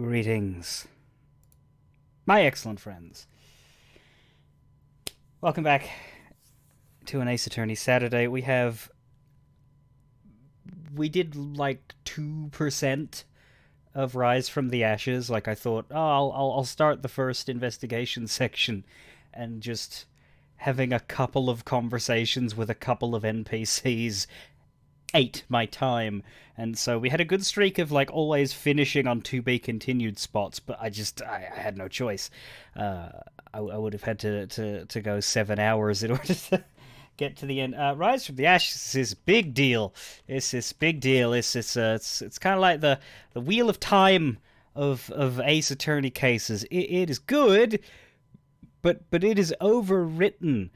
Greetings, my excellent friends. Welcome back to an Ace Attorney Saturday. We did like 2% of Rise from the Ashes. Like I thought, I'll start the first investigation section and just having a couple of conversations with a couple of NPCs ate my time, and so we had a good streak of like always finishing on to be continued spots. But I had no choice. Uh, I would have had to go 7 hours in order to get to the end. Rise from the Ashes is a big deal. It's this big deal. It's kind of like the wheel of time of Ace Attorney cases. It is good, but it is overwritten.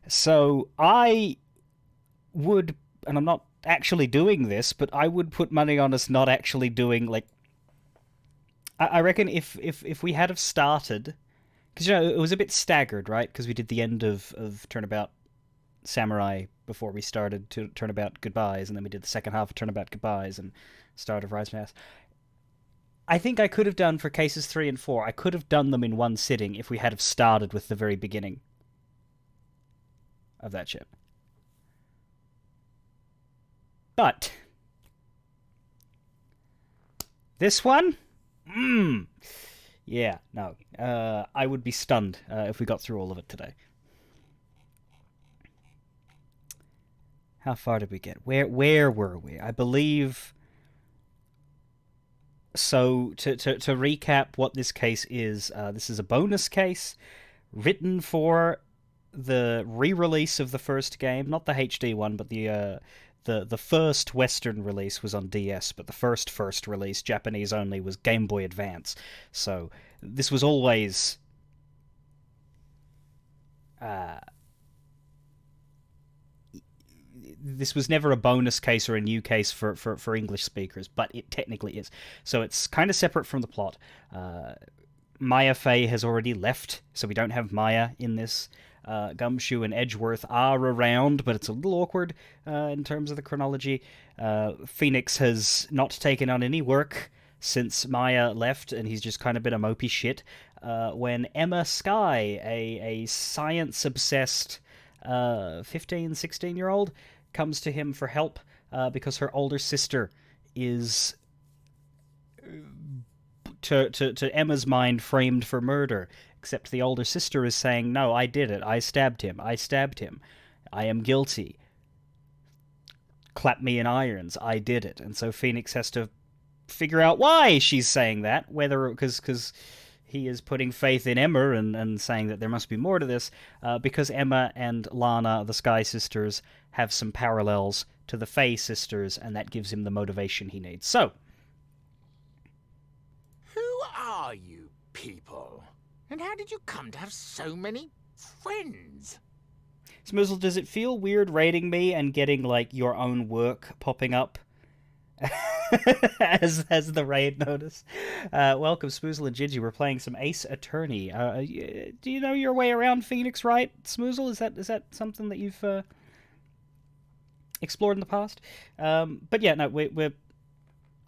So I would, and I'm not actually doing this, but I would put money on us not actually doing like. I reckon if we had have started, because it was a bit staggered, right? Because we did the end of Turnabout Samurai before we started to Turnabout Goodbyes, and then we did the second half of Turnabout Goodbyes and start of Rise Mass. I think I could have done for cases 3 and 4. I could have done them in one sitting if we had have started with the very beginning of that shit. But this one, yeah, no, I would be stunned if we got through all of it today. How far did we get? Where were we? I believe. So to recap, what this case is, this is a bonus case written for the re-release of the first game, not the HD one, but the first Western release was on DS, but the first release, Japanese only, was Game Boy Advance. So this was always this was never a bonus case or a new case for English speakers, but it technically is. So it's kind of separate from the plot. Maya Fey has already left, so we don't have Maya in this. Gumshoe and Edgeworth are around, but it's a little awkward in terms of the chronology. Phoenix has not taken on any work since Maya left, and he's just kind of been a mopey shit. When Emma Skye, a science-obsessed 15, 16-year-old, comes to him for help because her older sister is, to Emma's mind, framed for murder. Except the older sister is saying, no, I did it. I stabbed him. I am guilty. Clap me in irons. I did it. And so Phoenix has to figure out why she's saying that, whether because he is putting faith in Emma and saying that there must be more to this, because Emma and Lana, the Sky Sisters, have some parallels to the Fae Sisters, and that gives him the motivation he needs. So, who are you people? And how did you come to have so many friends? Smoozle, does it feel weird rating me and getting, like, your own work popping up as the raid notice? Welcome, Smoozle and Gingy. We're playing some Ace Attorney. Do you know your way around Phoenix Wright, Smoozle? Is that something that you've explored in the past? But yeah, no, we're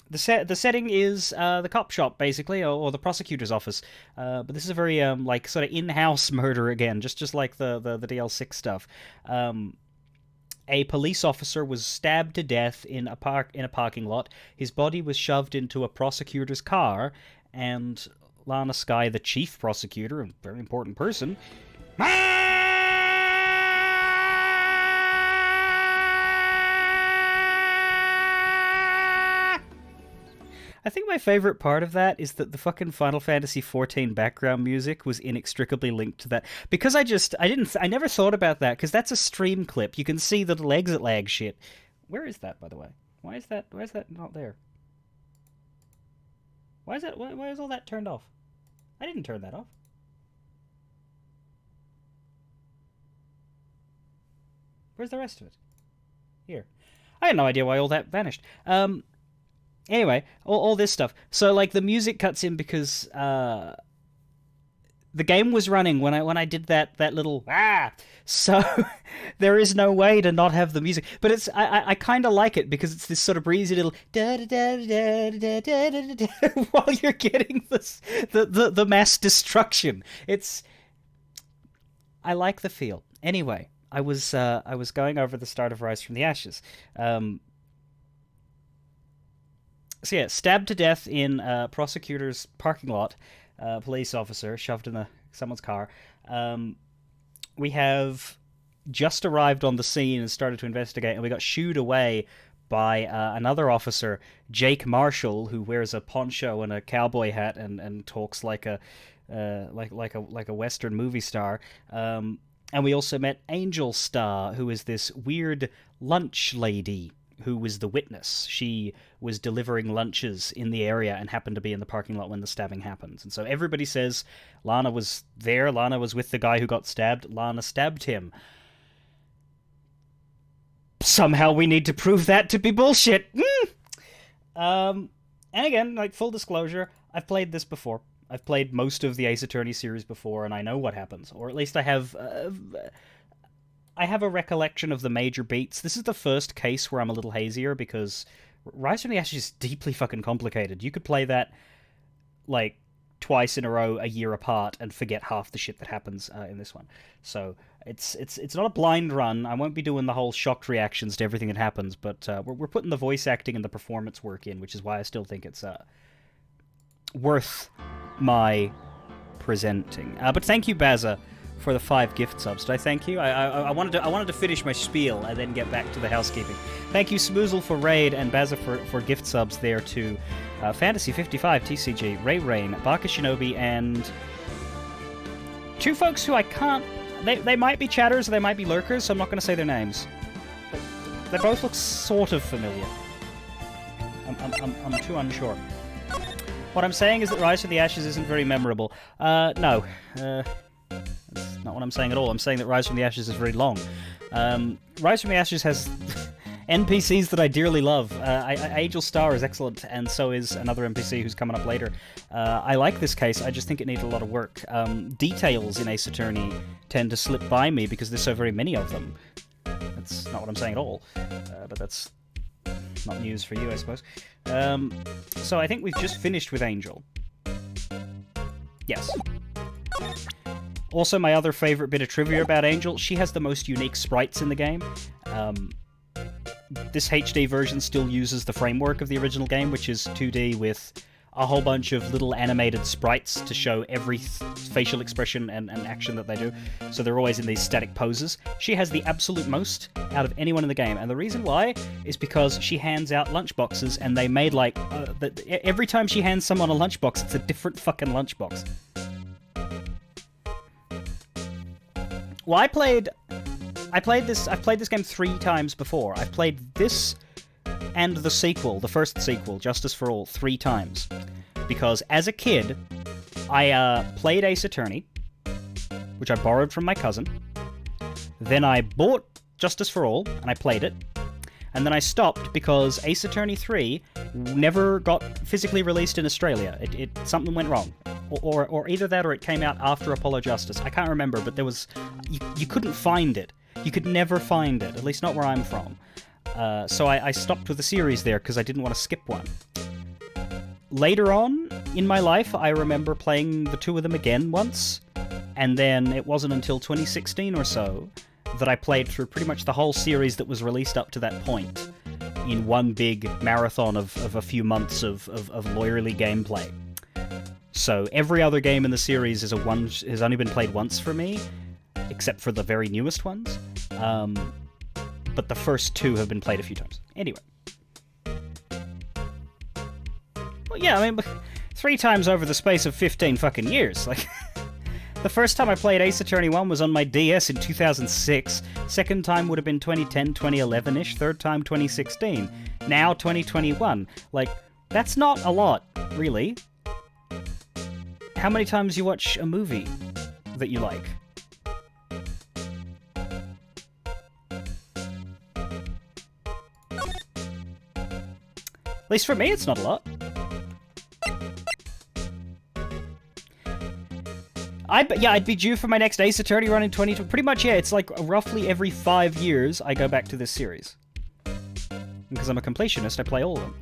the setting is the cop shop, basically, or the prosecutor's office. But this is a very like sort of in-house murder again, just like the DL6 stuff. A police officer was stabbed to death in a parking lot. His body was shoved into a prosecutor's car, and Lana Skye, the chief prosecutor, a very important person, I think my favorite part of that is that the fucking Final Fantasy XIV background music was inextricably linked to that. Because I never thought about that, because that's a stream clip. You can see the little exit lag shit. Where is that, by the way? Why is that not there? Why is all that turned off? I didn't turn that off. Where's the rest of it? Here. I had no idea why all that vanished. Anyway, all this stuff. So, like, the music cuts in because The game was running when I did that little so there is no way to not have the music. But it's I kind of like it because it's this sort of breezy little da da da da da da da da while you're getting this the mass destruction. I like the feel. Anyway, I was going over the start of Rise from the Ashes. So yeah, stabbed to death in a prosecutor's parking lot, police officer shoved in someone's car. We have just arrived on the scene and started to investigate, and we got shooed away by another officer, Jake Marshall, who wears a poncho and a cowboy hat and talks like a Western movie star. And we also met Angel Star, who is this weird lunch lady who was the witness. She was delivering lunches in the area and happened to be in the parking lot when the stabbing happens. And so everybody says Lana was there, Lana was with the guy who got stabbed, Lana stabbed him. Somehow we need to prove that to be bullshit. And again, like, full disclosure, I've played this before. I've played most of the Ace Attorney series before, and I know what happens. Or at least I have a recollection of the major beats. This is the first case where I'm a little hazier, because Rise from the Ashes is deeply fucking complicated. You could play that, like, twice in a row, a year apart, and forget half the shit that happens in this one. So it's not a blind run. I won't be doing the whole shocked reactions to everything that happens, but we're putting the voice acting and the performance work in, which is why I still think it's worth my presenting. But thank you, Baza, for the 5 gift subs. Did I thank you? I wanted to finish my spiel and then get back to the housekeeping. Thank you, Smoozle, for raid, and Baza for gift subs there to Fantasy 55, TCG, Ray Rain, Baka Shinobi, and 2 folks who I can't... They might be chatters or they might be lurkers, so I'm not going to say their names. But they both look sort of familiar. I'm too unsure. What I'm saying is that Rise from the Ashes isn't very memorable. No. That's not what I'm saying at all. I'm saying that Rise from the Ashes is very long. Rise from the Ashes has NPCs that I dearly love. Angel Star is excellent, and so is another NPC who's coming up later. I like this case, I just think it needed a lot of work. Details in Ace Attorney tend to slip by me because there's so very many of them. That's not what I'm saying at all, but that's not news for you, I suppose. So I think we've just finished with Angel. Yes. Also, my other favourite bit of trivia about Angel, she has the most unique sprites in the game. This HD version still uses the framework of the original game, which is 2D with a whole bunch of little animated sprites to show every facial expression and action that they do. So they're always in these static poses. She has the absolute most out of anyone in the game, and the reason why is because she hands out lunchboxes, and they made, like, every time she hands someone a lunchbox, it's a different fucking lunchbox. Well, I've played this game 3 times before. I've played this and the sequel, the first sequel, Justice for All, 3 times. Because as a kid, I played Ace Attorney, which I borrowed from my cousin. Then I bought Justice for All, and I played it. And then I stopped because Ace Attorney 3 never got physically released in Australia. Something went wrong. Or either that or it came out after Apollo Justice. I can't remember, but there was... You couldn't find it. You could never find it, at least not where I'm from. So I stopped with the series there because I didn't want to skip one. Later on in my life, I remember playing the 2 of them again once, and then it wasn't until 2016 or so that I played through pretty much the whole series that was released up to that point in one big marathon of a few months of lawyerly gameplay. So every other game in the series has only been played once for me, except for the very newest ones. But the first 2 have been played a few times. Anyway. Well, yeah, I mean, 3 times over the space of 15 fucking years. Like, the first time I played Ace Attorney 1 was on my DS in 2006. Second time would have been 2010, 2011-ish. Third time, 2016. Now, 2021. Like, that's not a lot, really. How many times you watch a movie that you like? At least for me, it's not a lot. I'd be due for my next Ace Attorney run in 2020. Pretty much, yeah. It's like roughly every 5 years I go back to this series. Because I'm a completionist, I play all of them.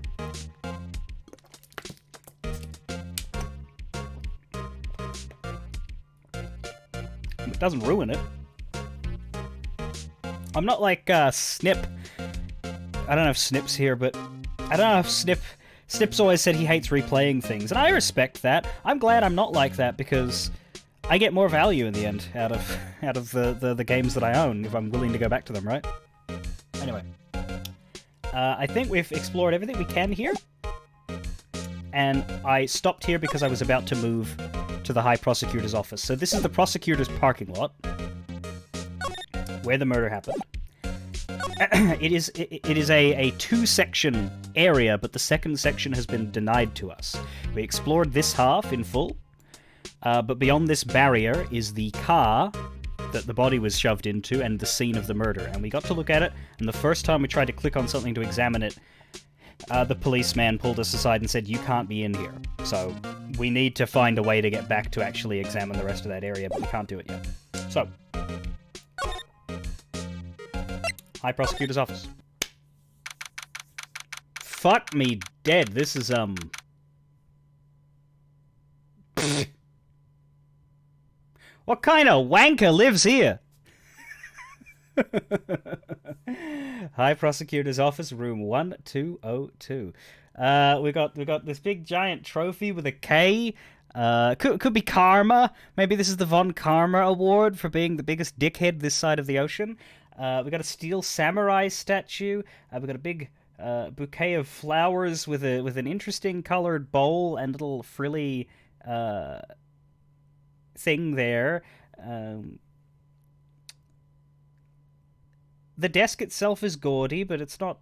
It doesn't ruin it. I'm not like Snip. I don't know if Snip's here, but I don't know if Snip's always said he hates replaying things, and I respect that. I'm glad I'm not like that because I get more value in the end out of the games that I own if I'm willing to go back to them, right? Anyway, I think we've explored everything we can here, and I stopped here because I was about to move to the High Prosecutor's office. So this is the prosecutor's parking lot, where the murder happened. It is a two-section area, but the second section has been denied to us. We explored this half in full, but beyond this barrier is the car that the body was shoved into and the scene of the murder. And we got to look at it, and the first time we tried to click on something to examine it, the policeman pulled us aside and said, "You can't be in here." So we need to find a way to get back to actually examine the rest of that area, but we can't do it yet. So, High Prosecutor's office. Fuck me dead. This is, What kind of wanker lives here? High Prosecutor's office, room 1202. We got this big giant trophy with a K. Could be Karma. Maybe this is the Von Karma Award for being the biggest dickhead this side of the ocean. We got a steel samurai statue. We got a big bouquet of flowers with an interesting colored bowl and little frilly thing there. The desk itself is gaudy, but it's not.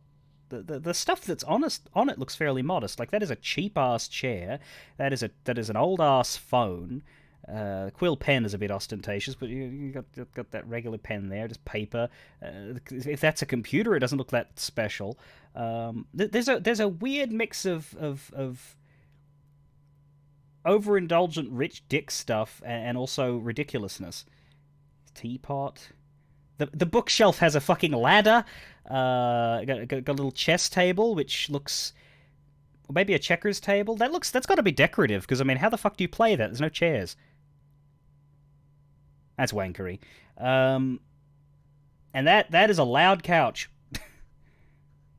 The stuff that's on it looks fairly modest. Like, that is a cheap ass chair. That is an old ass phone. Quill pen is a bit ostentatious, but you got that regular pen there, just paper. If that's a computer, it doesn't look that special. There's a weird mix of overindulgent rich dick stuff and also ridiculousness. Teapot. The bookshelf has a fucking ladder. Got a little chess table, which looks, or maybe a checkers table. That's got to be decorative, because I mean, how the fuck do you play that? There's no chairs. That's wankery. And that is a loud couch.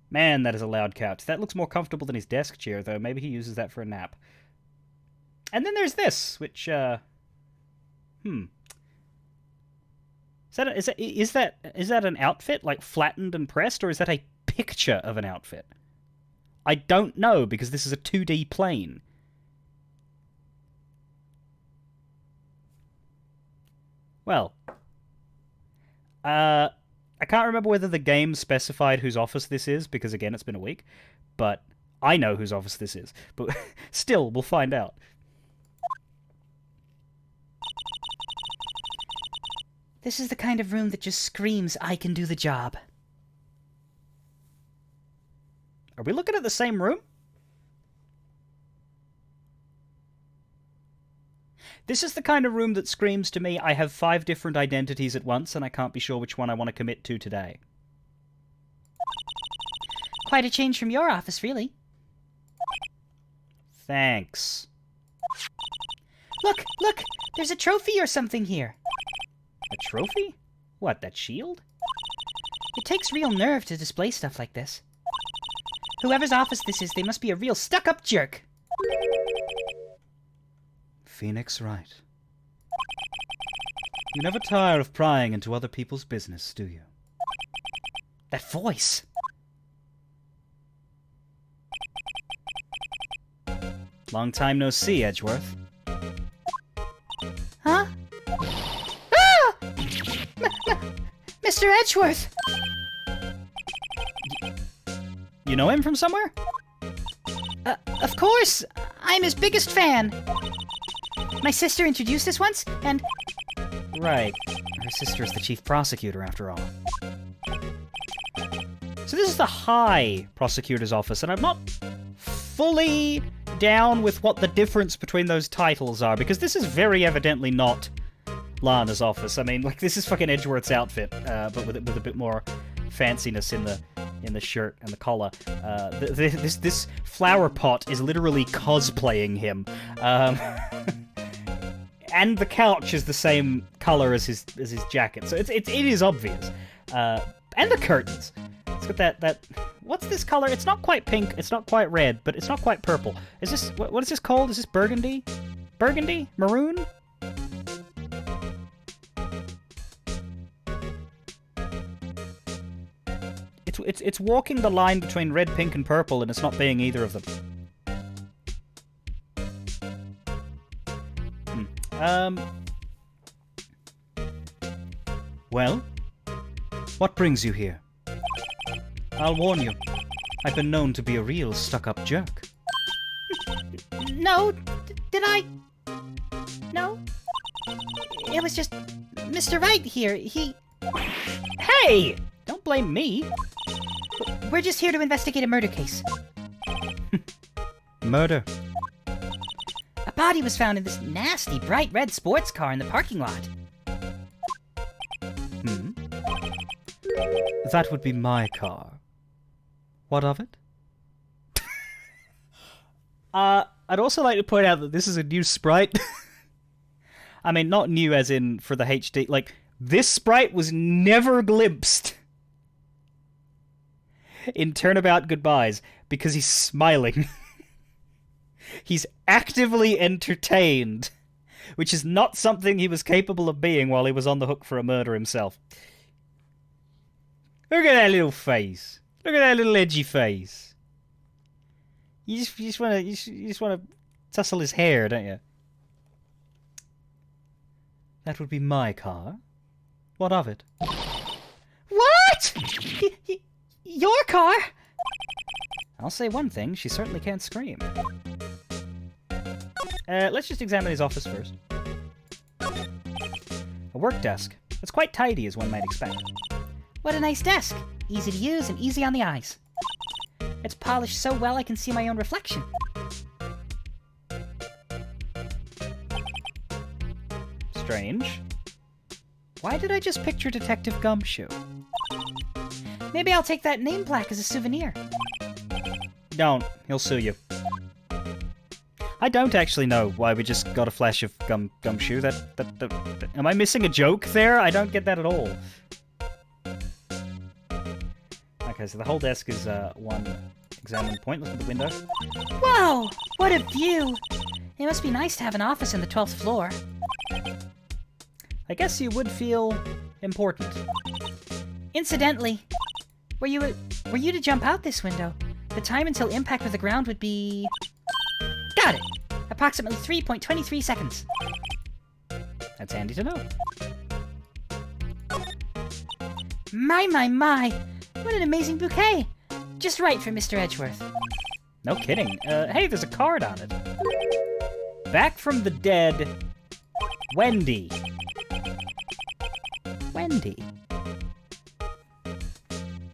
Man, that is a loud couch. That looks more comfortable than his desk chair, though. Maybe he uses that for a nap. And then there's this, which, Is that an outfit, like flattened and pressed, or is that a picture of an outfit? I don't know, because this is a 2D plane. Well, I can't remember whether the game specified whose office this is, because again, it's been a week, but I know whose office this is. But still, we'll find out. This is the kind of room that just screams, "I can do the job." Are we looking at the same room? This is the kind of room that screams to me, "I have 5 different identities at once, and I can't be sure which one I want to commit to today." Quite a change from your office, really. Thanks. Look! There's a trophy or something here. A trophy? What, that shield? It takes real nerve to display stuff like this. Whoever's office this is, they must be a real stuck-up jerk. Phoenix Wright. You never tire of prying into other people's business, do you? That voice! Long time no see, Edgeworth. Huh? Ah! Mr. Edgeworth! You know him from somewhere? Of course! I'm his biggest fan! My sister introduced us once, and... Right. Her sister is the chief prosecutor, after all. So this is the High Prosecutor's office, and I'm not fully down with what the difference between those titles are, because this is very evidently not Lana's office. I mean, like, this is fucking Edgeworth's outfit, but with a bit more fanciness in the shirt and the collar. This flower pot is literally cosplaying him. And the couch is the same color as his jacket, so it is obvious. And the curtains. It's got that. What's this color? It's not quite pink. It's not quite red, but it's not quite purple. Is this what is this called? Is this burgundy? Burgundy? Maroon? It's walking the line between red, pink, and purple, and it's not being either of them. Well, what brings you here? I'll warn you, I've been known to be a real stuck-up jerk. No, did I? No? It was just Mr. Wright here. Hey! Don't blame me. We're just here to investigate a murder case. Murder? A body was found in this nasty bright red sports car in the parking lot. That would be my car. What of it? I'd also like to point out that this is a new sprite. I mean, not new as in for the HD. Like, this sprite was never glimpsed in Turnabout Goodbyes because he's smiling. He's actively entertained, which is not something he was capable of being while he was on the hook for a murder himself. Look at that little face. Look at that little edgy face. You just want to tussle his hair, don't you? That would be my car. What of it? What? Your car? I'll say one thing, she certainly can't scream. Let's just examine his office first. A work desk. It's quite tidy, as one might expect. What a nice desk. Easy to use and easy on the eyes. It's polished so well I can see my own reflection. Strange. Why did I just picture Detective Gumshoe? Maybe I'll take that name plaque as a souvenir. Don't. He'll sue you. I don't actually know why we just got a flash of Gumshoe. Am I missing a joke there? I don't get that at all. Okay, so the whole desk is one examine point. Look at the window. Whoa! What a view! It must be nice to have an office on the 12th floor. I guess you would feel important. Incidentally, were you to jump out this window, the time until impact with the ground would be... Got it! Approximately 3.23 seconds. That's handy to know. My! What an amazing bouquet! Just right for Mr. Edgeworth. No kidding. Hey, there's a card on it. Back from the dead, Wendy. Wendy.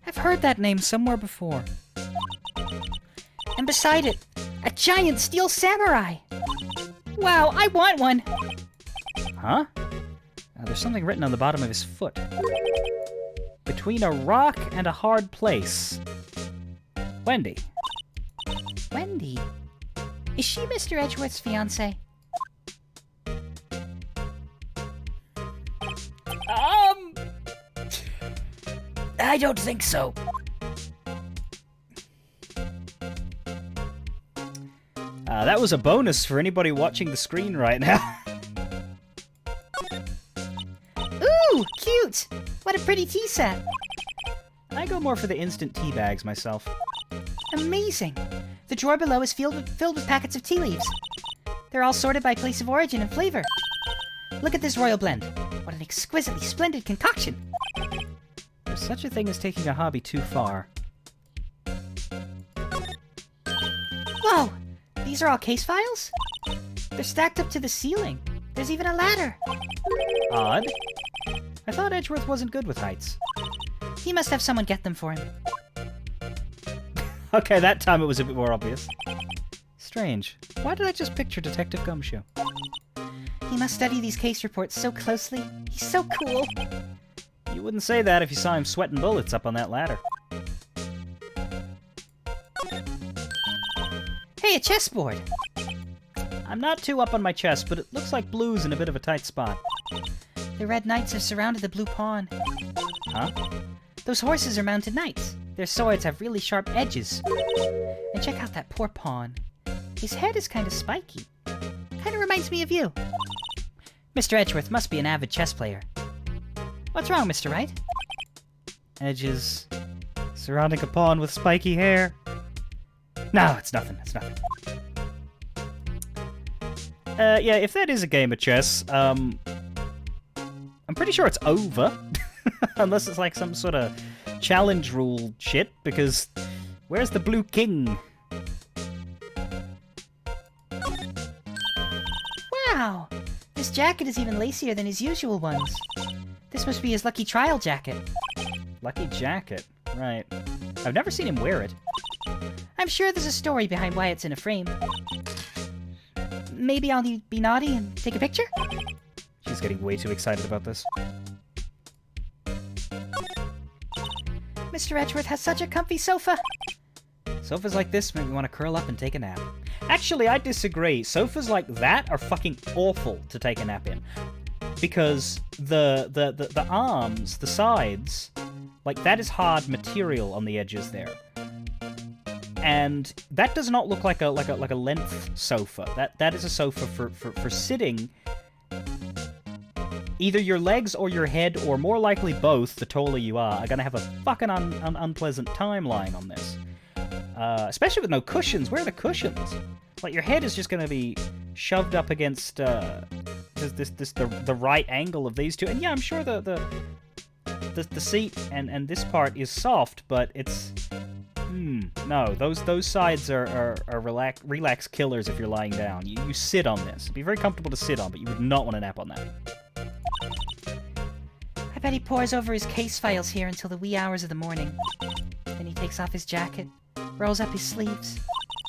I've heard that name somewhere before. And beside it, a giant steel samurai! Wow, I want one! Huh? There's something written on the bottom of his foot. Between a rock and a hard place. Wendy. Wendy? Is she Mr. Edgeworth's fiancée? I don't think so. That was a bonus for anybody watching the screen right now. Ooh, cute! What a pretty tea set! I go more for the instant tea bags myself. Amazing! The drawer below is filled with packets of tea leaves. They're all sorted by place of origin and flavor. Look at this royal blend. What an exquisitely splendid concoction! There's such a thing as taking a hobby too far. Whoa! These are all case files? They're stacked up to the ceiling. There's even a ladder. Odd. I thought Edgeworth wasn't good with heights. He must have someone get them for him. Okay, that time it was a bit more obvious. Strange. Why did I just picture Detective Gumshoe? He must study these case reports so closely. He's so cool. You wouldn't say that if you saw him sweating bullets up on that ladder. Hey, a chessboard! I'm not too up on my chess, but it looks like blue's in a bit of a tight spot. The red knights have surrounded the blue pawn. Huh? Those horses are mounted knights. Their swords have really sharp edges. And check out that poor pawn. His head is kind of spiky. Kind of reminds me of you. Mr. Edgeworth must be an avid chess player. What's wrong, Mr. Wright? Edges surrounding a pawn with spiky hair. No, it's nothing. It's nothing. Yeah, if that is a game of chess, I'm pretty sure it's over. Unless it's like some sort of challenge rule shit, because where's the blue king? Wow! This jacket is even lacier than his usual ones. This must be his lucky trial jacket. Lucky jacket, right. I've never seen him wear it. I'm sure there's a story behind why it's in a frame. Maybe I'll be naughty and take a picture? She's getting way too excited about this. Mr. Edgeworth has such a comfy sofa. Sofas like this make me want to curl up and take a nap. Actually, I disagree. Sofas like that are fucking awful to take a nap in. Because the arms, the sides, like that is hard material on the edges there. And that does not look like a length sofa. That is a sofa for sitting. Either your legs or your head, or more likely both, the taller you are gonna have a fucking unpleasant time lying on this. Especially with no cushions. Where are the cushions? Like, your head is just gonna be shoved up against the right angle of these two. And yeah, I'm sure the seat and this part is soft, but it's no, those sides are relax killers if you're lying down. You sit on this. It'd be very comfortable to sit on, but you would not want to nap on that. I bet he pores over his case files here until the wee hours of the morning. Then he takes off his jacket, rolls up his sleeves,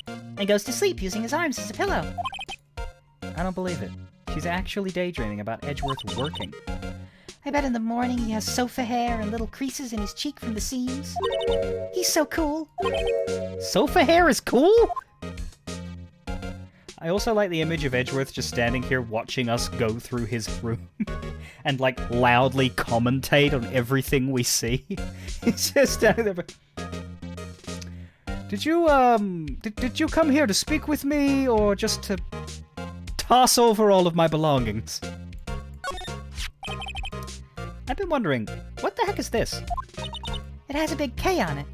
and goes to sleep using his arms as a pillow. I don't believe it. She's actually daydreaming about Edgeworth working. I bet in the morning he has sofa hair and little creases in his cheek from the seams. He's so cool. Sofa hair is cool? I also like the image of Edgeworth just standing here watching us go through his room and, like, loudly commentate on everything we see. He's just standing there. Did you come here to speak with me, or just to toss over all of my belongings? I've been wondering, what the heck is this? It has a big K on it.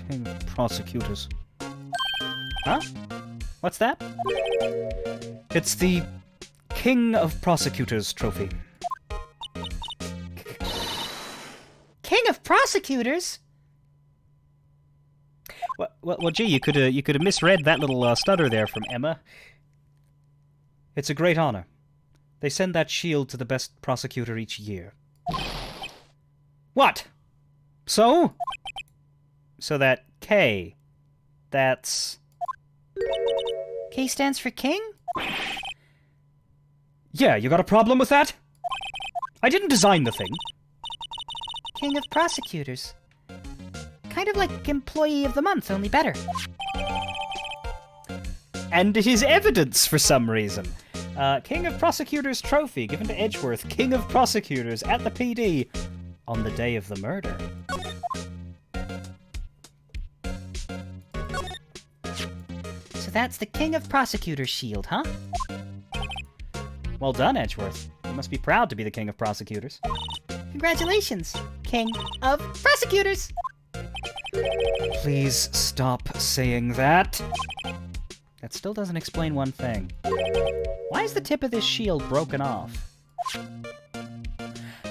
King of Prosecutors. Huh? What's that? It's the King of Prosecutors trophy. King of Prosecutors? Well, gee, you could have misread that little stutter there from Emma. It's a great honor. They send that shield to the best prosecutor each year. What? So? So that K, that's... K stands for king? Yeah, you got a problem with that? I didn't design the thing. King of Prosecutors. Kind of like Employee of the Month, only better. And it is evidence for some reason. King of Prosecutors trophy given to Edgeworth, King of Prosecutors at the PD on the day of the murder. So that's the King of Prosecutors shield, huh? Well done, Edgeworth. You must be proud to be the King of Prosecutors. Congratulations, King of Prosecutors! Please stop saying that. That still doesn't explain one thing. Why is the tip of this shield broken off?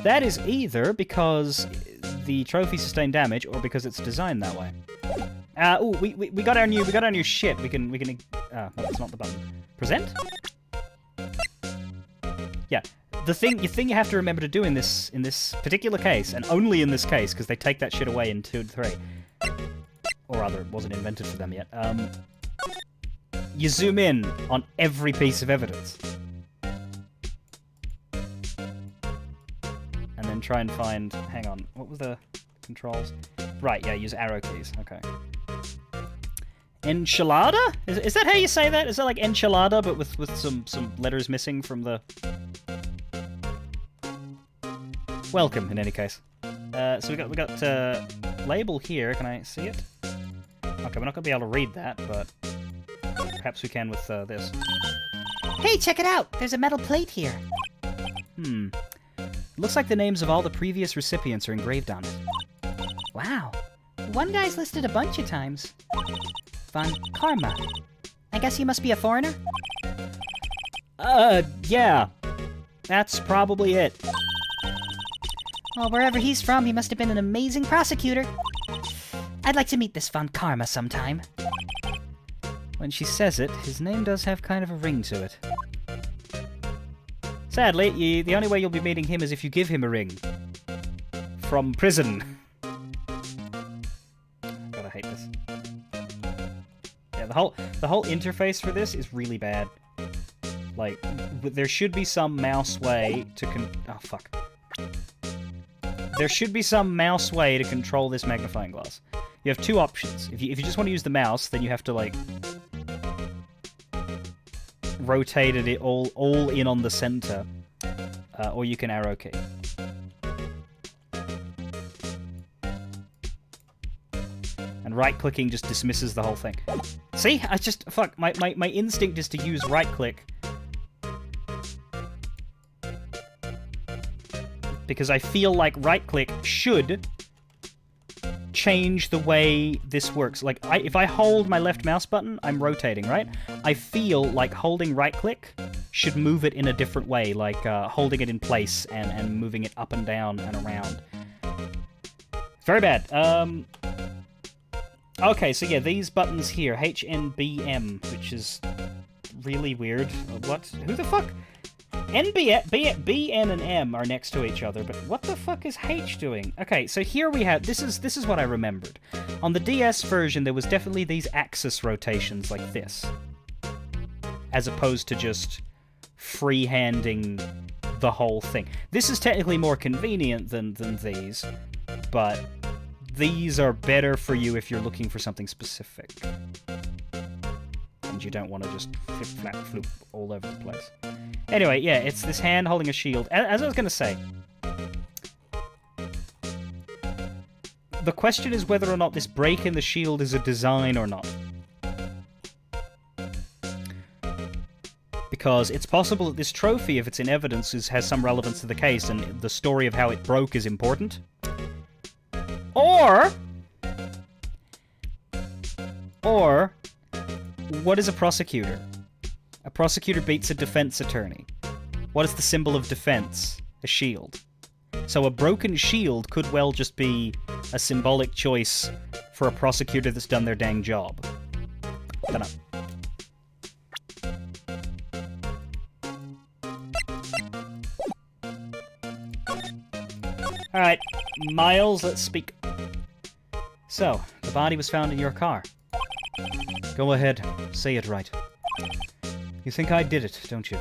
That is either because the trophy sustained damage, or because it's designed that way. Ooh, we got our new shit. We can. No, that's not the button. Present. Yeah, the thing you have to remember to do in this particular case, and only in this case, because they take that shit away in 2 and 3. or rather, it wasn't invented for them yet. You zoom in on every piece of evidence. And then try and find... Hang on, what was the controls? Right, yeah, use arrow keys. Okay. Enchilada? Is that how you say that? Is that like enchilada, but with some letters missing from the... Welcome, in any case. So we got label here. Can I see it? Okay, we're not going to be able to read that, but perhaps we can with this. Hey, check it out! There's a metal plate here. Looks like the names of all the previous recipients are engraved on it. Wow. One guy's listed a bunch of times. Von Karma. I guess he must be a foreigner? Yeah. That's probably it. Well, wherever he's from, he must have been an amazing prosecutor. I'd like to meet this Von Karma sometime. When she says it, his name does have kind of a ring to it. Sadly, the only way you'll be meeting him is if you give him a ring. From prison. God, I hate this. Yeah, the whole interface for this is really bad. Like, there should be some mouse way to oh, fuck. There should be some mouse way to control this magnifying glass. You have two options. If you just want to use the mouse, then you have to, like, rotate it all in on the center. Or you can arrow key. And right-clicking just dismisses the whole thing. See? I just... Fuck. My instinct is to use right-click. Because I feel like right-click should change the way this works. Like, if I hold my left mouse button, I'm rotating, right? I feel like holding right-click should move it in a different way, like holding it in place and moving it up and down and around. Very bad. Okay, so yeah, these buttons here, H, N, B, M, which is really weird. What? Who the fuck? B, N, and M are next to each other, but what the fuck is H doing? Okay, so here we have... This is what I remembered. On the DS version, there was definitely these axis rotations like this. As opposed to just freehanding the whole thing. This is technically more convenient than these, but these are better for you if you're looking for something specific. And you don't want to just flip, flap, floop all over the place. Anyway, yeah, it's this hand holding a shield. As I was going to say, the question is whether or not this break in the shield is a design or not. Because it's possible that this trophy, if it's in evidence, has some relevance to the case, and the story of how it broke is important. Or, what is a prosecutor? A prosecutor beats a defense attorney. What is the symbol of defense? A shield. So a broken shield could well just be a symbolic choice for a prosecutor that's done their dang job. Dunno. Alright, Miles, let's speak. So, the body was found in your car. Go ahead, say it right. You think I did it, don't you?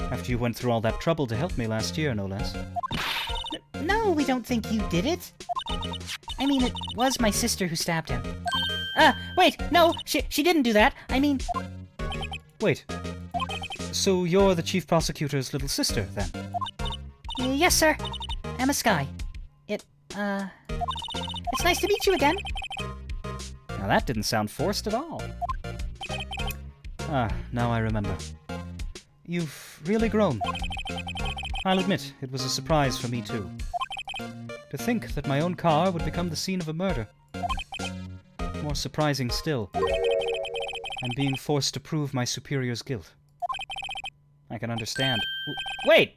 After you went through all that trouble to help me last year, no less. No, we don't think you did it. I mean, it was my sister who stabbed him. Wait, no, she didn't do that. I mean... Wait. So you're the chief prosecutor's little sister, then? Yes, sir. Emma Skye. It's nice to meet you again. Now that didn't sound forced at all. Ah, now I remember. You've really grown. I'll admit, it was a surprise for me too. To think that my own car would become the scene of a murder. More surprising still, I'm being forced to prove my superior's guilt. I can understand. Wait!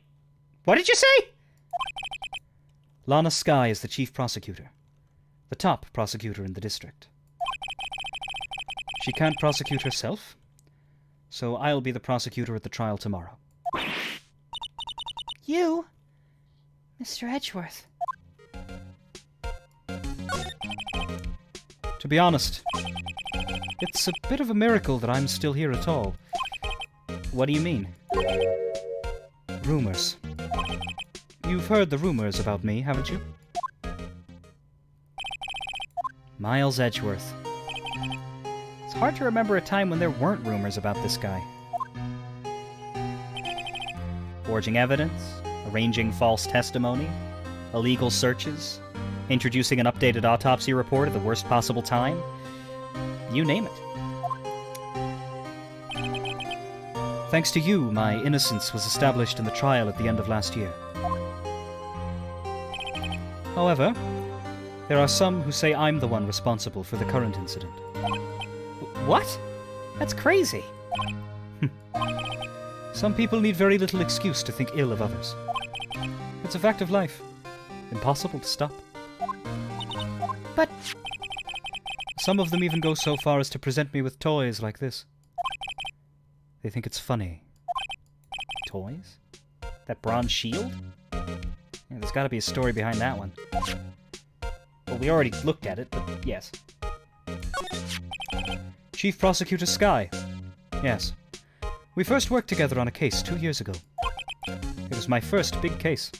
What did you say? Lana Skye is the chief prosecutor. The top prosecutor in the district. She can't prosecute herself, so I'll be the prosecutor at the trial tomorrow. You? Mr. Edgeworth. To be honest, it's a bit of a miracle that I'm still here at all. What do you mean? Rumors. You've heard the rumors about me, haven't you? Miles Edgeworth. It's hard to remember a time when there weren't rumors about this guy. Forging evidence, arranging false testimony, illegal searches, introducing an updated autopsy report at the worst possible time. You name it. Thanks to you, my innocence was established in the trial at the end of last year. However, there are some who say I'm the one responsible for the current incident. What? That's crazy. Some people need very little excuse to think ill of others. It's a fact of life. Impossible to stop. But some of them even go so far as to present me with toys like this. They think it's funny. Toys? That bronze shield? Yeah, there's gotta be a story behind that one. Well, we already looked at it, but yes. Chief Prosecutor Skye. Yes. We first worked together on a case 2 years ago. It was my first big case.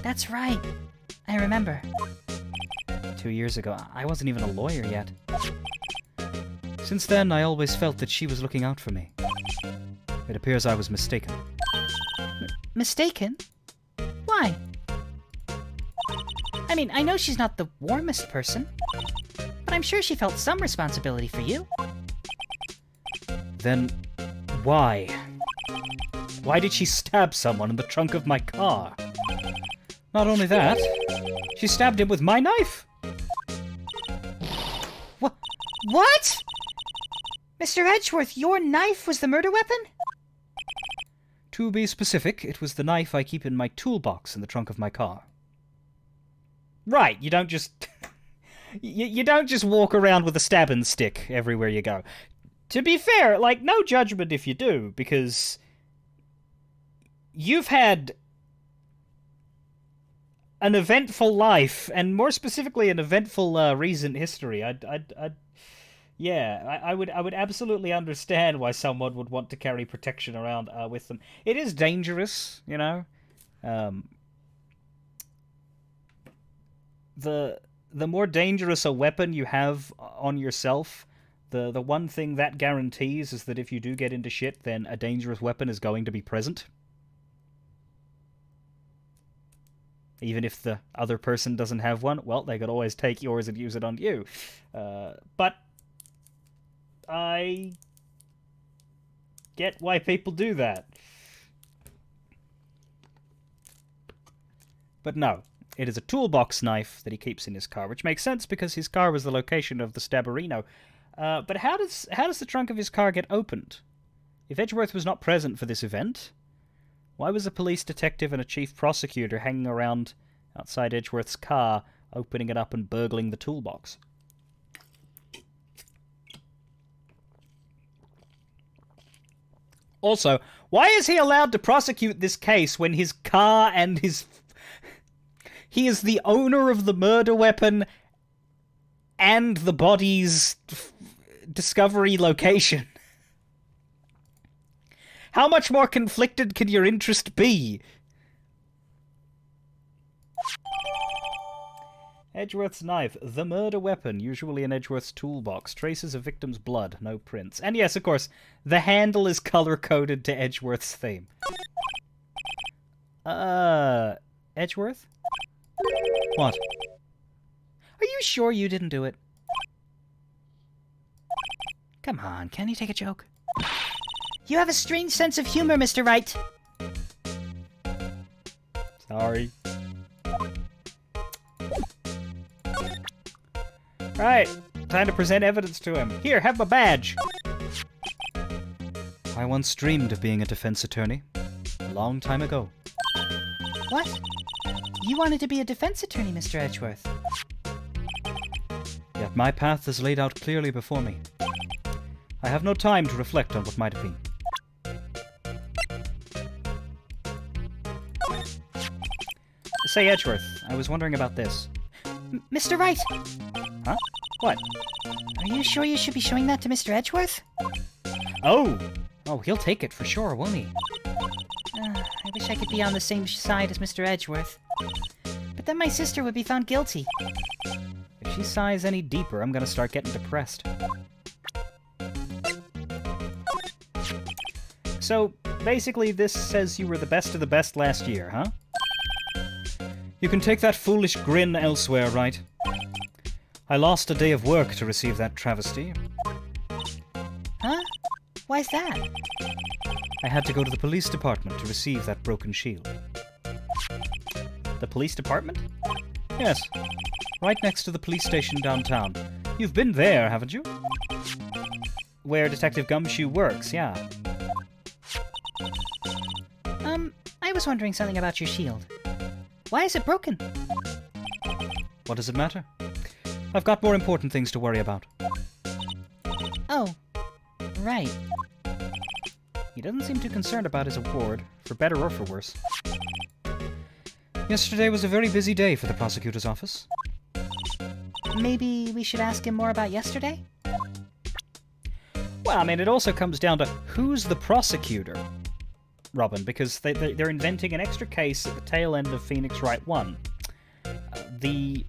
that's right. I remember. 2 years ago. I wasn't even a lawyer yet. Since then, I always felt that she was looking out for me. It appears I was mistaken. Mistaken? Why? I mean, I know she's not the warmest person, but I'm sure she felt some responsibility for you. Then, why? Why did she stab someone in the trunk of my car? Not only that, she stabbed him with my knife! What? Mr. Edgeworth, your knife was the murder weapon? To be specific, it was the knife I keep in my toolbox in the trunk of my car. Right, you don't just... you don't just walk around with a stabbing stick everywhere you go. To be fair, like, no judgment if you do, because... you've had... an eventful life, and more specifically an eventful recent history. I would absolutely understand why someone would want to carry protection around with them. It is dangerous, you know. The more dangerous a weapon you have on yourself, the one thing that guarantees is that if you do get into shit, then a dangerous weapon is going to be present. Even if the other person doesn't have one, well, they could always take yours and use it on you. But I get why people do that. But no, it is a toolbox knife that he keeps in his car, which makes sense because his car was the location of the stabberino. But how does the trunk of his car get opened? If Edgeworth was not present for this event, why was a police detective and a chief prosecutor hanging around outside Edgeworth's car, opening it up and burgling the toolbox? Also, why is he allowed to prosecute this case when his car and his... he is the owner of the murder weapon and the body's discovery location? How much more conflicted can your interest be? Edgeworth's knife, the murder weapon, usually in Edgeworth's toolbox. Traces of victim's blood, no prints. And yes, of course, the handle is color-coded to Edgeworth's theme. Edgeworth? What? Are you sure you didn't do it? Come on, can you take a joke? You have a strange sense of humor, Mr. Wright. Sorry. Right, time to present evidence to him. Here, have my badge. I once dreamed of being a defense attorney. A long time ago. What? You wanted to be a defense attorney, Mr. Edgeworth. Yet my path is laid out clearly before me. I have no time to reflect on what might have been. Say, Edgeworth, I was wondering about this. Mr. Wright! Huh? What? Are you sure you should be showing that to Mr. Edgeworth? Oh! Oh, he'll take it for sure, won't he? I wish I could be on the same side as Mr. Edgeworth. But then my sister would be found guilty. If she sighs any deeper, I'm gonna start getting depressed. So, basically this says you were the best of the best last year, huh? You can take that foolish grin elsewhere, Wright. I lost a day of work to receive that travesty. Huh? Why's that? I had to go to the police department to receive that broken shield. The police department? Yes. Right next to the police station downtown. You've been there, haven't you? Where Detective Gumshoe works, yeah. I was wondering something about your shield. Why is it broken? What does it matter? I've got more important things to worry about. Oh, right. He doesn't seem too concerned about his award, for better or for worse. Yesterday was a very busy day for the prosecutor's office. Maybe we should ask him more about yesterday? Well, I mean, it also comes down to who's the prosecutor, Robin, because they're inventing an extra case at the tail end of Phoenix Wright 1. The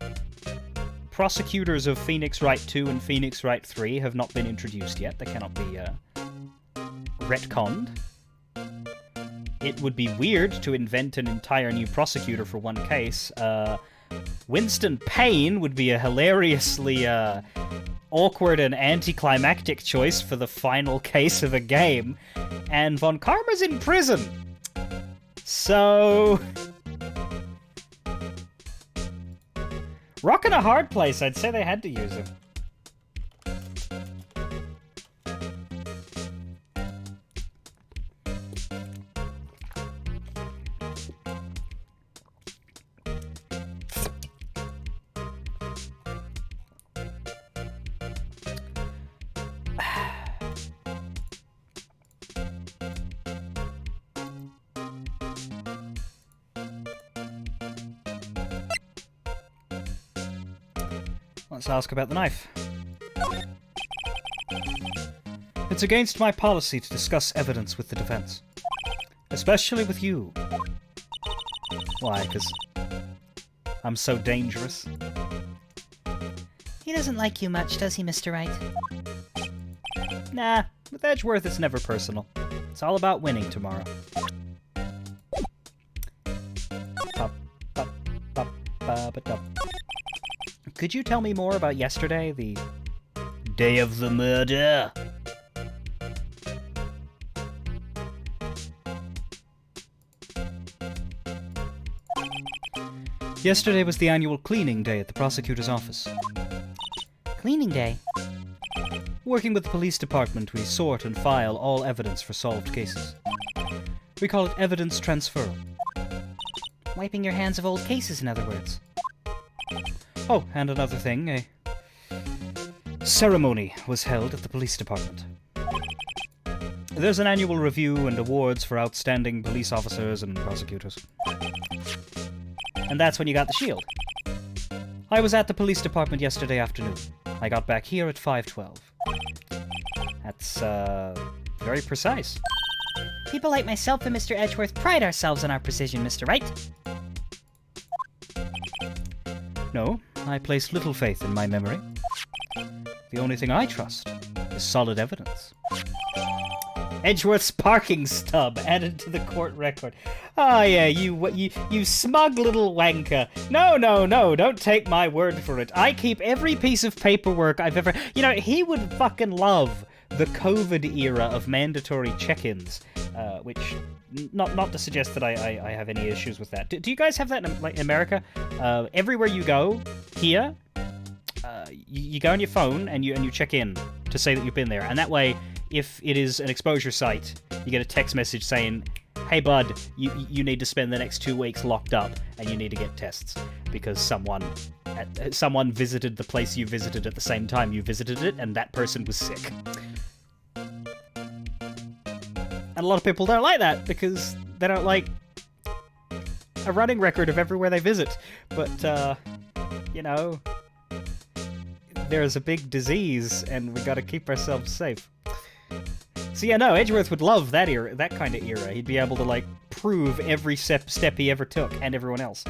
prosecutors of Phoenix Wright 2 and Phoenix Wright 3 have not been introduced yet. They cannot be retconned. It would be weird to invent an entire new prosecutor for one case. Winston Payne would be a hilariously awkward and anticlimactic choice for the final case of a game. And Von Karma's in prison. So... rock in a hard place, I'd say they had to use him. Let's ask about the knife. It's against my policy to discuss evidence with the defense. Especially with you. Why? Because I'm so dangerous? He doesn't like you much, does he, Mr. Wright? Nah, with Edgeworth it's never personal. It's all about winning tomorrow. Could you tell me more about yesterday, the day of the murder? Yesterday was the annual cleaning day at the prosecutor's office. Cleaning day? Working with the police department, we sort and file all evidence for solved cases. We call it evidence transfer. Wiping your hands of old cases, in other words. Oh, and another thing, a ceremony was held at the police department. There's an annual review and awards for outstanding police officers and prosecutors. And that's when you got the shield. I was at the police department yesterday afternoon. I got back here at 5:12. That's, very precise. People like myself and Mr. Edgeworth pride ourselves on our precision, Mr. Wright. No, I place little faith in my memory. The only thing I trust is solid evidence. Edgeworth's parking stub added to the court record. Oh yeah, you smug little wanker. No, don't take my word for it. I keep every piece of paperwork I've ever... You know, he would fucking love the COVID era of mandatory check-ins, which... Not to suggest that I have any issues with that. Do you guys have that in, like, America? Everywhere you go, here, you go on your phone and you check in to say that you've been there. And that way, if it is an exposure site, you get a text message saying, hey bud, you need to spend the next 2 weeks locked up and you need to get tests because someone visited the place you visited at the same time you visited it and that person was sick. And a lot of people don't like that because they don't like a running record of everywhere they visit. But, you know, there's a big disease and we gotta keep ourselves safe. So yeah, no, Edgeworth would love that era, that kind of era. He'd be able to, like, prove every step he ever took, and everyone else.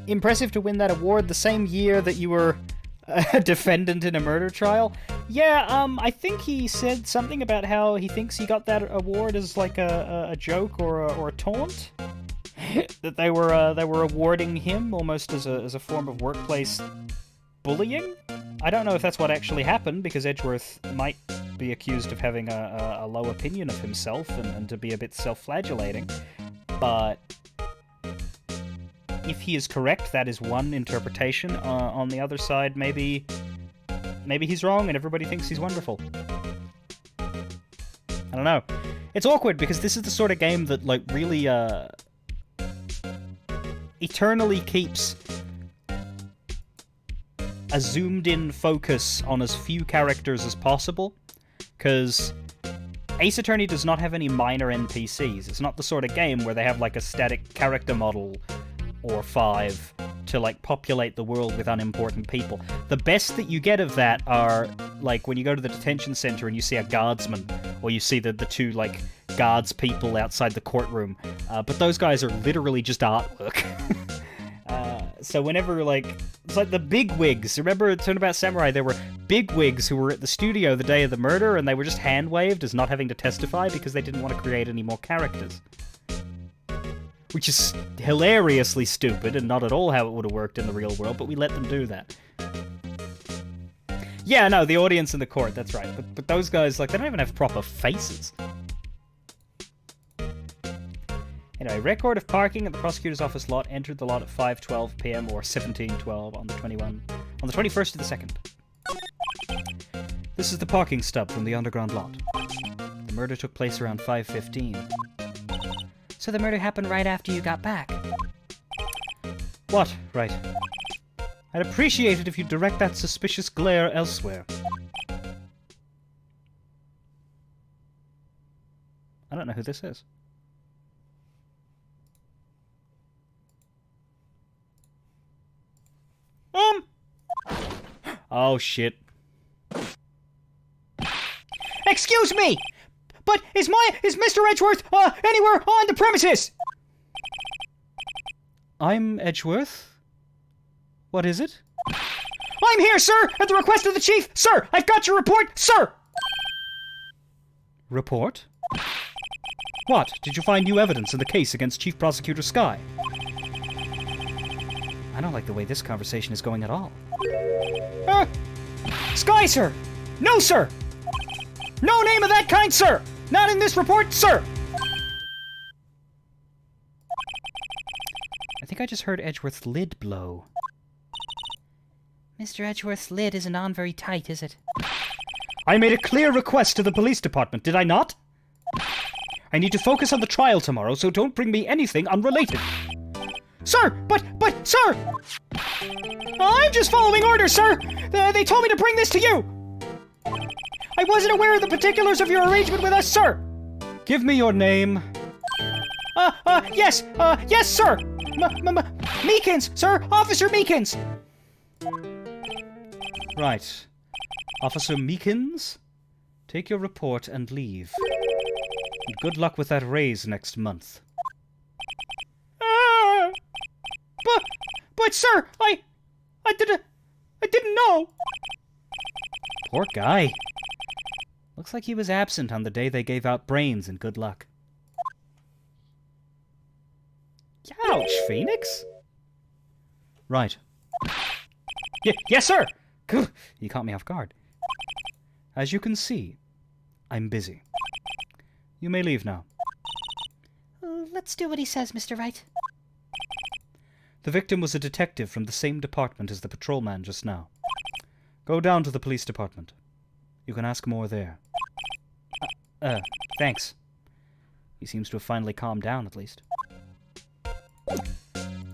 Impressive to win that award the same year that you were a defendant in a murder trial. Yeah, I think he said something about how he thinks he got that award as like a joke or a taunt. That they were awarding him almost as a form of workplace bullying. I don't know if that's what actually happened, because Edgeworth might be accused of having a low opinion of himself and to be a bit self-flagellating. But if he is correct, that is one interpretation. On the other side, maybe he's wrong and everybody thinks he's wonderful. I don't know. It's awkward because this is the sort of game that, like, really eternally keeps a zoomed-in focus on as few characters as possible, because Ace Attorney does not have any minor NPCs. It's not the sort of game where they have, like, a static character model or 5 to, like, populate the world with unimportant people. The best that you get of that are, like, when you go to the detention center and you see a guardsman, or you see the two, like, guards people outside the courtroom. But those guys are literally just artwork. So whenever, like, it's like the bigwigs. Remember Turnabout Samurai, there were bigwigs who were at the studio the day of the murder, and they were just hand-waved as not having to testify because they didn't want to create any more characters. Which is hilariously stupid and not at all how it would have worked in the real world, but we let them do that. Yeah, no, the audience in the court, that's right. But those guys, like, they don't even have proper faces. Anyway, record of parking at the prosecutor's office lot entered the lot at 5:12 p.m. or 17:12 on the 21st of the 2nd. This is the parking stub from the underground lot. The murder took place around 5:15. So the murder happened right after you got back. What? Right. I'd appreciate it if you direct that suspicious glare elsewhere. I don't know who this is. Oh, shit. Excuse me! But is Mr. Edgeworth, anywhere on the premises? I'm Edgeworth? What is it? I'm here, sir, at the request of the chief. Sir, I've got your report, sir! Report? What? Did you find new evidence in the case against Chief Prosecutor Skye? I don't like the way this conversation is going at all. Skye, sir! No, sir! No name of that kind, sir! Not in this report, sir! I think I just heard Edgeworth's lid blow. Mr. Edgeworth's lid isn't on very tight, is it? I made a clear request to the police department, did I not? I need to focus on the trial tomorrow, so don't bring me anything unrelated. Sir, but, sir! I'm just following orders, sir! They told me to bring this to you! I wasn't aware of the particulars of your arrangement with us, sir! Give me your name. Yes, sir! Meekins, sir! Officer Meekins! Right. Officer Meekins, take your report and leave. And good luck with that raise next month. But sir, I didn't know. Poor guy. Looks like he was absent on the day they gave out brains and good luck. Ouch, Phoenix. Right. Yes, sir. You caught me off guard. As you can see, I'm busy. You may leave now. Let's do what he says, Mr. Wright. The victim was a detective from the same department as the patrolman just now. Go down to the police department. You can ask more there. Thanks. He seems to have finally calmed down, at least.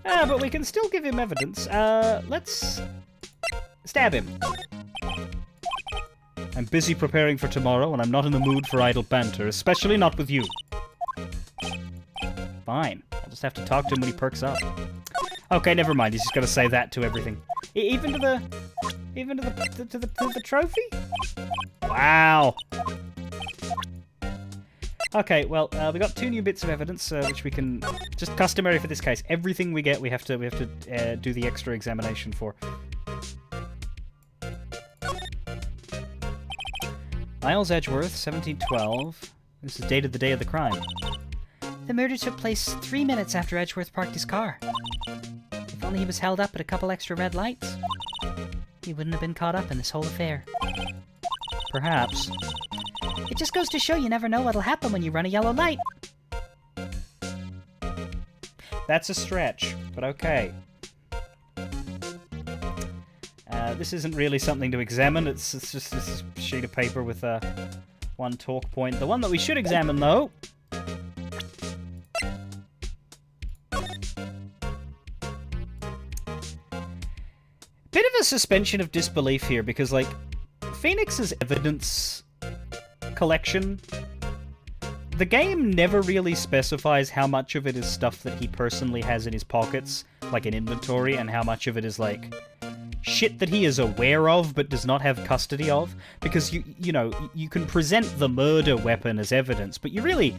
But we can still give him evidence. Let's stab him. I'm busy preparing for tomorrow, and I'm not in the mood for idle banter, especially not with you. Fine. I'll just have to talk to him when he perks up. Okay, never mind. He's just got to say that to everything. Even to the trophy? Wow. Okay, well, we got 2 new bits of evidence, which we can just customary for this case. Everything we get, we have to do the extra examination for. Miles Edgeworth, 1712. This is dated the day of the crime. The murder took place 3 minutes after Edgeworth parked his car. If only he was held up at a couple extra red lights, he wouldn't have been caught up in this whole affair. Perhaps. It just goes to show you never know what'll happen when you run a yellow light. That's a stretch, but okay. This isn't really something to examine. It's just this sheet of paper with one talk point. The one that we should examine, though... Bit of a suspension of disbelief here, because, like, Phoenix's evidence collection, the game never really specifies how much of it is stuff that he personally has in his pockets, like an inventory, and how much of it is, like, shit that he is aware of but does not have custody of. Because, you know, you can present the murder weapon as evidence, but you really,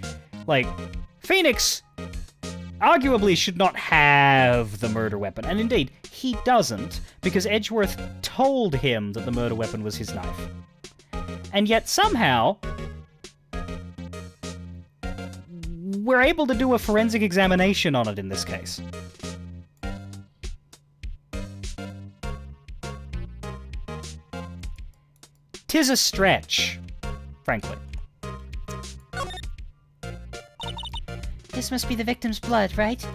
like, Phoenix arguably should not have the murder weapon. And indeed, he doesn't, because Edgeworth told him that the murder weapon was his knife. And yet, somehow, we're able to do a forensic examination on it in this case. Tis a stretch, frankly. This must be the victim's blood, right?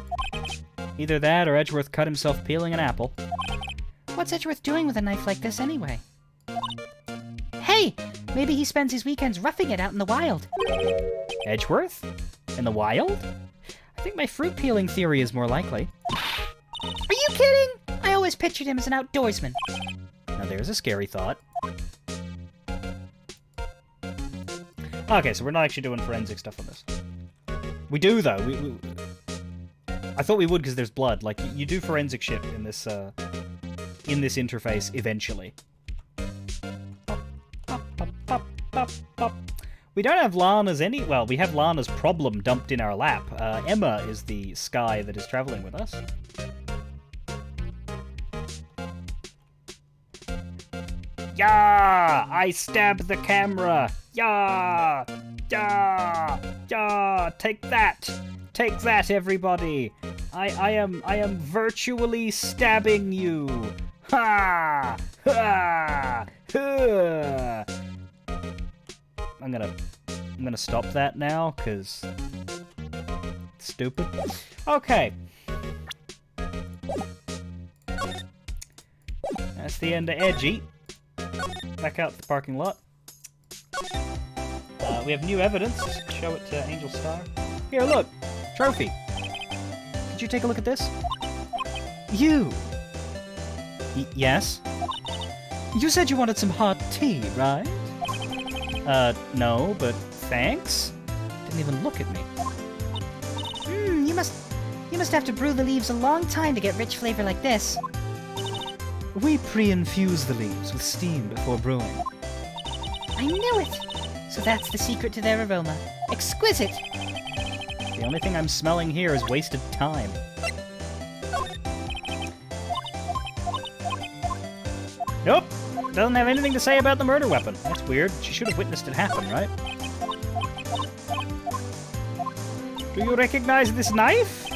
Either that, or Edgeworth cut himself peeling an apple. What's Edgeworth doing with a knife like this anyway? Hey! Maybe he spends his weekends roughing it out in the wild. Edgeworth? In the wild? I think my fruit peeling theory is more likely. Are you kidding? I always pictured him as an outdoorsman. Now there's a scary thought. Okay, so we're not actually doing forensic stuff on this. We do, though. I thought we would because there's blood. Like, you do forensic shit in this interface eventually. We don't have Lana's well, we have Lana's problem dumped in our lap. Emma is the Sky that is traveling with us. Yeah! I stabbed the camera! Yeah! Yeah! Yeah! Take that! Take that, everybody! I am virtually stabbing you! Ha! Ha! Ha! I'm gonna stop that now, cause it's stupid. Okay. That's the end of Edgy. Back out the parking lot. We have new evidence. Show it to Angel Star. Here, look! Trophy! Could you take a look at this? You! Yes? You said you wanted some hot tea, right? No, but thanks? Didn't even look at me. You must have to brew the leaves a long time to get rich flavor like this. We pre-infuse the leaves with steam before brewing. I knew it! So that's the secret to their aroma. Exquisite! The only thing I'm smelling here is wasted time. Nope! Doesn't have anything to say about the murder weapon. That's weird. She should have witnessed it happen, right? Do you recognize this knife?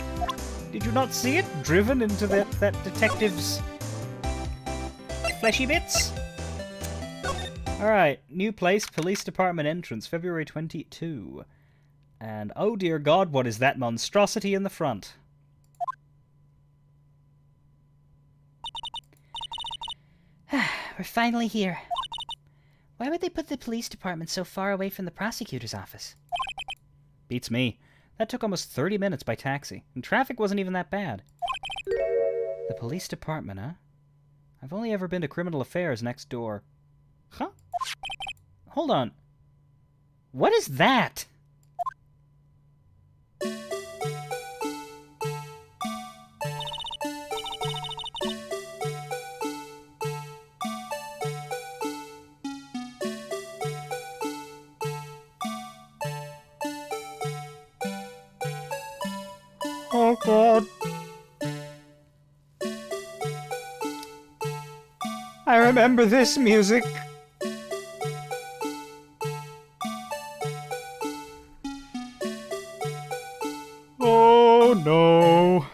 Did you not see it driven into that detective's fleshy bits? Alright, new place, police department entrance, February 22. And oh dear God, what is that monstrosity in the front? We're finally here. Why would they put the police department so far away from the prosecutor's office? Beats me. That took almost 30 minutes by taxi, and traffic wasn't even that bad. The police department, huh? I've only ever been to criminal affairs next door. Huh? Hold on. What is that? Oh, God. I remember this music. Oh, no.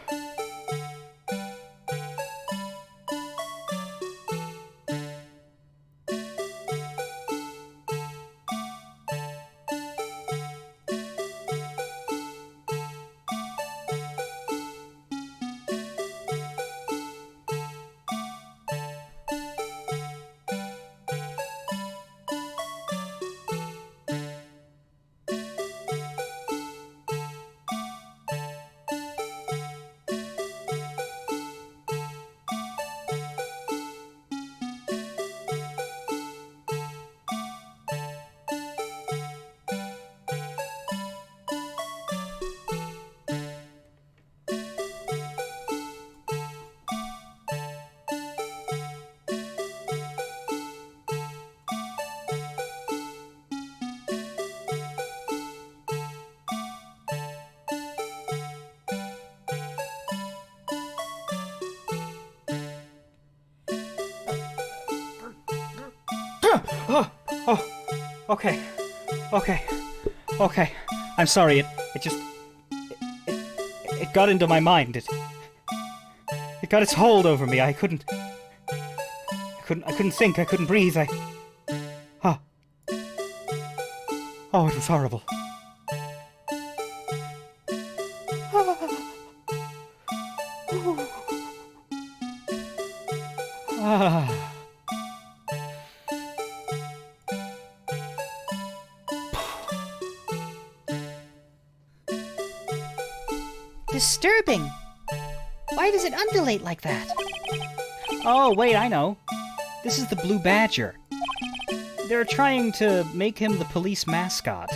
Oh, okay, okay. I'm sorry. It got into my mind. It got its hold over me. I couldn't think. I couldn't breathe. Oh, it was horrible. Ah. Disturbing. Why does it undulate like that? Oh, wait, I know. This is the Blue Badger. They're trying to make him the police mascot.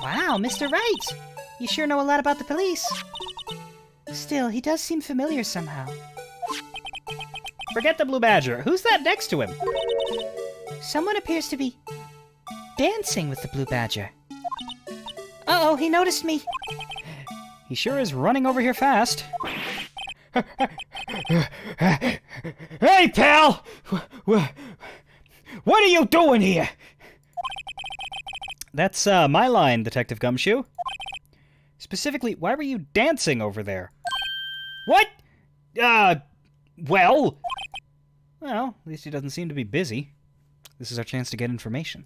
Wow, Mr. Wright. You sure know a lot about the police. Still, he does seem familiar somehow. Forget the Blue Badger. Who's that next to him? Someone appears to be dancing with the Blue Badger. Uh-oh, he noticed me. He sure is running over here fast. Hey, pal! What are you doing here? That's my line, Detective Gumshoe. Specifically, why were you dancing over there? What? Well, at least he doesn't seem to be busy. This is our chance to get information.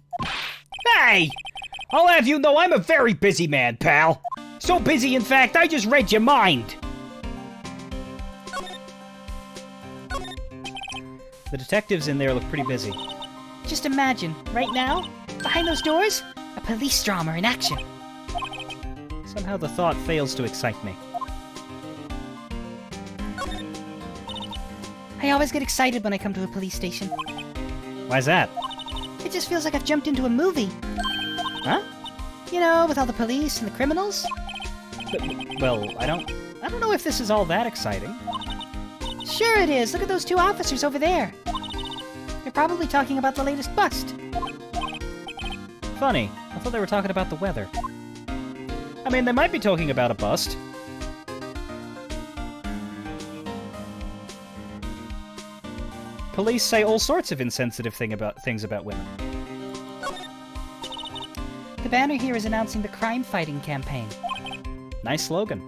Hey! I'll have you know I'm a very busy man, pal. So busy, in fact, I just read your mind. The detectives in there look pretty busy. Just imagine, right now, behind those doors, a police drama in action. Somehow the thought fails to excite me. I always get excited when I come to a police station. Why's that? It just feels like I've jumped into a movie. Huh? You know, with all the police and the criminals. Well, I don't know if this is all that exciting. Sure it is. Look at those two officers over there. They're probably talking about the latest bust. Funny. I thought they were talking about the weather. I mean, they might be talking about a bust. Police say all sorts of insensitive things about women. The banner here is announcing the crime-fighting campaign. Nice slogan.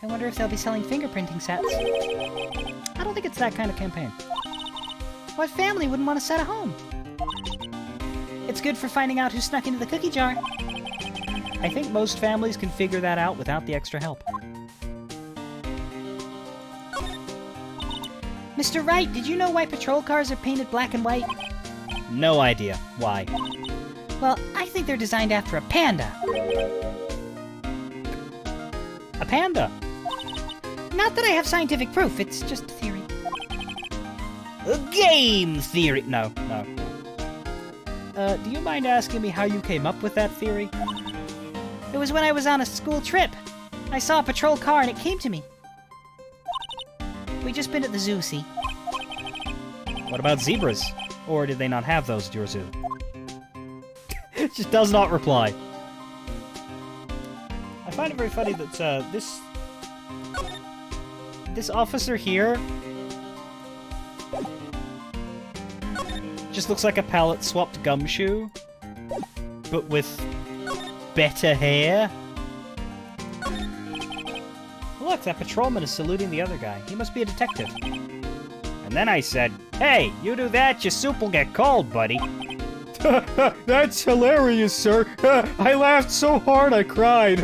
I wonder if they'll be selling fingerprinting sets. I don't think it's that kind of campaign. What family wouldn't want a set at home? It's good for finding out who snuck into the cookie jar. I think most families can figure that out without the extra help. Mr. Wright, did you know why patrol cars are painted black and white? No idea. Why? Well, I think they're designed after a panda. A panda? Not that I have scientific proof, it's just a theory. A game theory! No. Do you mind asking me how you came up with that theory? It was when I was on a school trip. I saw a patrol car and it came to me. We just been at the zoo, see? What about zebras? Or did they not have those at your zoo? She does not reply. I find it very funny that this This officer here just looks like a palette-swapped gumshoe, but with better hair. Look, that patrolman is saluting the other guy. He must be a detective. And then I said, "Hey, you do that, your soup will get cold, buddy." That's hilarious, sir. I laughed so hard I cried.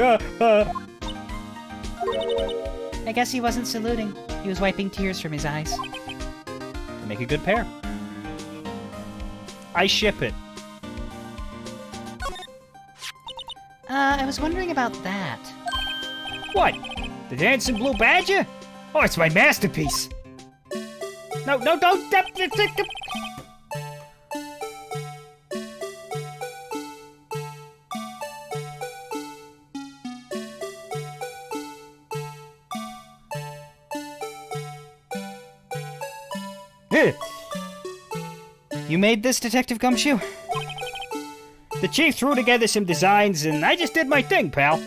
I guess he wasn't saluting. He was wiping tears from his eyes. They make a good pair. I ship it. I was wondering about that. What? The Dancing Blue Badger? Oh, it's my masterpiece. No, don't. You made this, Detective Gumshoe? The chief threw together some designs, and I just did my thing, pal.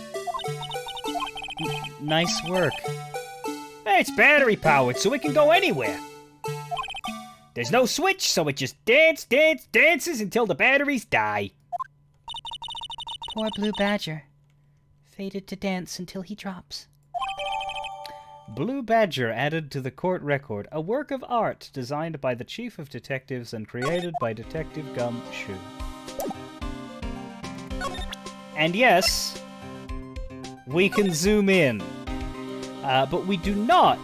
Nice work. Hey, it's battery powered, so it can go anywhere. There's no switch, so it just dances until the batteries die. Poor Blue Badger. Fated to dance until he drops. Blue Badger added to the court record, a work of art designed by the Chief of Detectives and created by Detective Gumshoe. And yes, we can zoom in, but we do not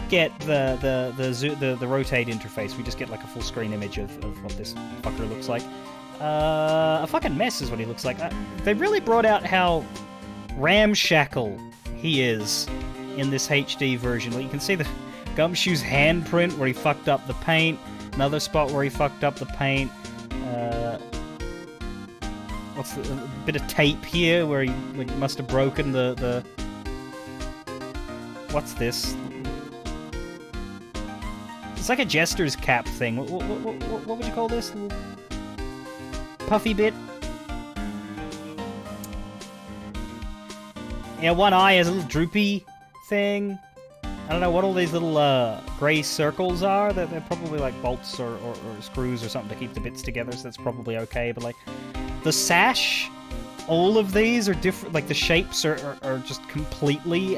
get the rotate interface. We just get like a full screen image of what this fucker looks like. A fucking mess is what he looks like. They really brought out how ramshackle he is in this HD version. Like, you can see the Gumshoe's handprint where he fucked up the paint, another spot where he fucked up the paint. What's the bit of tape here where he like must have broken the what's this? It's like a jester's cap thing. What would you call this? Little puffy bit. Yeah, one eye has a little droopy thing. I don't know what all these little grey circles are. They're probably like bolts or screws or something to keep the bits together, so that's probably okay. But like the sash, all of these are different. Like the shapes are just completely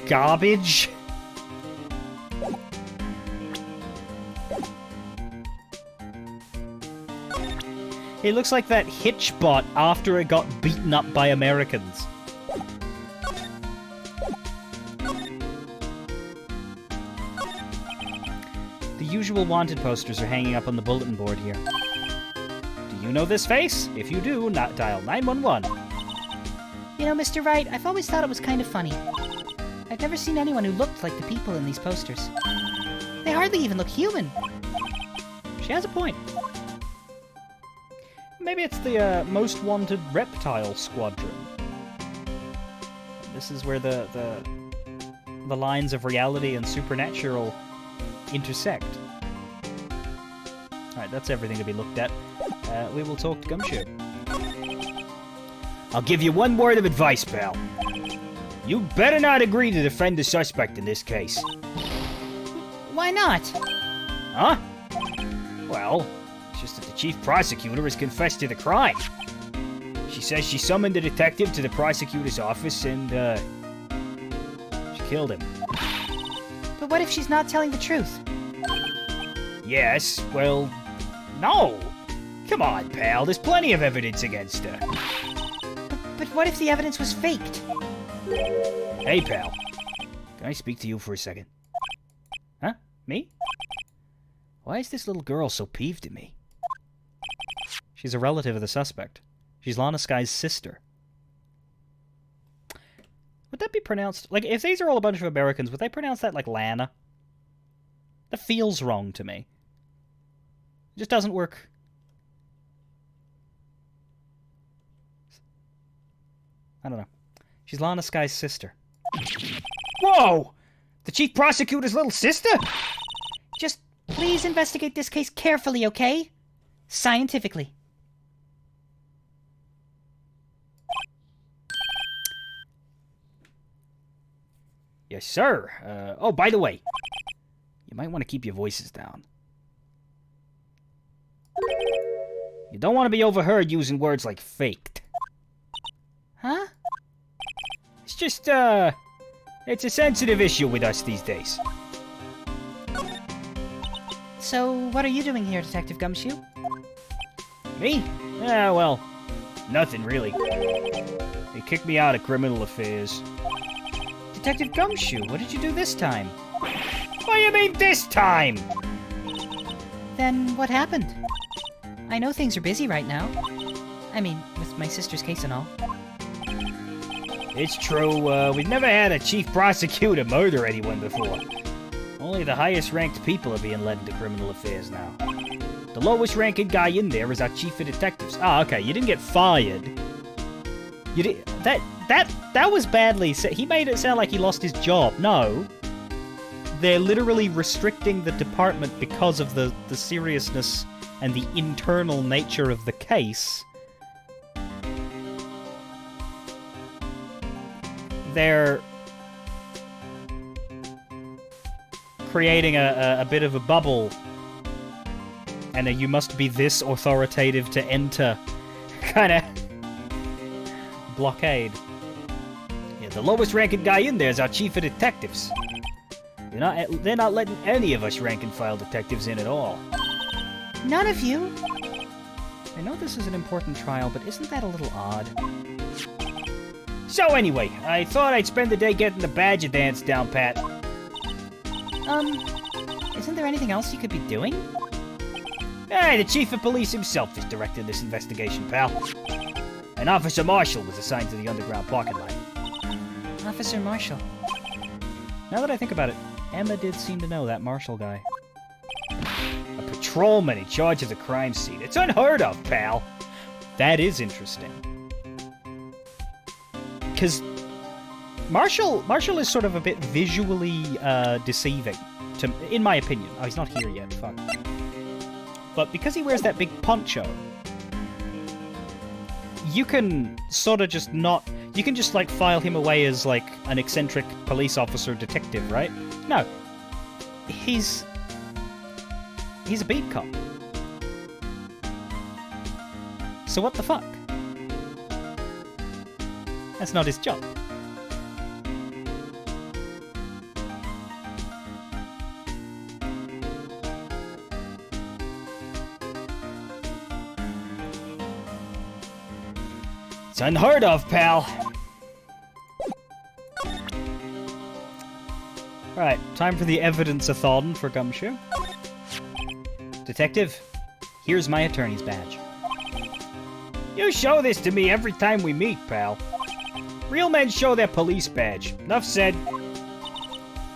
garbage. It looks like that Hitch bot after it got beaten up by Americans. The usual wanted posters are hanging up on the bulletin board here. Do you know this face? If you do, dial 911. You know, Mr. Wright, I've always thought it was kind of funny. I've never seen anyone who looked like the people in these posters. They hardly even look human. She has a point. Maybe it's the most wanted reptile squadron. This is where the lines of reality and supernatural intersect. Alright, that's everything to be looked at. We will talk to Gumshoe. I'll give you one word of advice, pal. You better not agree to defend the suspect in this case. Why not? Huh? Well, it's just that the chief prosecutor has confessed to the crime. She says she summoned the detective to the prosecutor's office and, she killed him. But what if she's not telling the truth? Yes, well, no. Come on, pal, there's plenty of evidence against her. But what if the evidence was faked? Hey, pal. Can I speak to you for a second? Huh? Me? Why is this little girl so peeved at me? She's a relative of the suspect. She's Lana Sky's sister. Would that be pronounced... Like, if these are all a bunch of Americans, would they pronounce that like Lana? That feels wrong to me. It just doesn't work. I don't know. She's Lana Sky's sister. Whoa! The chief prosecutor's little sister? Just please investigate this case carefully, okay? Scientifically. Yes, sir. Oh, by the way, you might want to keep your voices down. You don't want to be overheard using words like faked. Huh? It's just, it's a sensitive issue with us these days. So, what are you doing here, Detective Gumshoe? Me? Well, nothing really. They kicked me out of criminal affairs. Detective Gumshoe, what did you do this time? What do you mean this time? Then what happened? I know things are busy right now. I mean, with my sister's case and all. It's true, we've never had a chief prosecutor murder anyone before. Only the highest ranked people are being led into criminal affairs now. The lowest ranking guy in there is our chief of detectives. Ah, okay, you didn't get fired. You did that was badly said. He made it sound like he lost his job. No. They're literally restricting the department because of the seriousness and the internal nature of the case. They're creating a bit of a bubble and a you must be this authoritative to enter kind of blockade. Yeah, the lowest ranking guy in there is our chief of detectives. They're not letting any of us rank and file detectives in at all. None of you? I know this is an important trial, but isn't that a little odd? So anyway, I thought I'd spend the day getting the badger dance down pat. Isn't there anything else you could be doing? Hey, the chief of police himself is directing this investigation, pal. And Officer Marshall was assigned to the underground parking lot. Officer Marshall. Now that I think about it, Emma did seem to know that Marshall guy. A patrolman in charge of the crime scene. It's unheard of, pal. That is interesting. Because Marshall is sort of a bit visually deceiving, in my opinion. Oh, he's not here yet, fuck. But because he wears that big poncho, you can sort of just not... You can just, like, file him away as, like, an eccentric police officer detective, right? No. He's a beat cop. So what the fuck? That's not his job. It's unheard of, pal. Alright, time for the evidence-a-thon for Gumshoe. Detective, here's my attorney's badge. You show this to me every time we meet, pal. Real men show their police badge. Enough said.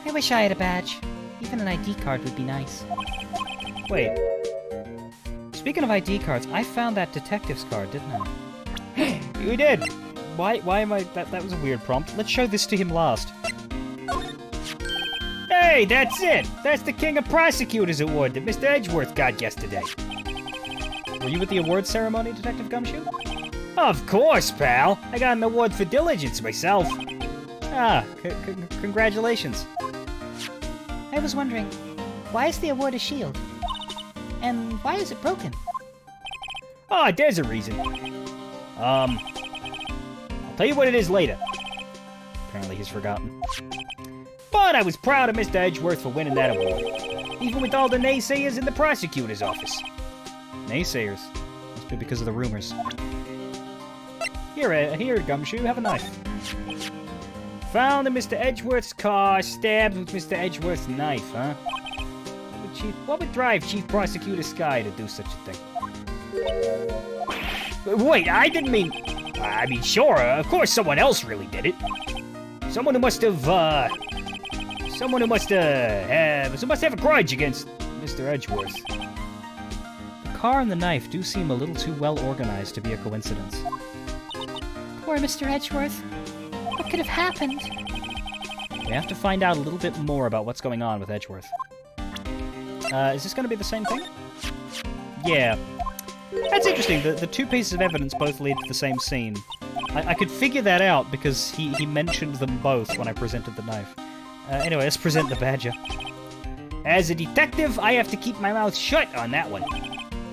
I wish I had a badge. Even an ID card would be nice. Wait. Speaking of ID cards, I found that detective's card, didn't I? You did! Why am I... That was a weird prompt. Let's show this to him last. Hey, that's it! That's the King of Prosecutors Award that Mr. Edgeworth got yesterday. Were you at the award ceremony, Detective Gumshoe? Of course, pal! I got an award for diligence myself. Ah, congratulations. I was wondering, why is the award a shield? And why is it broken? Oh, there's a reason. I'll tell you what it is later. Apparently he's forgotten. But I was proud of Mr. Edgeworth for winning that award. Even with all the naysayers in the prosecutor's office. Naysayers? Must be because of the rumors. Here, Gumshoe, have a knife. Found in Mr. Edgeworth's car, stabbed with Mr. Edgeworth's knife, huh? What would drive Chief Prosecutor Sky to do such a thing? Wait, I didn't mean... I mean, sure, of course someone else really did it. Someone who must have have a grudge against Mr. Edgeworth. The car and the knife do seem a little too well organized to be a coincidence. Poor Mr. Edgeworth. What could have happened? We have to find out a little bit more about what's going on with Edgeworth. Is this going to be the same thing? Yeah. That's interesting. The two pieces of evidence both lead to the same scene. I could figure that out because he mentioned them both when I presented the knife. Anyway, let's present the badger. As a detective, I have to keep my mouth shut on that one.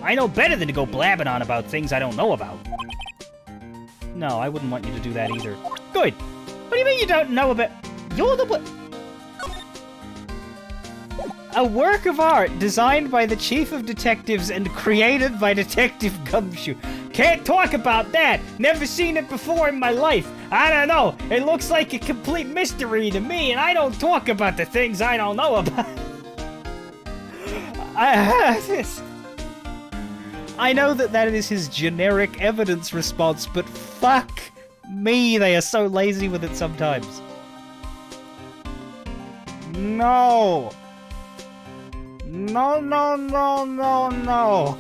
I know better than to go blabbing on about things I don't know about. No, I wouldn't want you to do that either. Good. What do you mean you don't know about... You're the... A work of art designed by the chief of detectives and created by Detective Gumshoe. Can't talk about that. Never seen it before in my life. I don't know. It looks like a complete mystery to me, and I don't talk about the things I don't know about. I know that is his generic evidence response, but fuck me, they are so lazy with it sometimes. No. No, no, no, no, no.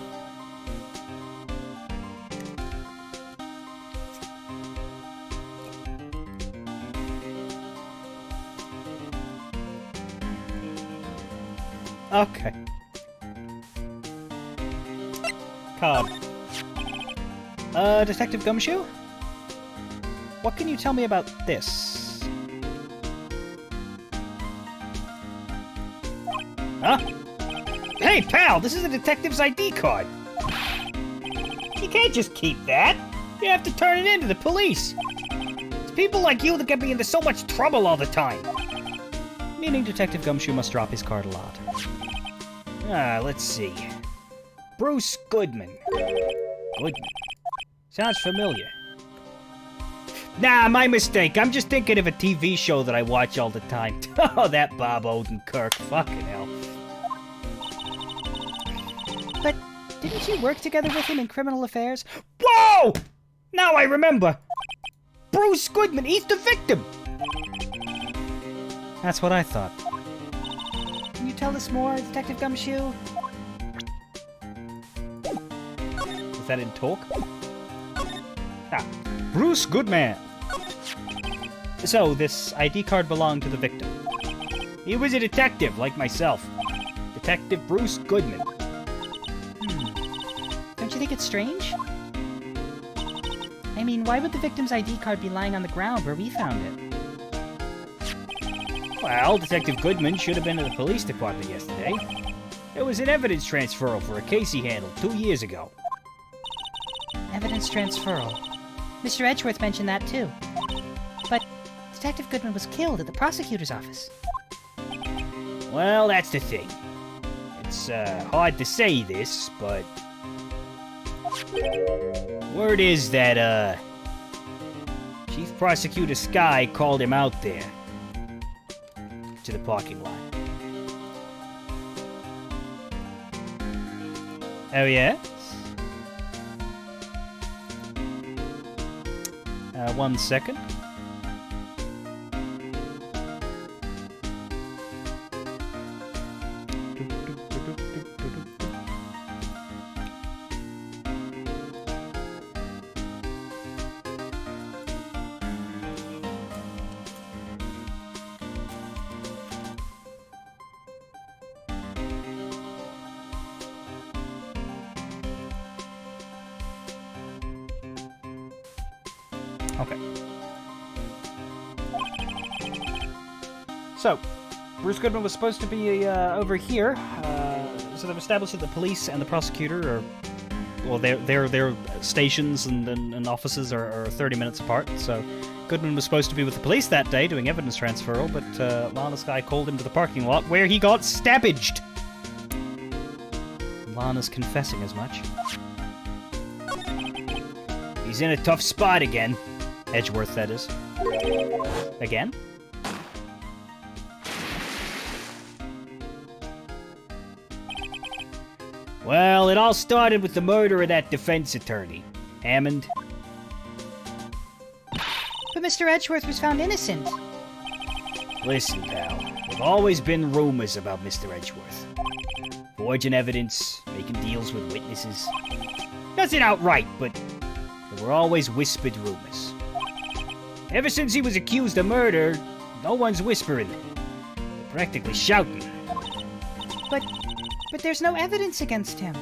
Okay. Card. Detective Gumshoe? What can you tell me about this? Huh? Hey, pal, this is a detective's ID card. You can't just keep that. You have to turn it in to the police. It's people like you that get me into so much trouble all the time. Meaning Detective Gumshoe must drop his card a lot. Let's see. Bruce Goodman. Goodman. Sounds familiar. Nah, my mistake. I'm just thinking of a TV show that I watch all the time. Oh, that Bob Odenkirk. Fucking hell. But didn't you work together with him in criminal affairs? Whoa! Now I remember. Bruce Goodman, he's the victim. That's what I thought. Can you tell us more, Detective Gumshoe? Is that in talk? Bruce Goodman. So, this ID card belonged to the victim. He was a detective, like myself. Detective Bruce Goodman. Don't you think it's strange? I mean, why would the victim's ID card be lying on the ground where we found it? Well, Detective Goodman should have been at the police department yesterday. It was an evidence transferal for a case he handled 2 years ago. Evidence transferal. Mr. Edgeworth mentioned that too. But Detective Goodman was killed at the prosecutor's office. Well, that's the thing. It's hard to say this, but... Word is that, Chief Prosecutor Sky called him out there. To the parking lot. Oh, yes? 1 second. Okay. So, Bruce Goodman was supposed to be over here. So they've established that the police and the prosecutor are, well, their stations and offices are 30 minutes apart. So Goodman was supposed to be with the police that day doing evidence transferal, but Lana Sky called him to the parking lot where he got stabbaged. Lana's confessing as much. He's in a tough spot again. Edgeworth, that is. Again? Well, it all started with the murder of that defense attorney, Hammond. But Mr. Edgeworth was found innocent. Listen, pal, there've always been rumors about Mr. Edgeworth. Forging evidence, making deals with witnesses. Nothing outright, but there were always whispered rumors. Ever since he was accused of murder, no one's whispering. They're practically shouting. But there's no evidence against him.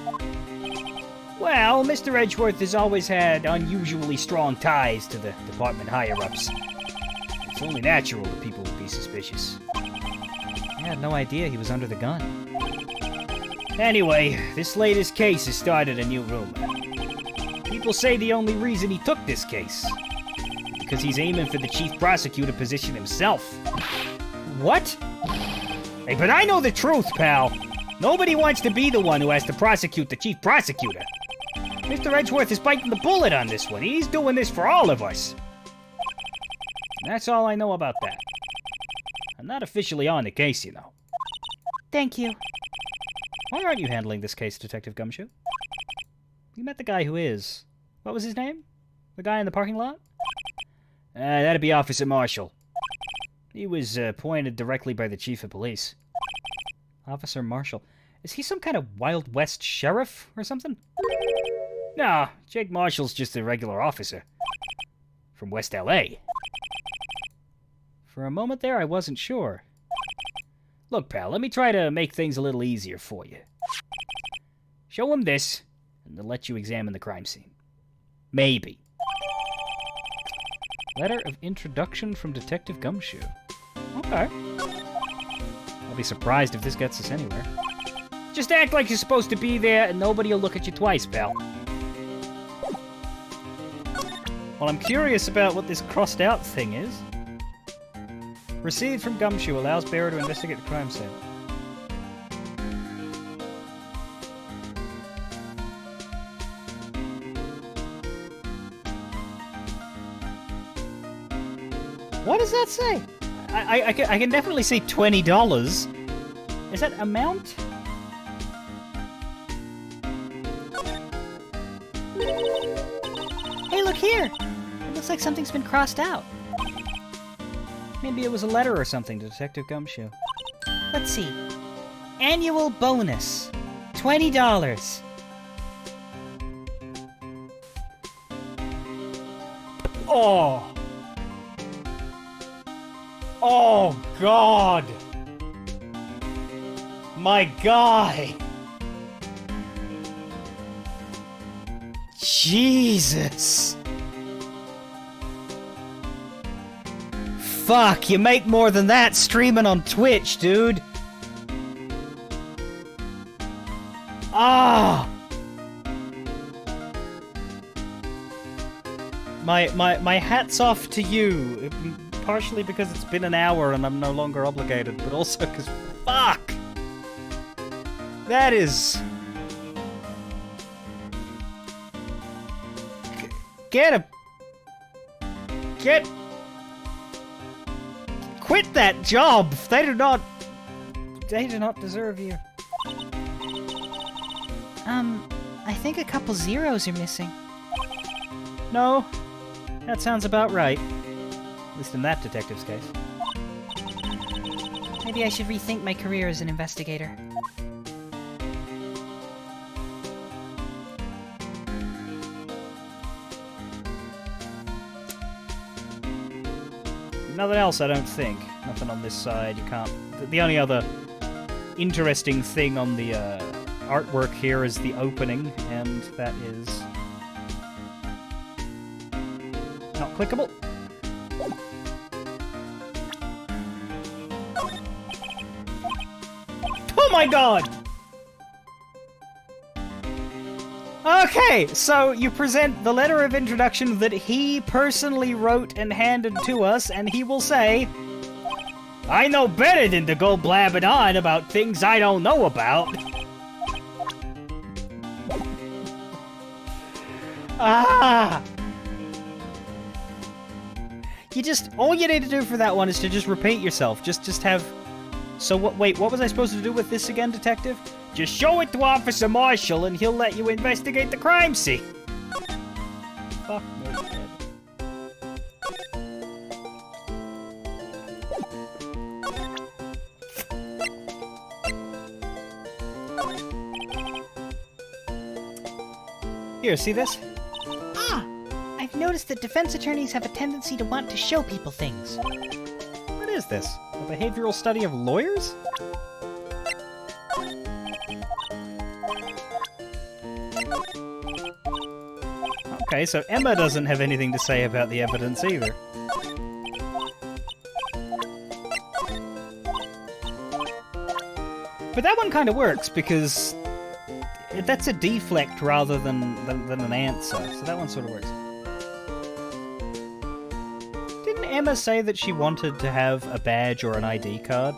Well, Mr. Edgeworth has always had unusually strong ties to the department higher-ups. It's only natural that people would be suspicious. had no idea he was under the gun. Anyway, this latest case has started a new rumor. People say the only reason he took this case is because he's aiming for the chief prosecutor position himself. What? Hey, but I know the truth, pal. Nobody wants to be the one who has to prosecute the chief prosecutor. Mr. Edgeworth is biting the bullet on this one. He's doing this for all of us. And that's all I know about that. I'm not officially on the case, you know. Thank you. Why aren't you handling this case, Detective Gumshoe? You met the guy who is. What was his name? The guy in the parking lot? That'd be Officer Marshall. He was appointed directly by the chief of police. Officer Marshall. Is he some kind of Wild West sheriff or something? Nah, Jake Marshall's just a regular officer. From West L.A. For a moment there, I wasn't sure. Look, pal, let me try to make things a little easier for you. Show him this, and they'll let you examine the crime scene. Maybe. Letter of introduction from Detective Gumshoe. Okay. I'll be surprised if this gets us anywhere. Just act like you're supposed to be there, and nobody will look at you twice, pal. Well, I'm curious about what this crossed out thing is. Received from Gumshoe allows bearer to investigate the crime scene. What does that say? I can definitely see $20. Is that amount? Hey, look here! It looks like something's been crossed out. Maybe it was a letter or something to Detective Gumshoe. Let's see. Annual bonus. $20. Oh! Oh, God! My guy! Jesus! Fuck, you make more than that streaming on Twitch, dude! Ah! My hat's off to you. Partially because it's been an hour and I'm no longer obligated, but also because fuck! That is... Quit that job! They do not deserve you. I think a couple zeros are missing. No, that sounds about right. At least in that detective's case. Maybe I should rethink my career as an investigator. Nothing else, I don't think. Nothing on this side. You can't... The only other interesting thing on the artwork here is the opening, and that is... not clickable. Oh my god! Okay, so you present the letter of introduction that he personally wrote and handed to us, and he will say, I know better than to go blabbing on about things I don't know about. Ah! All you need to do for that one is to just repeat yourself. Just have... So wait, what was I supposed to do with this again, detective? Just show it to Officer Marshall and he'll let you investigate the crime scene. Fuck no, Here, see this? Ah! I've noticed that defense attorneys have a tendency to want to show people things. What is this? A behavioral study of lawyers? Okay, so Emma doesn't have anything to say about the evidence either. But that one kind of works, because that's a deflect rather than an answer, so that one sort of works. Didn't Emma say that she wanted to have a badge or an ID card?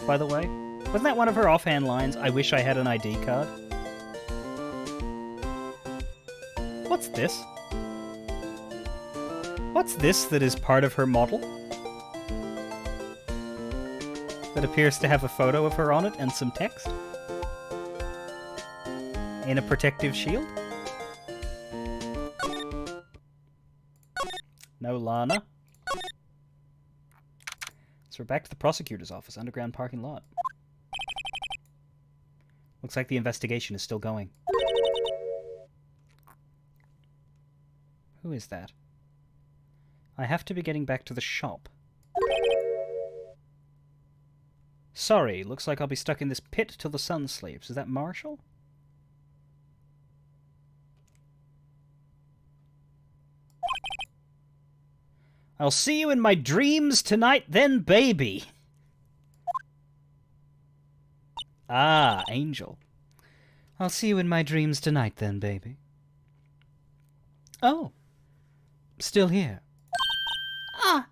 By the way? Wasn't that one of her offhand lines? I wish I had an ID card. What's this? What's this that is part of her model? That appears to have a photo of her on it and some text? In a protective shield? No Lana. So we're back to the prosecutor's office, underground parking lot. Looks like the investigation is still going. Who is that? I have to be getting back to the shop. Sorry, looks like I'll be stuck in this pit till the sun sleeps. Is that Marshall? I'll see you in my dreams tonight then, baby. Ah, Angel. I'll see you in my dreams tonight then, baby. Oh. Still here. Ah,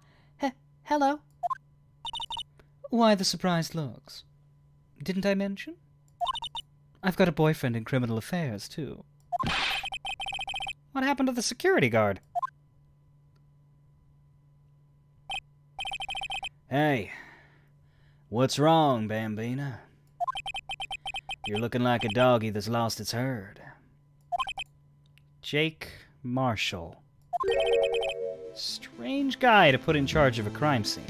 hello. Why the surprised looks? Didn't I mention? I've got a boyfriend in criminal affairs, too. What happened to the security guard? Hey, what's wrong, Bambina? You're looking like a doggy that's lost its herd. Jake Marshall. Strange guy to put in charge of a crime scene.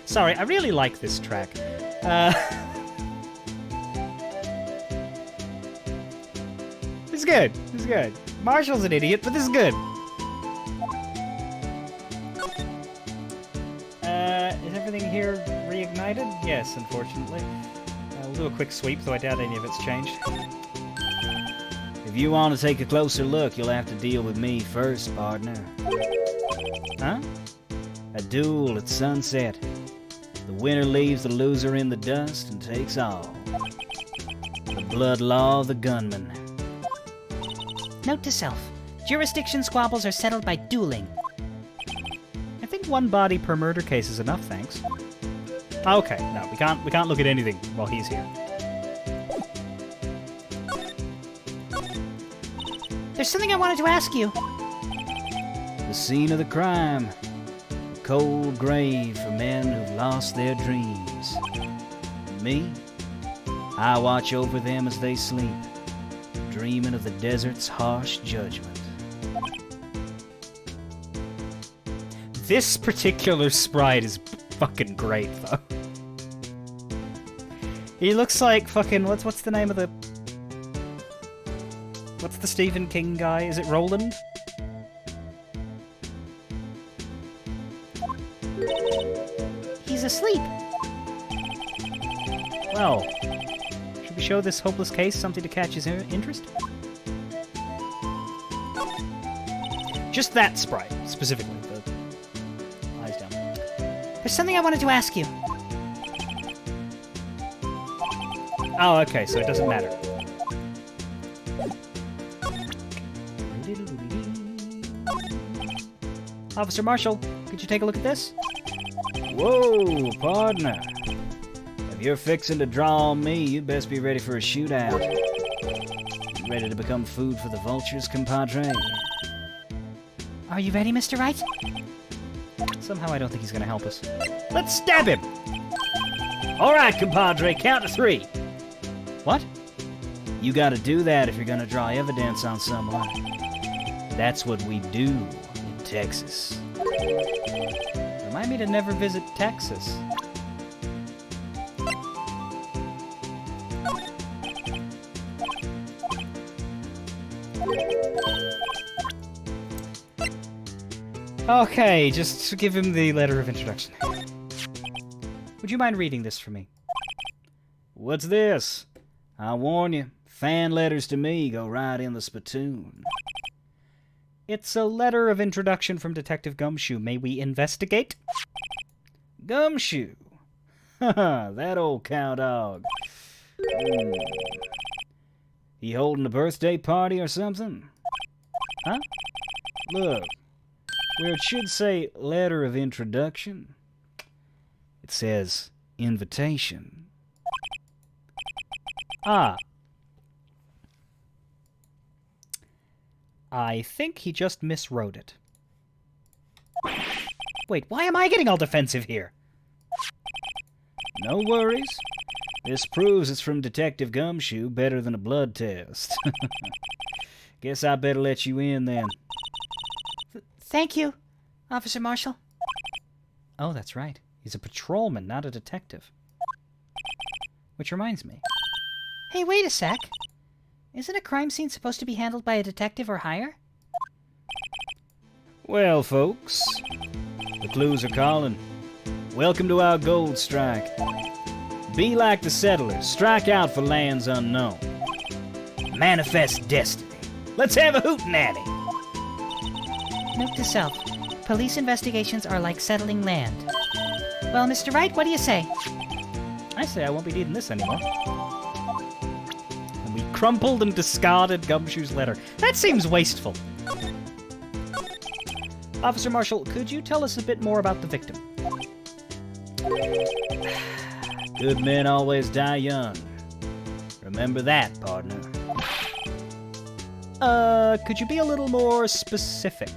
Sorry, I really like this track. This is good. This is good. Marshall's an idiot, but this is good. Is everything here reignited? Yes, unfortunately. We'll do a quick sweep, though I doubt any of it's changed. If you want to take a closer look, you'll have to deal with me first, partner. Huh? A duel at sunset. The winner leaves the loser in the dust and takes all. The blood law of the gunman. Note to self. Jurisdiction squabbles are settled by dueling. I think one body per murder case is enough, thanks. Okay, no, we can't look at anything while he's here. There's something I wanted to ask you. The scene of the crime. A cold grave for men who've lost their dreams. Me? I watch over them as they sleep, dreaming of the desert's harsh judgment. This particular sprite is fucking great, though. He looks like fucking... What's the name of the... What's the Stephen King guy? Is it Roland? He's asleep. Well, should we show this hopeless case something to catch his interest? Just that sprite, specifically. The eyes down. There's something I wanted to ask you. Oh, okay, so it doesn't matter. Officer Marshall, could you take a look at this? Whoa, partner. If you're fixing to draw on me, you'd best be ready for a shootout. You ready to become food for the vultures, compadre? Are you ready, Mr. Wright? Somehow I don't think he's gonna help us. Let's stab him! Alright, compadre, count to 3. What? You gotta do that if you're gonna draw evidence on someone. That's what we do in Texas. Remind me to never visit Texas. Okay, just give him the letter of introduction. Would you mind reading this for me? What's this? I warn you, fan letters to me go right in the spittoon. It's a letter of introduction from Detective Gumshoe. May we investigate? Gumshoe? Haha, that old cow dog. He holding a birthday party or something? Huh? Look, where it should say letter of introduction, it says invitation. Ah. I think he just miswrote it. Wait, why am I getting all defensive here? No worries. This proves it's from Detective Gumshoe better than a blood test. Guess I better let you in then. Thank you, Officer Marshall. Oh, that's right. He's a patrolman, not a detective. Which reminds me. Hey, wait a sec. Isn't a crime scene supposed to be handled by a detective or higher? Well, folks, the clues are calling. Welcome to our gold strike. Be like the settlers, strike out for lands unknown. Manifest destiny. Let's have a hootenanny. Note to self. Police investigations are like settling land. Well, Mr. Wright, what do you say? I say I won't be needing this anymore. And we crumpled and discarded Gumshoe's letter. That seems wasteful. Officer Marshall, could you tell us a bit more about the victim? Good men always die young. Remember that, partner. Could you be a little more specific?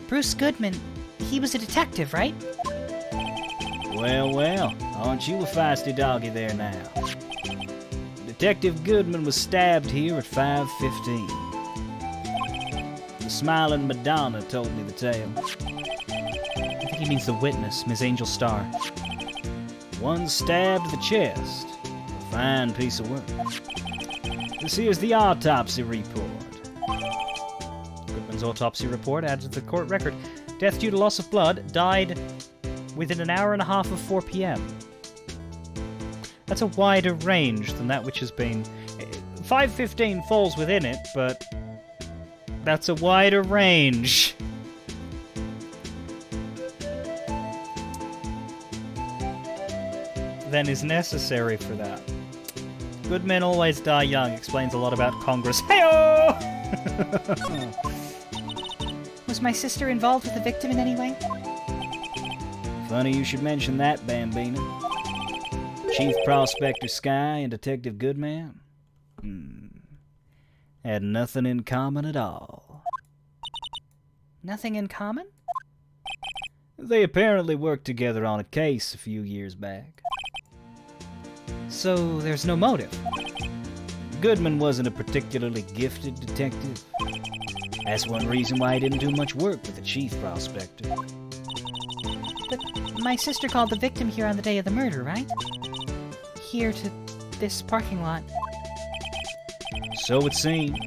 Bruce Goodman, he was a detective, right? Well, aren't you a feisty doggy there now? Detective Goodman was stabbed here at 5:15. The smiling Madonna told me the tale. I think he means the witness, Miss Angel Starr. One stabbed the chest. A fine piece of work. This here's the autopsy report. Goodman's autopsy report added to the court record. Death due to loss of blood, died within an hour and a half of 4 p.m. That's a wider range than that which has been... 5:15 falls within it, but that's a wider range. Than is necessary for that. Good men always die young explains a lot about Congress. Hey-oh! Was my sister involved with the victim in any way? Funny you should mention that, Bambina. Chief Prospector Sky and Detective Goodman? Had nothing in common at all. Nothing in common? They apparently worked together on a case a few years back. So there's no motive? Goodman wasn't a particularly gifted detective. That's one reason why he didn't do much work with the chief prospector. But my sister called the victim here on the day of the murder, right? Here to this parking lot. So it seems.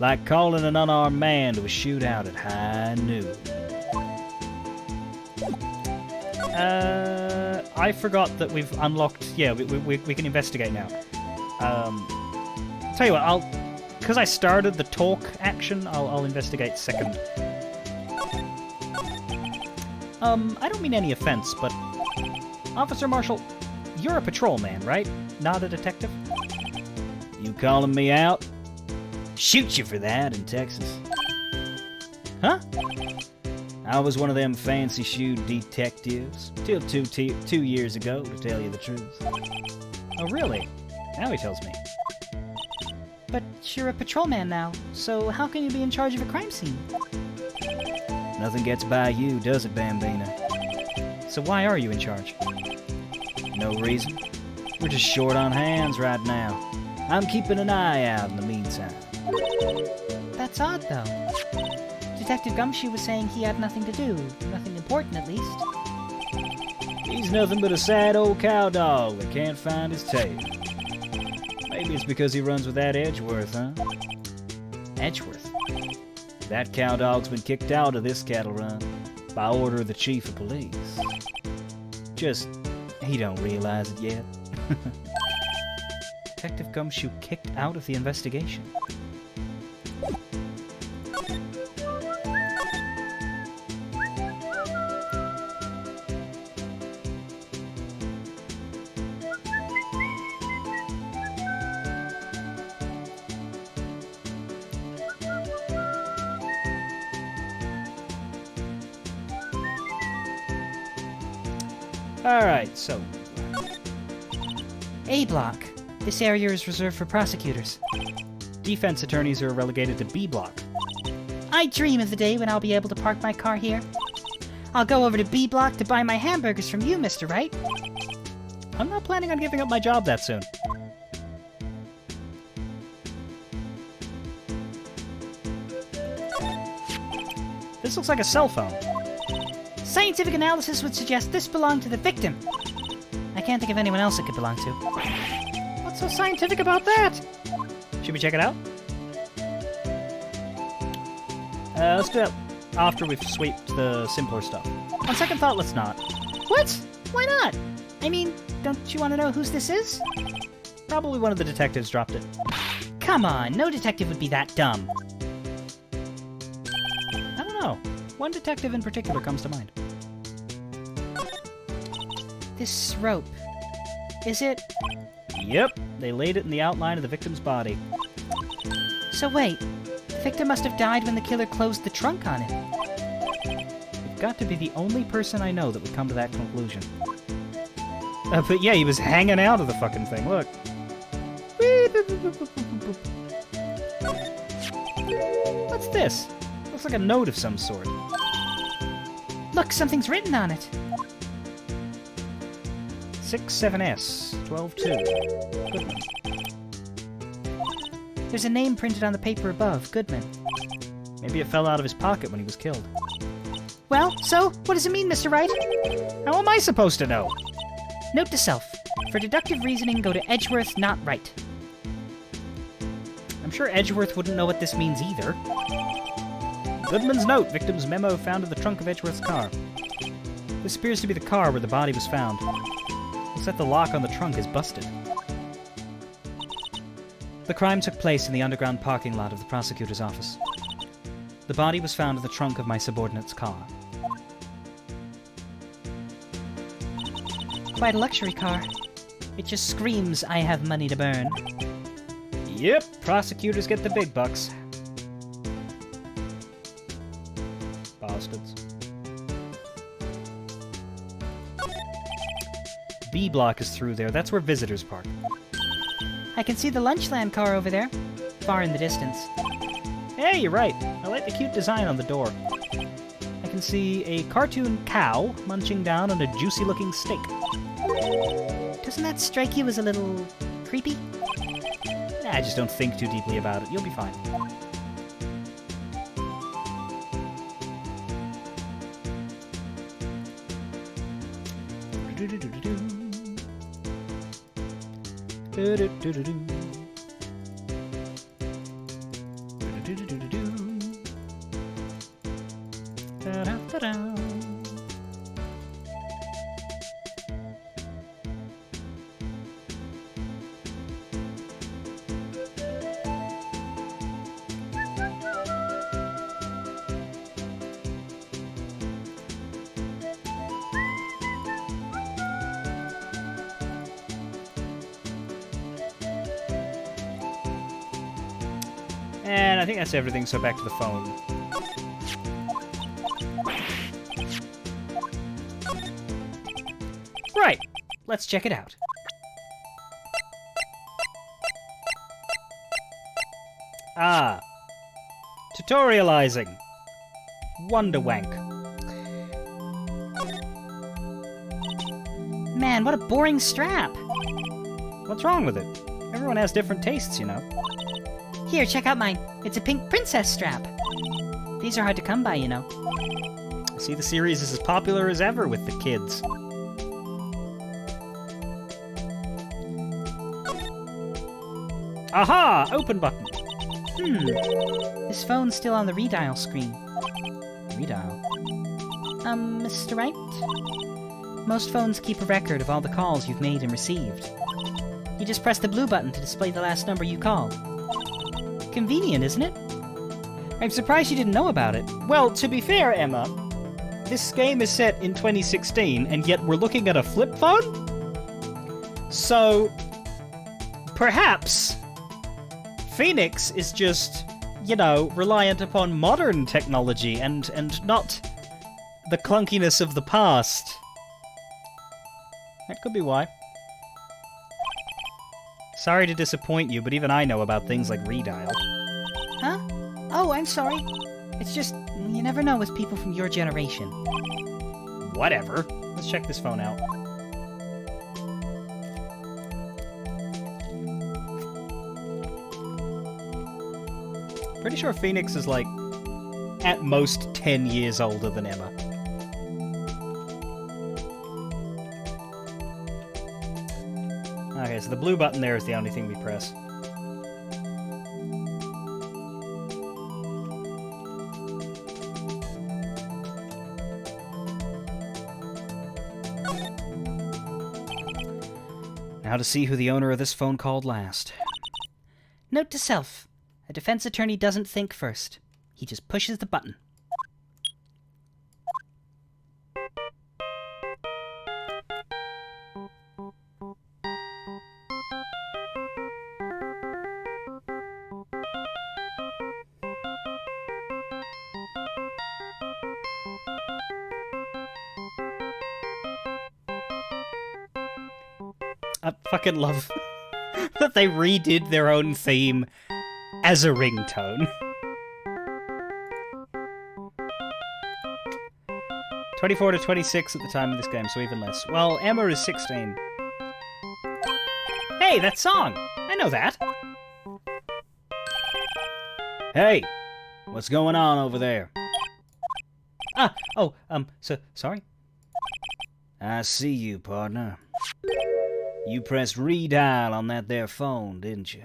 Like calling an unarmed man to a shootout at high noon. I forgot that we've unlocked... Yeah, we can investigate now. Tell you what, because I started the talk action, I'll investigate second. I don't mean any offense, but... Officer Marshall, you're a patrolman, right? Not a detective? You calling me out? Shoot you for that in Texas. Huh? I was one of them fancy-shoed detectives till 2 years ago, to tell you the truth. Oh, really? Now he tells me. But you're a patrolman now, so how can you be in charge of a crime scene? Nothing gets by you, does it, Bambina? So why are you in charge? No reason. We're just short on hands right now. I'm keeping an eye out in the meantime. That's odd, though. Detective Gumshoe was saying he had nothing to do. Nothing important, at least. He's nothing but a sad old cow dog that can't find his tail. Maybe it's because he runs with that Edgeworth, huh? Edgeworth? That cow dog's been kicked out of this cattle run by order of the chief of police. Just, he don't realize it yet. Detective Gumshoe kicked out of the investigation. Alright, so... A block. This area is reserved for prosecutors. defense attorneys are relegated to B block. I dream of the day when I'll be able to park my car here. I'll go over to B block to buy my hamburgers from you, Mr. Wright. I'm not planning on giving up my job that soon. This looks like a cell phone. Scientific analysis would suggest this belonged to the victim. I can't think of anyone else it could belong to. What's so scientific about that? Should we check it out? Let's do it after we've swept the simpler stuff. On second thought, let's not. What? Why not? I mean, don't you want to know whose this is? Probably one of the detectives dropped it. Come on, no detective would be that dumb. I don't know. One detective in particular comes to mind. This rope. Is it? Yep, they laid it in the outline of the victim's body. So wait, the victim must have died when the killer closed the trunk on him. You've got to be the only person I know that would come to that conclusion. But yeah, he was hanging out of the fucking thing, look. What's this? Looks like a note of some sort. Look, something's written on it. 67S, 12-2. Goodman. There's a name printed on the paper above, Goodman. Maybe it fell out of his pocket when he was killed. Well, so, what does it mean, Mr. Wright? How am I supposed to know? Note to self. For deductive reasoning, go to Edgeworth, not Wright. I'm sure Edgeworth wouldn't know what this means either. Goodman's note, victim's memo found in the trunk of Edgeworth's car. This appears to be the car where the body was found. Looks like the lock on the trunk is busted. The crime took place in the underground parking lot of the prosecutor's office. The body was found in the trunk of my subordinate's car. Quite a luxury car. It just screams, I have money to burn. Yep, prosecutors get the big bucks. Bastards. B block is through there. That's where visitors park. I can see the Lunchland car over there, far in the distance. Hey, you're right. I like the cute design on the door. I can see a cartoon cow munching down on a juicy-looking steak. Doesn't that strike you as a little creepy? I just don't think too deeply about it. You'll be fine. And I think that's everything, so back to the phone. Right, let's check it out. Ah, tutorializing. Wonderwank. Man, what a boring strap. What's wrong with it? Everyone has different tastes, you know. Here, check out mine. It's a pink princess strap. These are hard to come by, you know. I see the series is as popular as ever with the kids. Aha! Open button. This phone's still on the redial screen. Redial. Mr. Wright? Most phones keep a record of all the calls you've made and received. You just press the blue button to display the last number you called. Convenient, isn't it? I'm surprised you didn't know about it. Well, to be fair, Emma, this game is set in 2016, and yet we're looking at a flip phone? So, perhaps Phoenix is just, you know, reliant upon modern technology and not the clunkiness of the past. That could be why. Sorry to disappoint you, but even I know about things like redial. Huh? Oh, I'm sorry. It's just, you never know with people from your generation. Whatever. Let's check this phone out. Pretty sure Phoenix is like, at most 10 years older than Emma. Okay, so the blue button there is the only thing we press. Now to see who the owner of this phone called last. Note to self. A defense attorney doesn't think first. He just pushes the button. I fucking love that they redid their own theme as a ringtone. 24 to 26 at the time of this game, so even less. Well, Emma is 16. Hey, that song! I know that! Hey! What's going on over there? Sorry? I see you, partner. You pressed redial on that there phone, didn't you?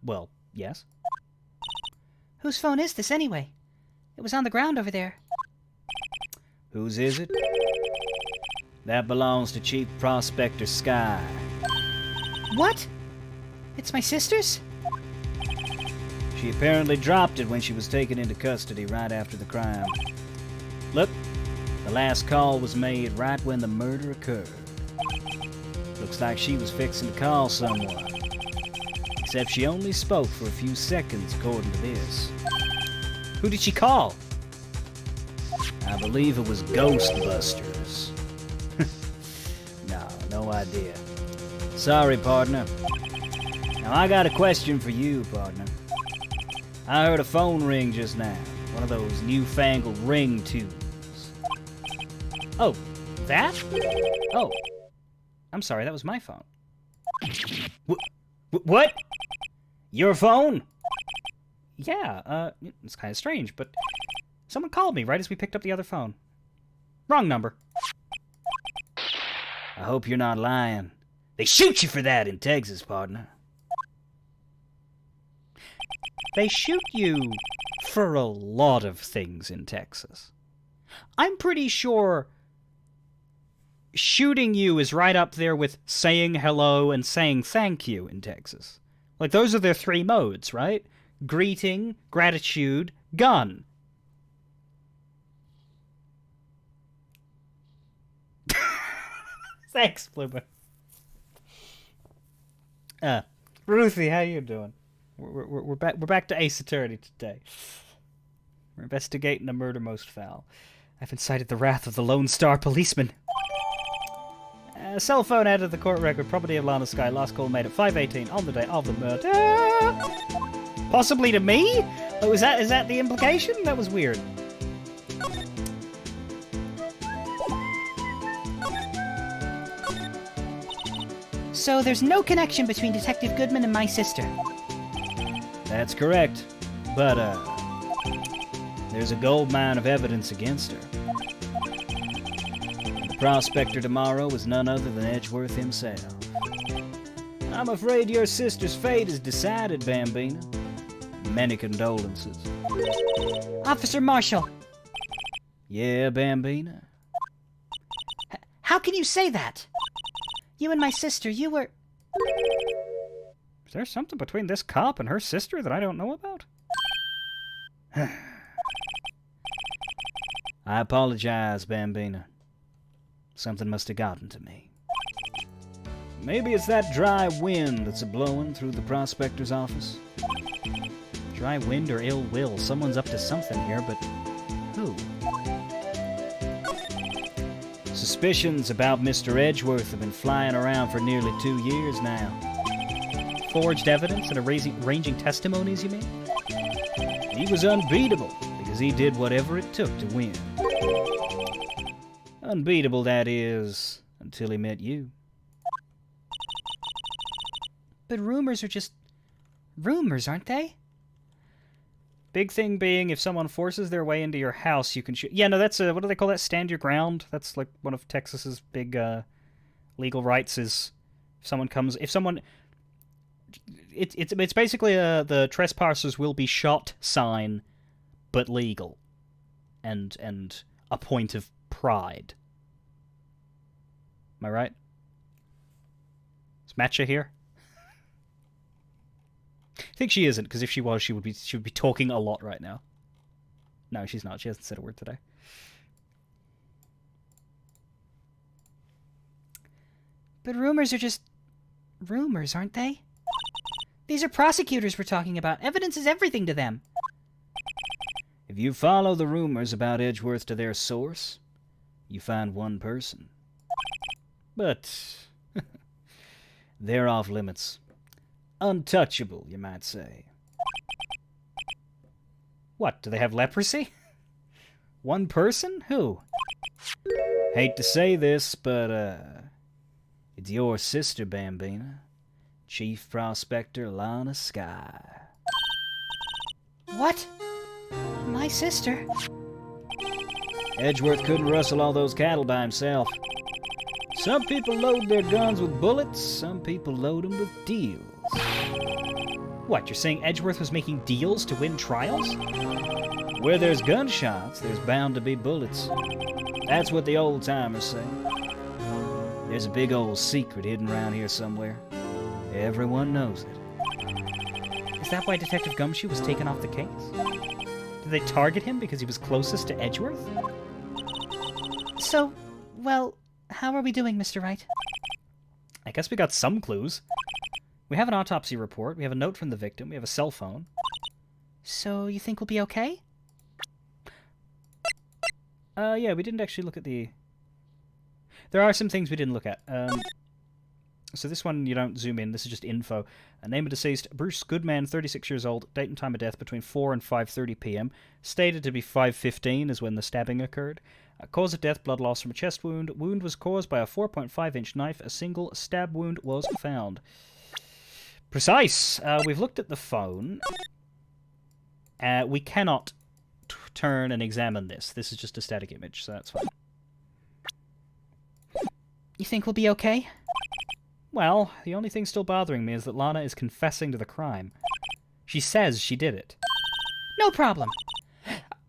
Well, yes. Whose phone is this, anyway? It was on the ground over there. Whose is it? That belongs to Chief Prospector Sky. What? It's my sister's? She apparently dropped it when she was taken into custody right after the crime. Look, the last call was made right when the murder occurred. Looks like she was fixing to call someone. Except she only spoke for a few seconds, according to this. Who did she call? I believe it was Ghostbusters. No idea. Sorry, partner. Now I got a question for you, partner. I heard a phone ring just now. One of those newfangled ring tunes. Oh, that? Oh. I'm sorry, that was my phone. What? Your phone? Yeah, it's kind of strange, but someone called me right as we picked up the other phone. Wrong number. I hope you're not lying. They shoot you for that in Texas, partner. They shoot you for a lot of things in Texas. I'm pretty sure shooting you is right up there with saying hello and saying thank you in Texas. Like, those are their three modes, right? Greeting, gratitude, gun. Thanks, Bluebird. Ruthie, how you doing? We're back to Ace Attorney today. We're investigating a murder most foul. I've incited the wrath of the Lone Star policeman. Cell phone added to the court record. Property of Lana Sky. Last call made at 5:18 on the day of the murder. Possibly to me? Oh, is that the implication? That was weird. So there's no connection between Detective Goodman and my sister. That's correct. But, there's a gold mine of evidence against her. The prospector tomorrow was none other than Edgeworth himself. I'm afraid your sister's fate is decided, Bambina. Many condolences. Officer Marshall. Yeah, Bambina? How can you say that? You and my sister, you were... Is there something between this cop and her sister that I don't know about? I apologize, Bambina. Something must have gotten to me. Maybe it's that dry wind that's a-blowing through the prospector's office. Dry wind or ill will. Someone's up to something here, but who? Suspicions about Mr. Edgeworth have been flying around for nearly 2 years now. Forged evidence and arranging testimonies, you mean? He was unbeatable because he did whatever it took to win. Unbeatable, that is, until he met you. But rumors are just rumors, aren't they? Big thing being, if someone forces their way into your house, you can shoot. Yeah, no, that's what do they call that? Stand your ground. That's like one of Texas's big legal rights. Is if someone comes, it's basically the trespassers will be shot sign, but legal, and a point of pride. Am I right? Is Matcha here? I think she isn't, because if she was, she would be talking a lot right now. No, she's not. She hasn't said a word today. But rumors are just rumors, aren't they? These are prosecutors we're talking about. Evidence is everything to them. If you follow the rumors about Edgeworth to their source, you find one person. But they're off limits. Untouchable, you might say. What, do they have leprosy? One person? Who? Hate to say this, but, it's your sister, Bambina. Chief Prospector Lana Skye. What? My sister? Edgeworth couldn't rustle all those cattle by himself. Some people load their guns with bullets, some people load them with deals. What, you're saying Edgeworth was making deals to win trials? Where there's gunshots, there's bound to be bullets. That's what the old-timers say. There's a big old secret hidden around here somewhere. Everyone knows it. Is that why Detective Gumshoe was taken off the case? Did they target him because he was closest to Edgeworth? So, well, how are we doing, Mr. Wright? I guess we got some clues. We have an autopsy report, we have a note from the victim, we have a cell phone. So, you think we'll be okay? Yeah, we didn't actually look at the... There are some things we didn't look at. So this one, you don't zoom in, this is just info. Name of deceased, Bruce Goodman, 36 years old, date and time of death between 4 and 5:30 p.m. Stated to be 5:15 is when the stabbing occurred. Cause of death, blood loss from a chest wound. Wound was caused by a 4.5-inch knife. A single stab wound was found. Precise. We've looked at the phone. We cannot turn and examine this. This is just a static image, so that's fine. You think we'll be okay? Well, the only thing still bothering me is that Lana is confessing to the crime. She says she did it. No problem.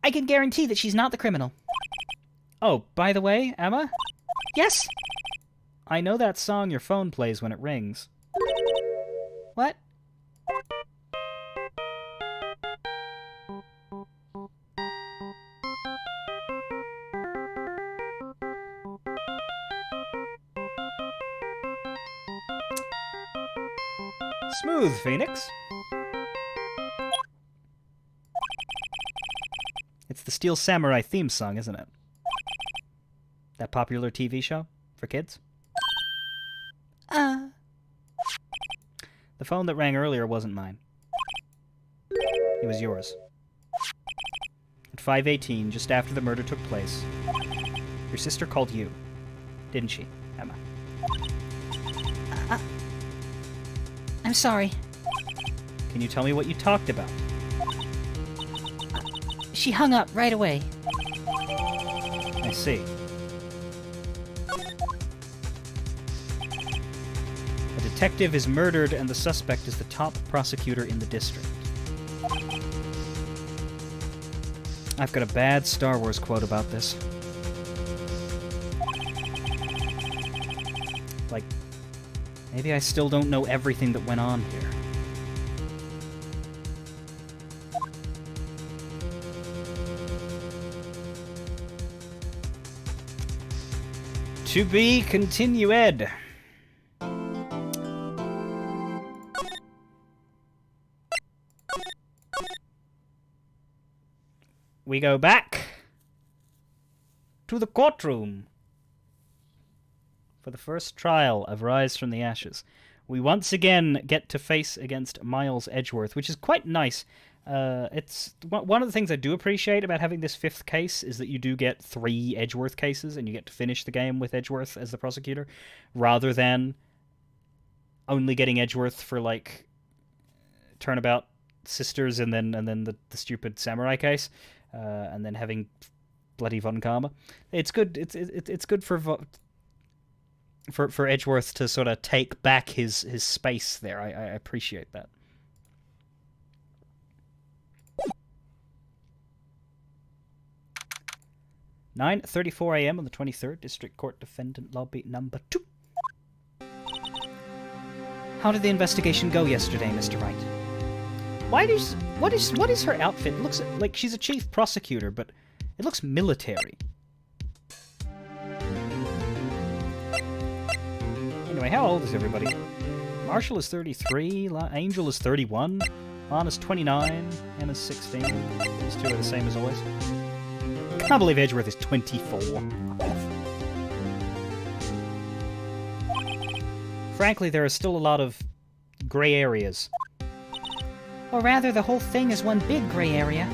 I can guarantee that she's not the criminal. Oh, by the way, Emma? Yes? I know that song your phone plays when it rings. What? Smooth, Phoenix. It's the Steel Samurai theme song, isn't it? That popular TV show for kids? The phone that rang earlier wasn't mine. It was yours. At 5:18, just after the murder took place, your sister called you, didn't she, Emma? I'm sorry. Can you tell me what you talked about? She hung up right away. I see. A detective is murdered and the suspect is the top prosecutor in the district. I've got a bad Star Wars quote about this. Like, maybe I still don't know everything that went on here. To be continued. We go back to the courtroom for the first trial of Rise from the Ashes. We once again get to face against Miles Edgeworth, which is quite nice. It's one of the things I do appreciate about having this 5th case is that you do get 3 Edgeworth cases and you get to finish the game with Edgeworth as the prosecutor, rather than only getting Edgeworth for like Turnabout Sisters and then the stupid samurai case, and then having bloody Von Karma. It's good. It's good for Edgeworth to sort of take back his space there. I appreciate that. (9:34 a.m. on the 23rd District Court Defendant Lobby number 2. How did the investigation go yesterday, Mr. Wright? What is her outfit? It looks like she's a chief prosecutor, but it looks military. Anyway, how old is everybody? Marshall is 33, Angel is 31, Lana's 29, Emma's 16. These two are the same as always. I can't believe Edgeworth is 24. Frankly, there are still a lot of grey areas. Or rather, the whole thing is one big gray area.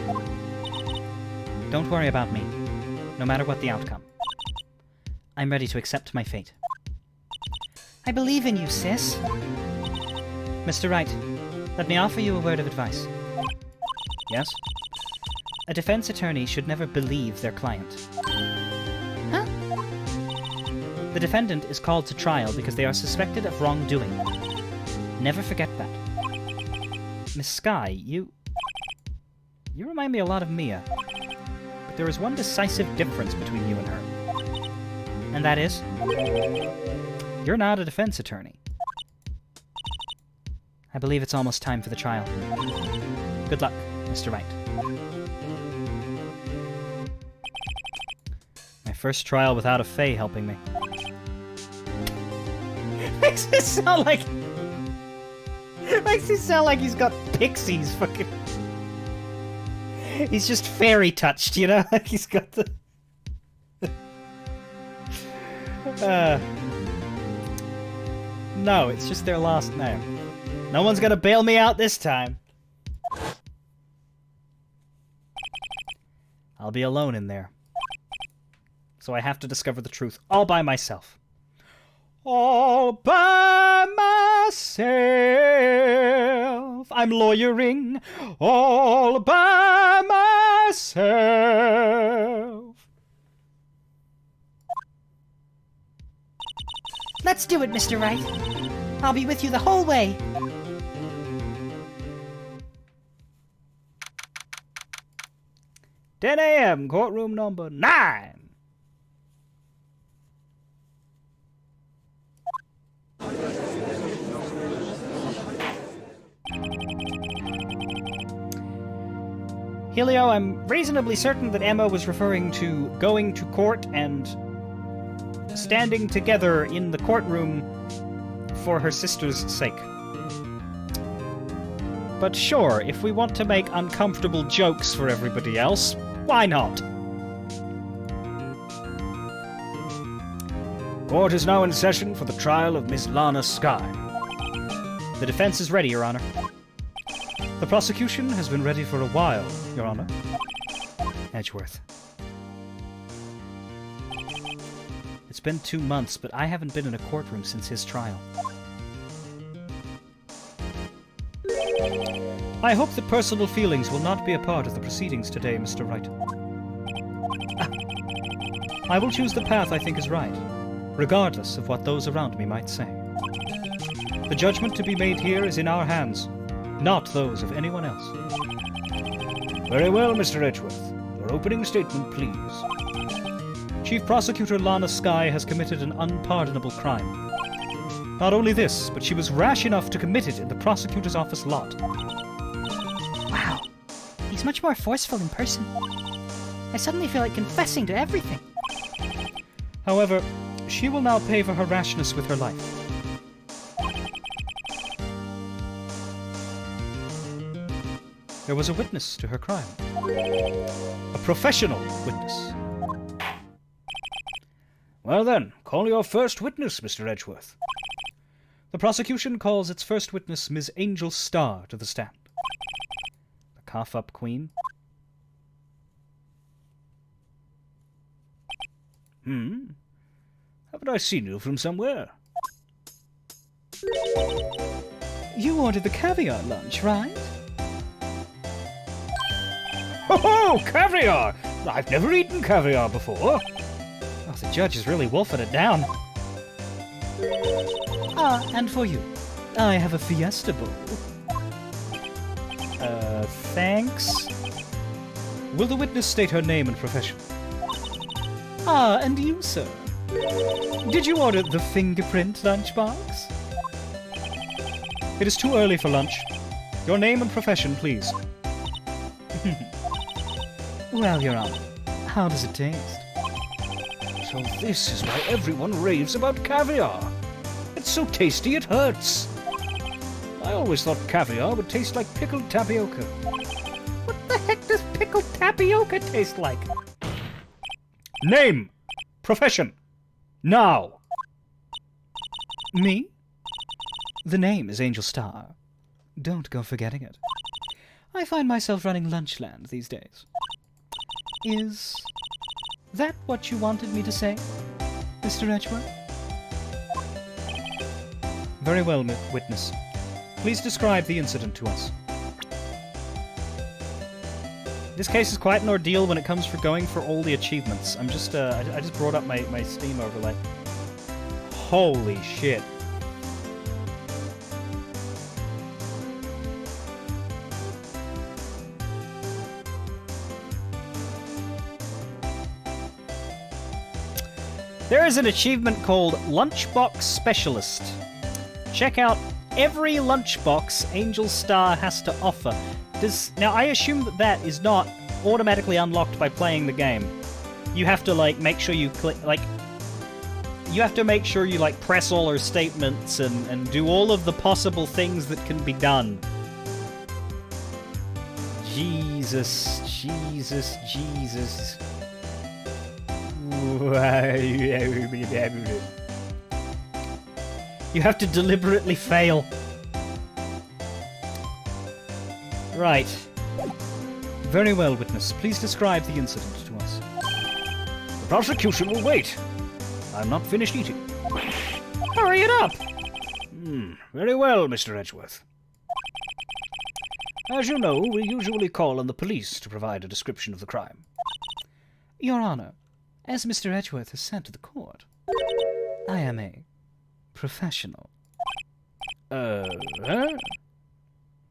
Don't worry about me, no matter what the outcome. I'm ready to accept my fate. I believe in you, sis. Mr. Wright, let me offer you a word of advice. Yes? A defense attorney should never believe their client. Huh? The defendant is called to trial because they are suspected of wrongdoing. Never forget that. Miss Skye, you remind me a lot of Mia. But there is one decisive difference between you and her. And that is? You're not a defense attorney. I believe it's almost time for the trial. Good luck, Mr. Wright. My first trial without a Fae helping me. Makes it sound like... Makes it sound like he's got pixies fucking... He's just fairy touched, you know? Like he's got the... No, it's just their last name. No one's gonna bail me out this time. I'll be alone in there. So I have to discover the truth all by myself. All by myself. I'm lawyering all by myself. Let's do it, Mr. Wright. I'll be with you the whole way. (10 a.m. courtroom number 9. Helio, I'm reasonably certain that Emma was referring to going to court and standing together in the courtroom for her sister's sake. But sure, if we want to make uncomfortable jokes for everybody else, why not? Court is now in session for the trial of Miss Lana Skye. The defense is ready, Your Honor. The prosecution has been ready for a while, Your Honor. Edgeworth. It's been 2 months, but I haven't been in a courtroom since his trial. I hope that personal feelings will not be a part of the proceedings today, Mr. Wright. I will choose the path I think is right, regardless of what those around me might say. The judgment to be made here is in our hands, not those of anyone else. Very well, Mr. Edgeworth. Your opening statement, please. Chief Prosecutor Lana Skye has committed an unpardonable crime. Not only this, but she was rash enough to commit it in the prosecutor's office lot. Wow. He's much more forceful in person. I suddenly feel like confessing to everything. However, she will now pay for her rashness with her life. There was a witness to her crime. A professional witness. Well then, call your first witness, Mr. Edgeworth. The prosecution calls its first witness, Ms. Angel Starr, to the stand. The cough-up queen. Haven't I seen you from somewhere? You ordered the caviar lunch, right? Oh, caviar! I've never eaten caviar before. Oh, the judge is really wolfing it down. Ah, and for you, I have a Fiesta bowl. Thanks. Will the witness state her name and profession? Ah, and you, sir? Did you order the fingerprint lunchbox? It is too early for lunch. Your name and profession, please. Well, Your Honor, how does it taste? So this is why everyone raves about caviar. It's so tasty it hurts. I always thought caviar would taste like pickled tapioca. What the heck does pickled tapioca taste like? Name! Profession! Now! Me? The name is Angel Starr. Don't go forgetting it. I find myself running Lunchland these days. Is that what you wanted me to say, Mr. Edgeworth? Very well, witness. Please describe the incident to us. This case is quite an ordeal when it comes for going for all the achievements. I just brought up my Steam overlay. Holy shit. There is an achievement called Lunchbox Specialist. Check out every lunchbox Angel Starr has to offer. Now, I assume that is not automatically unlocked by playing the game. You have to, make sure you click, you have to make sure you, press all her statements and do all of the possible things that can be done. Jesus, Jesus, Jesus. You have to deliberately fail. Right. Very well, witness. Please describe the incident to us. The prosecution will wait. I'm not finished eating. Hurry it up! Very well, Mr. Edgeworth. As you know, we usually call on the police to provide a description of the crime. Your Honor, as Mr. Edgeworth has said to the court, I am a professional.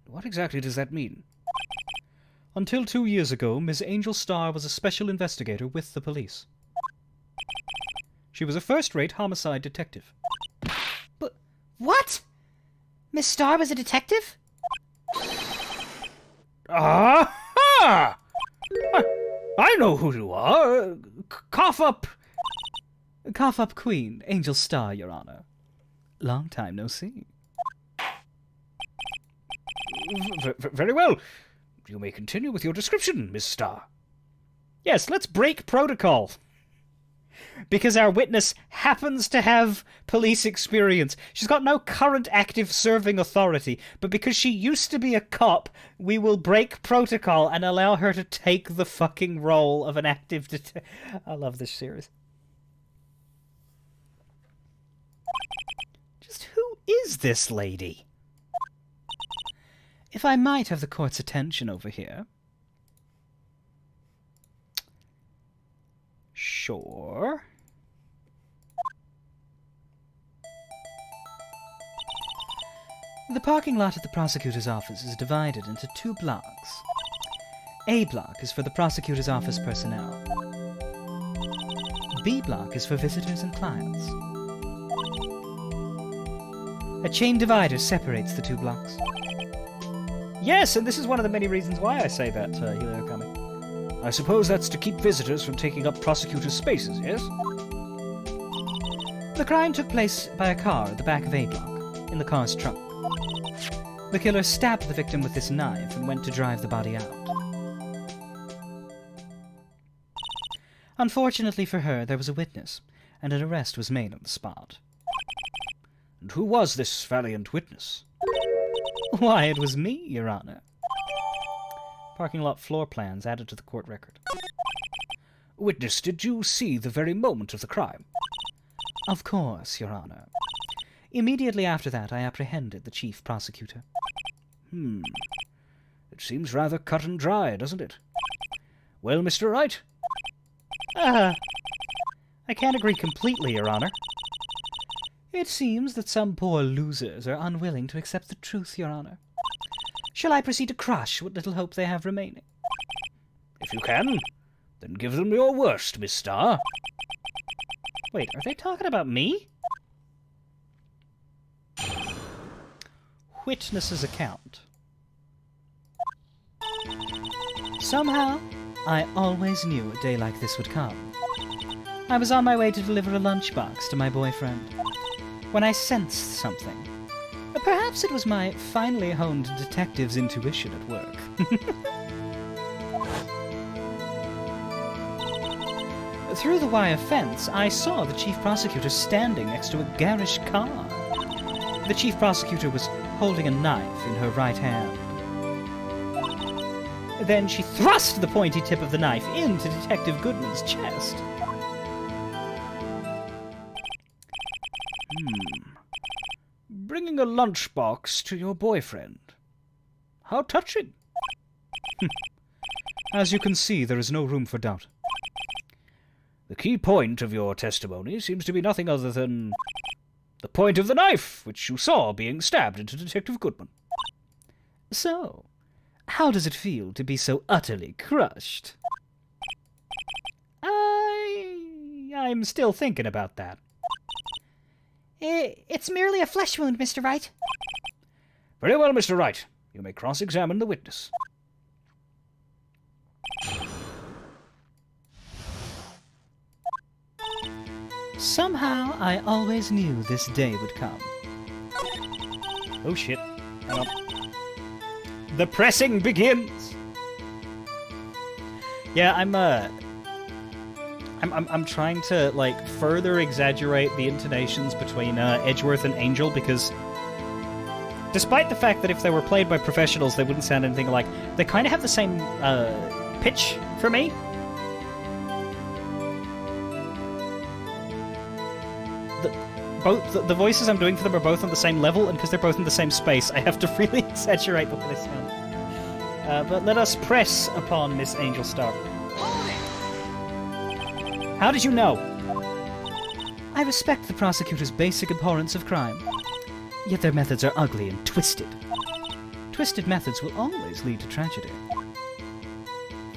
What exactly does that mean? Until 2 years ago, Ms. Angel Starr was a special investigator with the police. She was a first-rate homicide detective. But what? Miss Starr was a detective? Aha! I know who you are. Cough up. Cough up Queen, Angel Starr, Your Honor. Long time no see. Very well. You may continue with your description, Miss Starr. Yes, let's break protocol. Because our witness happens to have police experience. She's got no current active serving authority, but because she used to be a cop, we will break protocol and allow her to take the fucking role of an active I love this series. Just who is this lady? If I might have the court's attention over here. Sure. The parking lot at the prosecutor's office is divided into 2 blocks. A block is for the prosecutor's office personnel. B block is for visitors and clients. A chain divider separates the 2 blocks. Yes, and this is one of the many reasons why I say that, Heliokami. I suppose that's to keep visitors from taking up prosecutors' spaces, yes? The crime took place by a car at the back of A block, in the car's trunk. The killer stabbed the victim with this knife and went to drive the body out. Unfortunately for her, there was a witness, and an arrest was made on the spot. And who was this valiant witness? Why, it was me, Your Honor. Parking lot floor plans added to the court record. Witness, did you see the very moment of the crime? Of course, Your Honor. Immediately after that, I apprehended the chief prosecutor. It seems rather cut and dry, doesn't it? Well, Mr. Wright? I can't agree completely, Your Honor. It seems that some poor losers are unwilling to accept the truth, Your Honor. Shall I proceed to crush what little hope they have remaining? If you can, then give them your worst, Miss Starr. Wait, are they talking about me? Witness's account. Somehow, I always knew a day like this would come. I was on my way to deliver a lunchbox to my boyfriend when I sensed something. Perhaps it was my finely honed detective's intuition at work. Through the wire fence, I saw the chief prosecutor standing next to a garish car. The chief prosecutor was holding a knife in her right hand. Then she thrust the pointy tip of the knife into Detective Goodman's chest. Bringing a lunchbox to your boyfriend. How touching. As you can see, there is no room for doubt. The key point of your testimony seems to be nothing other than the point of the knife, which you saw being stabbed into Detective Goodman. So, how does it feel to be so utterly crushed? I'm still thinking about that. It's merely a flesh wound, Mr. Wright. Very well, Mr. Wright. You may cross-examine the witness. Somehow, I always knew this day would come. Oh shit. Hang on. The pressing begins! Yeah, I'm trying to, like, further exaggerate the intonations between Edgeworth and Angel, because despite the fact that if they were played by professionals, they wouldn't sound anything alike, they kind of have the same pitch for me. The voices I'm doing for them are both on the same level, and because they're both in the same space, I have to really exaggerate the way they sound. But let us press upon Miss Angel Starr. How did you know? I respect the prosecutor's basic abhorrence of crime, yet their methods are ugly and twisted. Twisted methods will always lead to tragedy.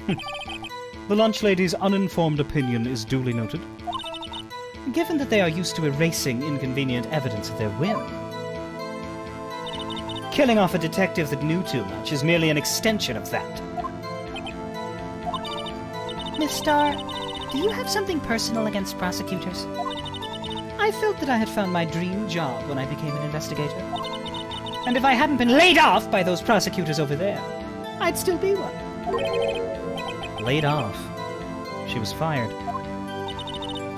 The lunch lady's uninformed opinion is duly noted. Given that they are used to erasing inconvenient evidence at their whim, killing off a detective that knew too much is merely an extension of that. Miss Starr, do you have something personal against prosecutors? I felt that I had found my dream job when I became an investigator. And if I hadn't been laid off by those prosecutors over there, I'd still be one. Laid off. She was fired.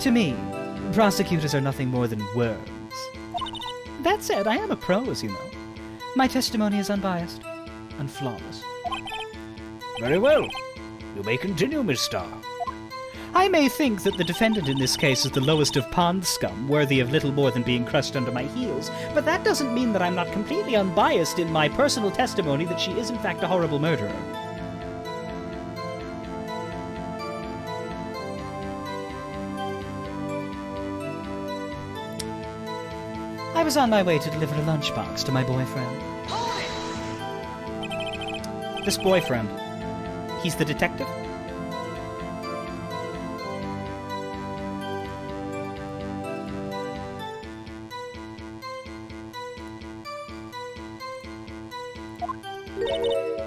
To me, prosecutors are nothing more than worms. That said, I am a pro, as you know. My testimony is unbiased and flawless. Very well. You may continue, Miss Starr. I may think that the defendant in this case is the lowest of pond scum, worthy of little more than being crushed under my heels, but that doesn't mean that I'm not completely unbiased in my personal testimony that she is in fact a horrible murderer. I was on my way to deliver a lunchbox to my boyfriend. This boyfriend, he's the detective?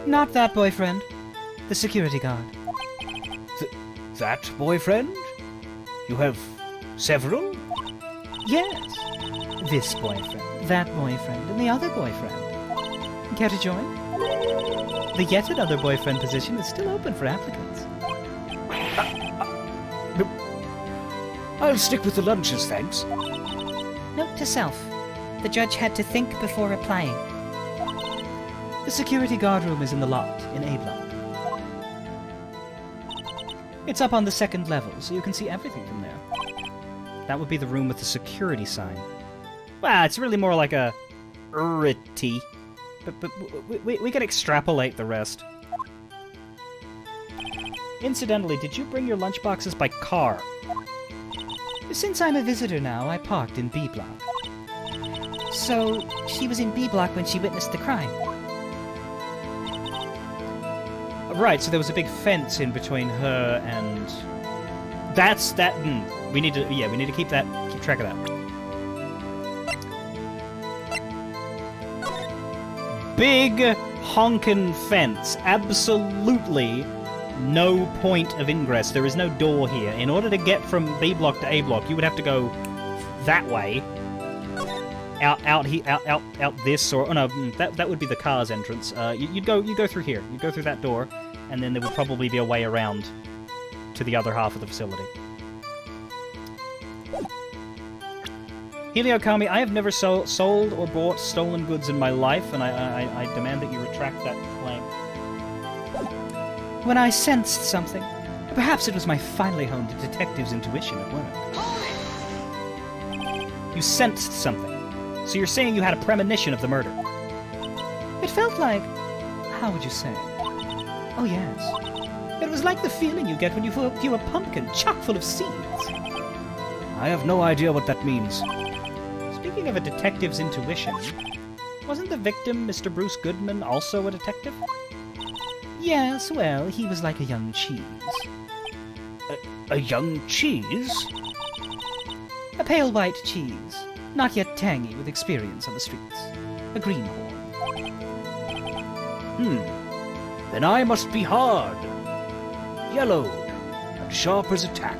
Not that boyfriend. The security guard. That boyfriend? You have several? Yes. This boyfriend, that boyfriend, and the other boyfriend. Care to join? The yet another boyfriend position is still open for applicants. I'll stick with the lunches, thanks. Note to self. The judge had to think before applying. The security guard room is in the lot, in A block. It's up on the second level, so you can see everything from there. That would be the room with the security sign. Well, it's really more like a T. But we can extrapolate the rest. Incidentally, did you bring your lunchboxes by car? Since I'm a visitor now, I parked in B block. So, she was in B block when she witnessed the crime. Right, so there was a big fence in between her and... That's that... we need to keep track of that. Big honkin' fence. Absolutely no point of ingress. There is no door here. In order to get from B block to A block, you would have to go that way. Out this, or... Oh no, that would be the car's entrance. You'd go through here. You'd go through that door, and then there would probably be a way around to the other half of the facility. Heliokami, I have never sold or bought stolen goods in my life, and I demand that you retract that claim. When I sensed something, perhaps it was my finely honed detective's intuition at work. You sensed something. So you're saying you had a premonition of the murder? It felt like... How would you say? Oh, yes. It was like the feeling you get when you view a pumpkin chock full of seeds. I have no idea what that means. Speaking of a detective's intuition, wasn't the victim, Mr. Bruce Goodman, also a detective? Yes, well, he was like a young cheese. A young cheese? A pale white cheese. Not yet tangy with experience on the streets. A greenhorn. Then I must be hard, yellowed, and sharp as a tack.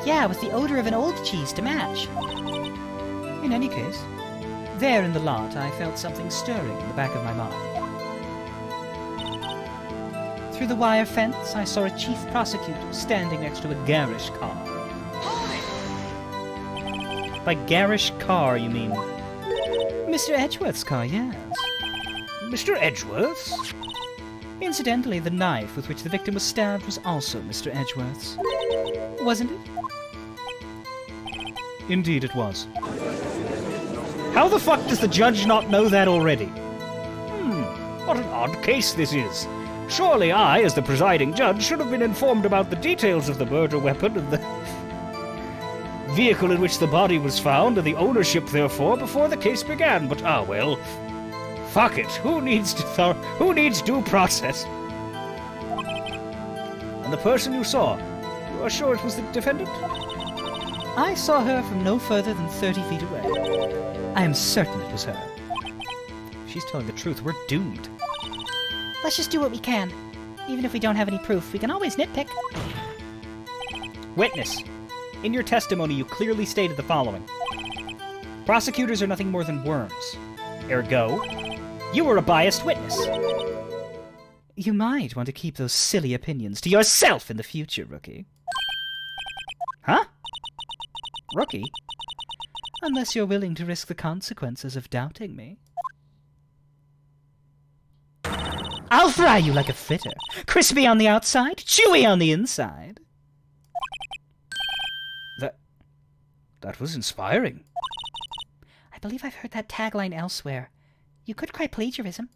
Yeah, with the odor of an old cheese to match. In any case, there in the lot I felt something stirring in the back of my mind. Through the wire fence I saw a chief prosecutor standing next to a garish car. By garish car, you mean... Mr. Edgeworth's car, yes. Mr. Edgeworth's? Incidentally, the knife with which the victim was stabbed was also Mr. Edgeworth's. Wasn't it? Indeed it was. How the fuck does the judge not know that already? What an odd case this is. Surely I, as the presiding judge, should have been informed about the details of the murder weapon and the vehicle in which the body was found, and the ownership, therefore, before the case began. But, well, fuck it. Who needs due process? And the person you saw, you are sure it was the defendant? I saw her from no further than 30 feet away. I am certain it was her. If she's telling the truth, we're doomed. Let's just do what we can. Even if we don't have any proof, we can always nitpick. Witness. In your testimony, you clearly stated the following. Prosecutors are nothing more than worms. Ergo, you were a biased witness. You might want to keep those silly opinions to yourself in the future, Rookie. Huh? Rookie? Unless you're willing to risk the consequences of doubting me. I'll fry you like a fritter. Crispy on the outside, chewy on the inside. That was inspiring. I believe I've heard that tagline elsewhere. You could cry plagiarism.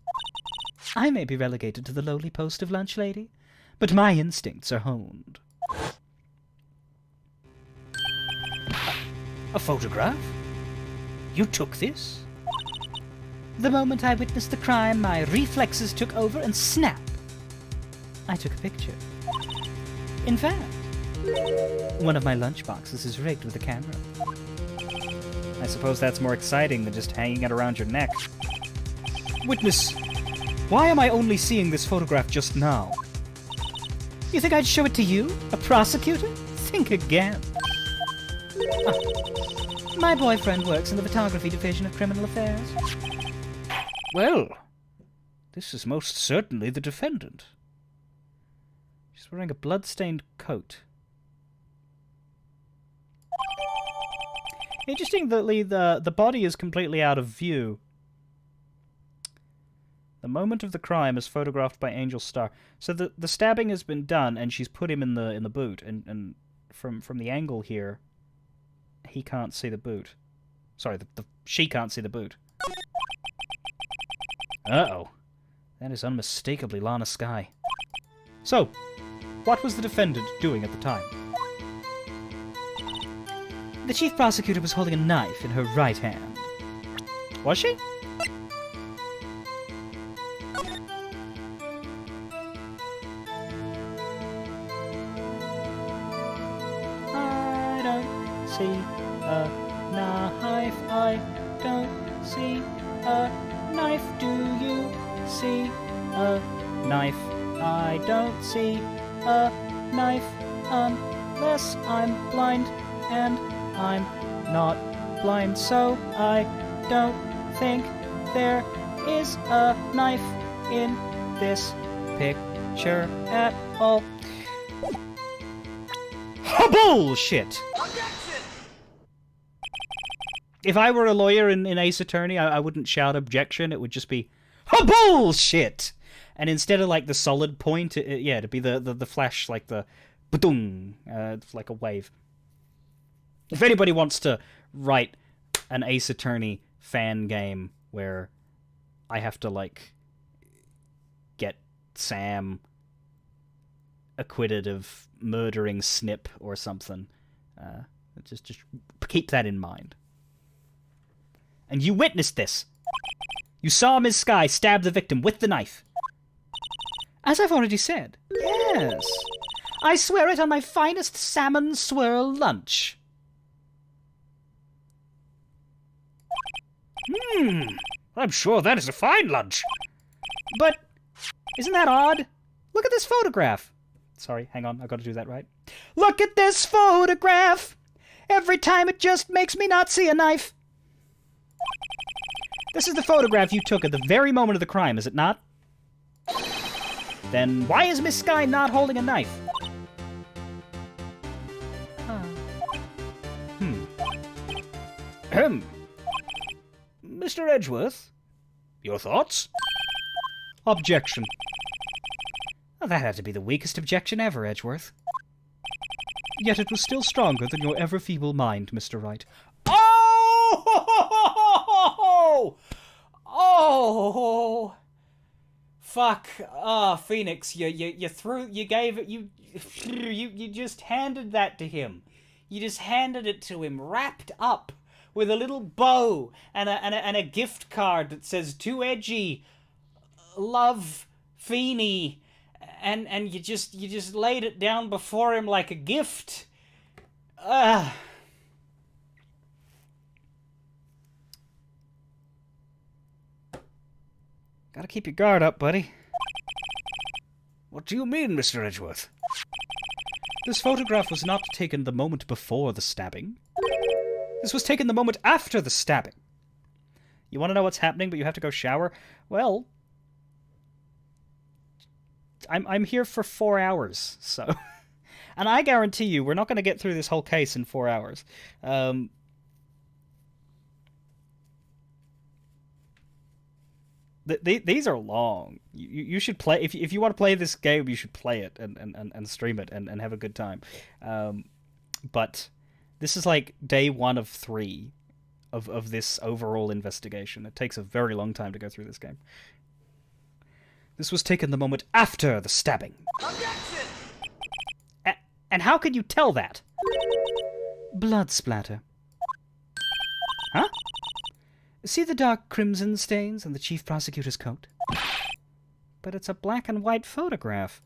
I may be relegated to the lowly post of lunch lady, but my instincts are honed. A photograph? You took this? The moment I witnessed the crime, my reflexes took over and snap! I took a picture. In fact, one of my lunchboxes is rigged with a camera. I suppose that's more exciting than just hanging it around your neck. Witness, why am I only seeing this photograph just now? You think I'd show it to you? A prosecutor? Think again. My boyfriend works in the photography division of criminal affairs. Well, this is most certainly the defendant. She's wearing a blood-stained coat. Interestingly, the body is completely out of view. The moment of the crime is photographed by Angel Star. So the stabbing has been done, and she's put him in the boot. And from the angle here, he can't see the boot. Sorry, she can't see the boot. Uh-oh. That is unmistakably Lana Skye. So, what was the defendant doing at the time? The chief prosecutor was holding a knife in her right hand. Was she? I don't see a knife. I don't see a knife. Do you see a knife? I don't see a knife unless I'm blind, and I'm not blind, so I don't think there is a knife in this picture at all. Bullshit! If I were a lawyer in Ace Attorney, I wouldn't shout objection. It would just be bullshit. And instead of like the solid point, it'd be the flash, like the ba-dung, like a wave. If anybody wants to write an Ace Attorney fan game where I have to like get Sam acquitted of murdering Snip or something, just keep that in mind. And you witnessed this. You saw Ms. Skye stab the victim with the knife. As I've already said, yes. I swear it on my finest salmon swirl lunch. I'm sure that is a fine lunch. But isn't that odd? Look at this photograph. Sorry, hang on, I've got to do that right. Look at this photograph! Every time it just makes me not see a knife. This is the photograph you took at the very moment of the crime, is it not? Then why is Miss Skye not holding a knife? Mr. Edgeworth, your thoughts? Objection. Well, that had to be the weakest objection ever, Edgeworth. Yet it was still stronger than your ever-feeble mind, Mr. Wright. Oh! Fuck. Phoenix, you just handed that to him. You just handed it to him, wrapped up with a little bow and a gift card that says "Too edgy, love, Feeny," and you just laid it down before him like a gift. Gotta keep your guard up, buddy. What do you mean, Mr. Edgeworth? This photograph was not taken the moment before the stabbing. This was taken the moment after the stabbing. You want to know what's happening, but you have to go shower? Well, I'm here for 4 hours, so... And I guarantee you, we're not going to get through this whole case in 4 hours. These are long. You should play if you want to play this game. You should play it and stream it and have a good time. But this is like day 1 of 3 of this overall investigation. It takes a very long time to go through this game. This was taken the moment after the stabbing. Objection! And how can you tell that? Blood splatter. Huh? See the dark crimson stains on the chief prosecutor's coat? But it's a black and white photograph.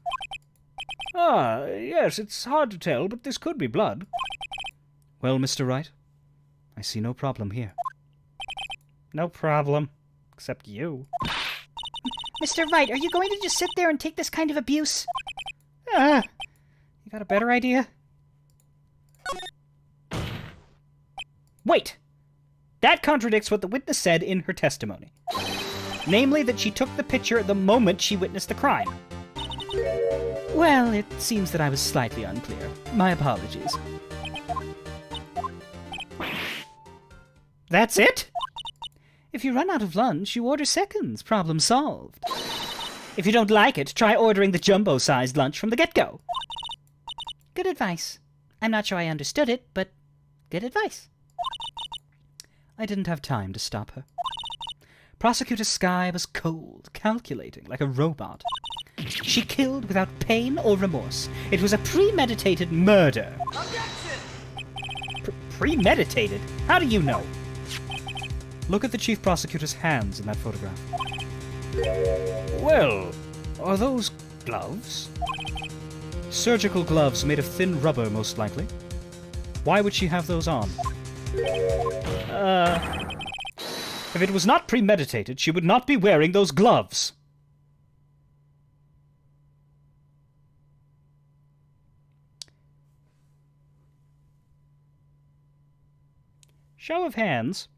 Ah, yes, it's hard to tell, but this could be blood. Well, Mr. Wright, I see no problem here. No problem. Except you. Mr. Wright, are you going to just sit there and take this kind of abuse? You got a better idea? Wait! That contradicts what the witness said in her testimony. Namely, that she took the picture the moment she witnessed the crime. Well, it seems that I was slightly unclear. My apologies. That's it? If you run out of lunch, you order seconds. Problem solved. If you don't like it, try ordering the jumbo-sized lunch from the get-go. Good advice. I'm not sure I understood it, but good advice. I didn't have time to stop her. Prosecutor Skye was cold, calculating, like a robot. She killed without pain or remorse. It was a premeditated murder. Objection! Premeditated? How do you know? Look at the chief prosecutor's hands in that photograph. Well, are those gloves? Surgical gloves made of thin rubber, most likely. Why would she have those on? If it was not premeditated, she would not be wearing those gloves. Show of hands.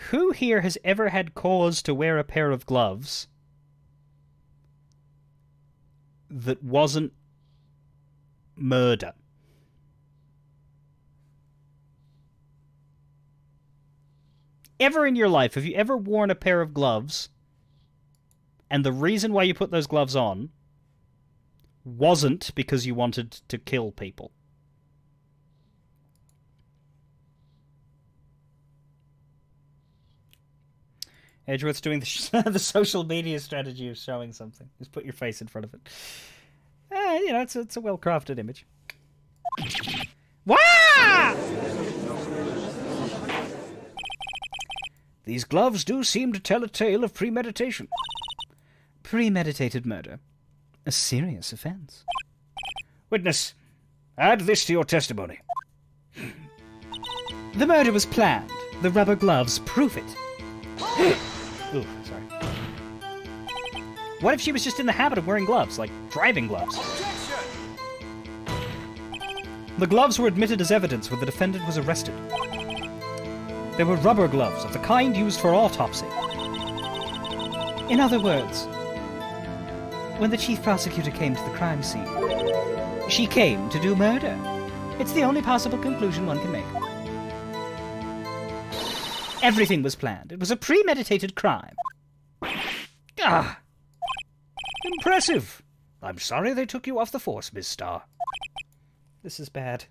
Who here has ever had cause to wear a pair of gloves that wasn't murder? Ever in your life, have you ever worn a pair of gloves and the reason why you put those gloves on wasn't because you wanted to kill people? Edgeworth's doing the social media strategy of showing something. Just put your face in front of it. You know, it's a well-crafted image. Wah! These gloves do seem to tell a tale of premeditation. Premeditated murder. A serious offense. Witness, add this to your testimony. The murder was planned. The rubber gloves prove it. Ooh, sorry. What if she was just in the habit of wearing gloves, like driving gloves? Objection! The gloves were admitted as evidence when the defendant was arrested. They were rubber gloves of the kind used for autopsy. In other words, when the chief prosecutor came to the crime scene, she came to do murder. It's the only possible conclusion one can make. Everything was planned. It was a premeditated crime. Ah! Impressive. I'm sorry they took you off the force, Miss Starr. This is bad.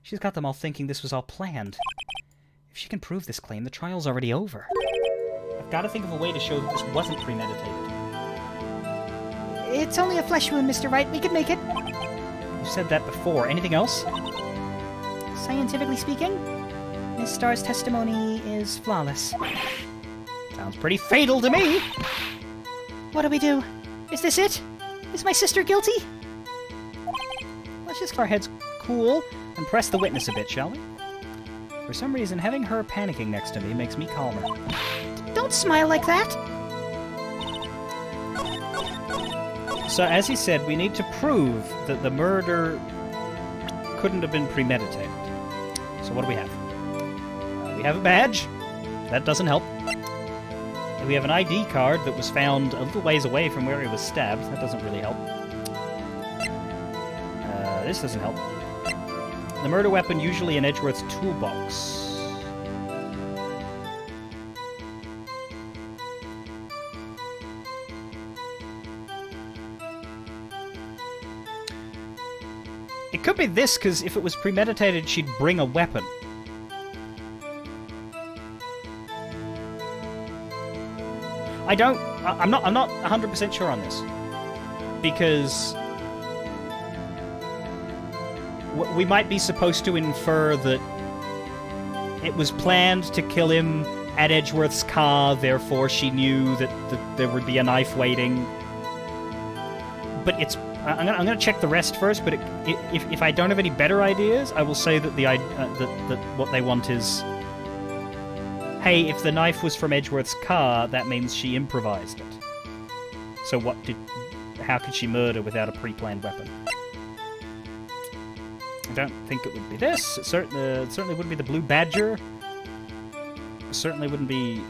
She's got them all thinking this was all planned. If she can prove this claim, the trial's already over. I've got to think of a way to show that this wasn't premeditated. It's only a flesh wound, Mr. Wright. We can make it. You said that before. Anything else? Scientifically speaking, Miss Starr's testimony is flawless. Sounds pretty fatal to me. What do we do? Is this it? Is my sister guilty? Let's just keep our heads cool and press the witness a bit, shall we? For some reason, having her panicking next to me makes me calmer. Don't smile like that. So, as he said, we need to prove that the murder couldn't have been premeditated. So what do we have? We have a badge. That doesn't help. We have an ID card that was found a little ways away from where he was stabbed. That doesn't really help. This doesn't help. The murder weapon usually in Edgeworth's toolbox. could be this, because if it was premeditated, she'd bring a weapon. I'm not 100% sure on this. Because we might be supposed to infer that it was planned to kill him at Edgeworth's car, therefore she knew that there would be a knife waiting. But I'm gonna check the rest first. But if I don't have any better ideas, I will say that that what they want is, hey, if the knife was from Edgeworth's car, that means she improvised it. So how could she murder without a pre-planned weapon? I don't think it would be this. It certainly wouldn't be the Blue Badger. It certainly wouldn't be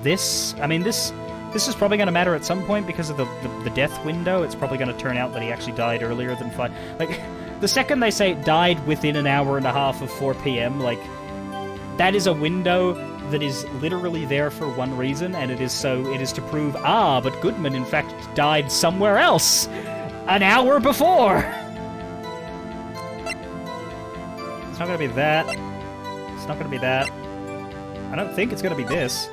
this. I mean, this is probably going to matter at some point because of the death window. It's probably going to turn out that he actually died earlier than 5. Like, the second they say died within an hour and a half of 4 p.m., like, that is a window that is literally there for one reason, and it is to prove, but Goodman in fact died somewhere else an hour before. It's not going to be that. It's not going to be that. I don't think it's going to be this.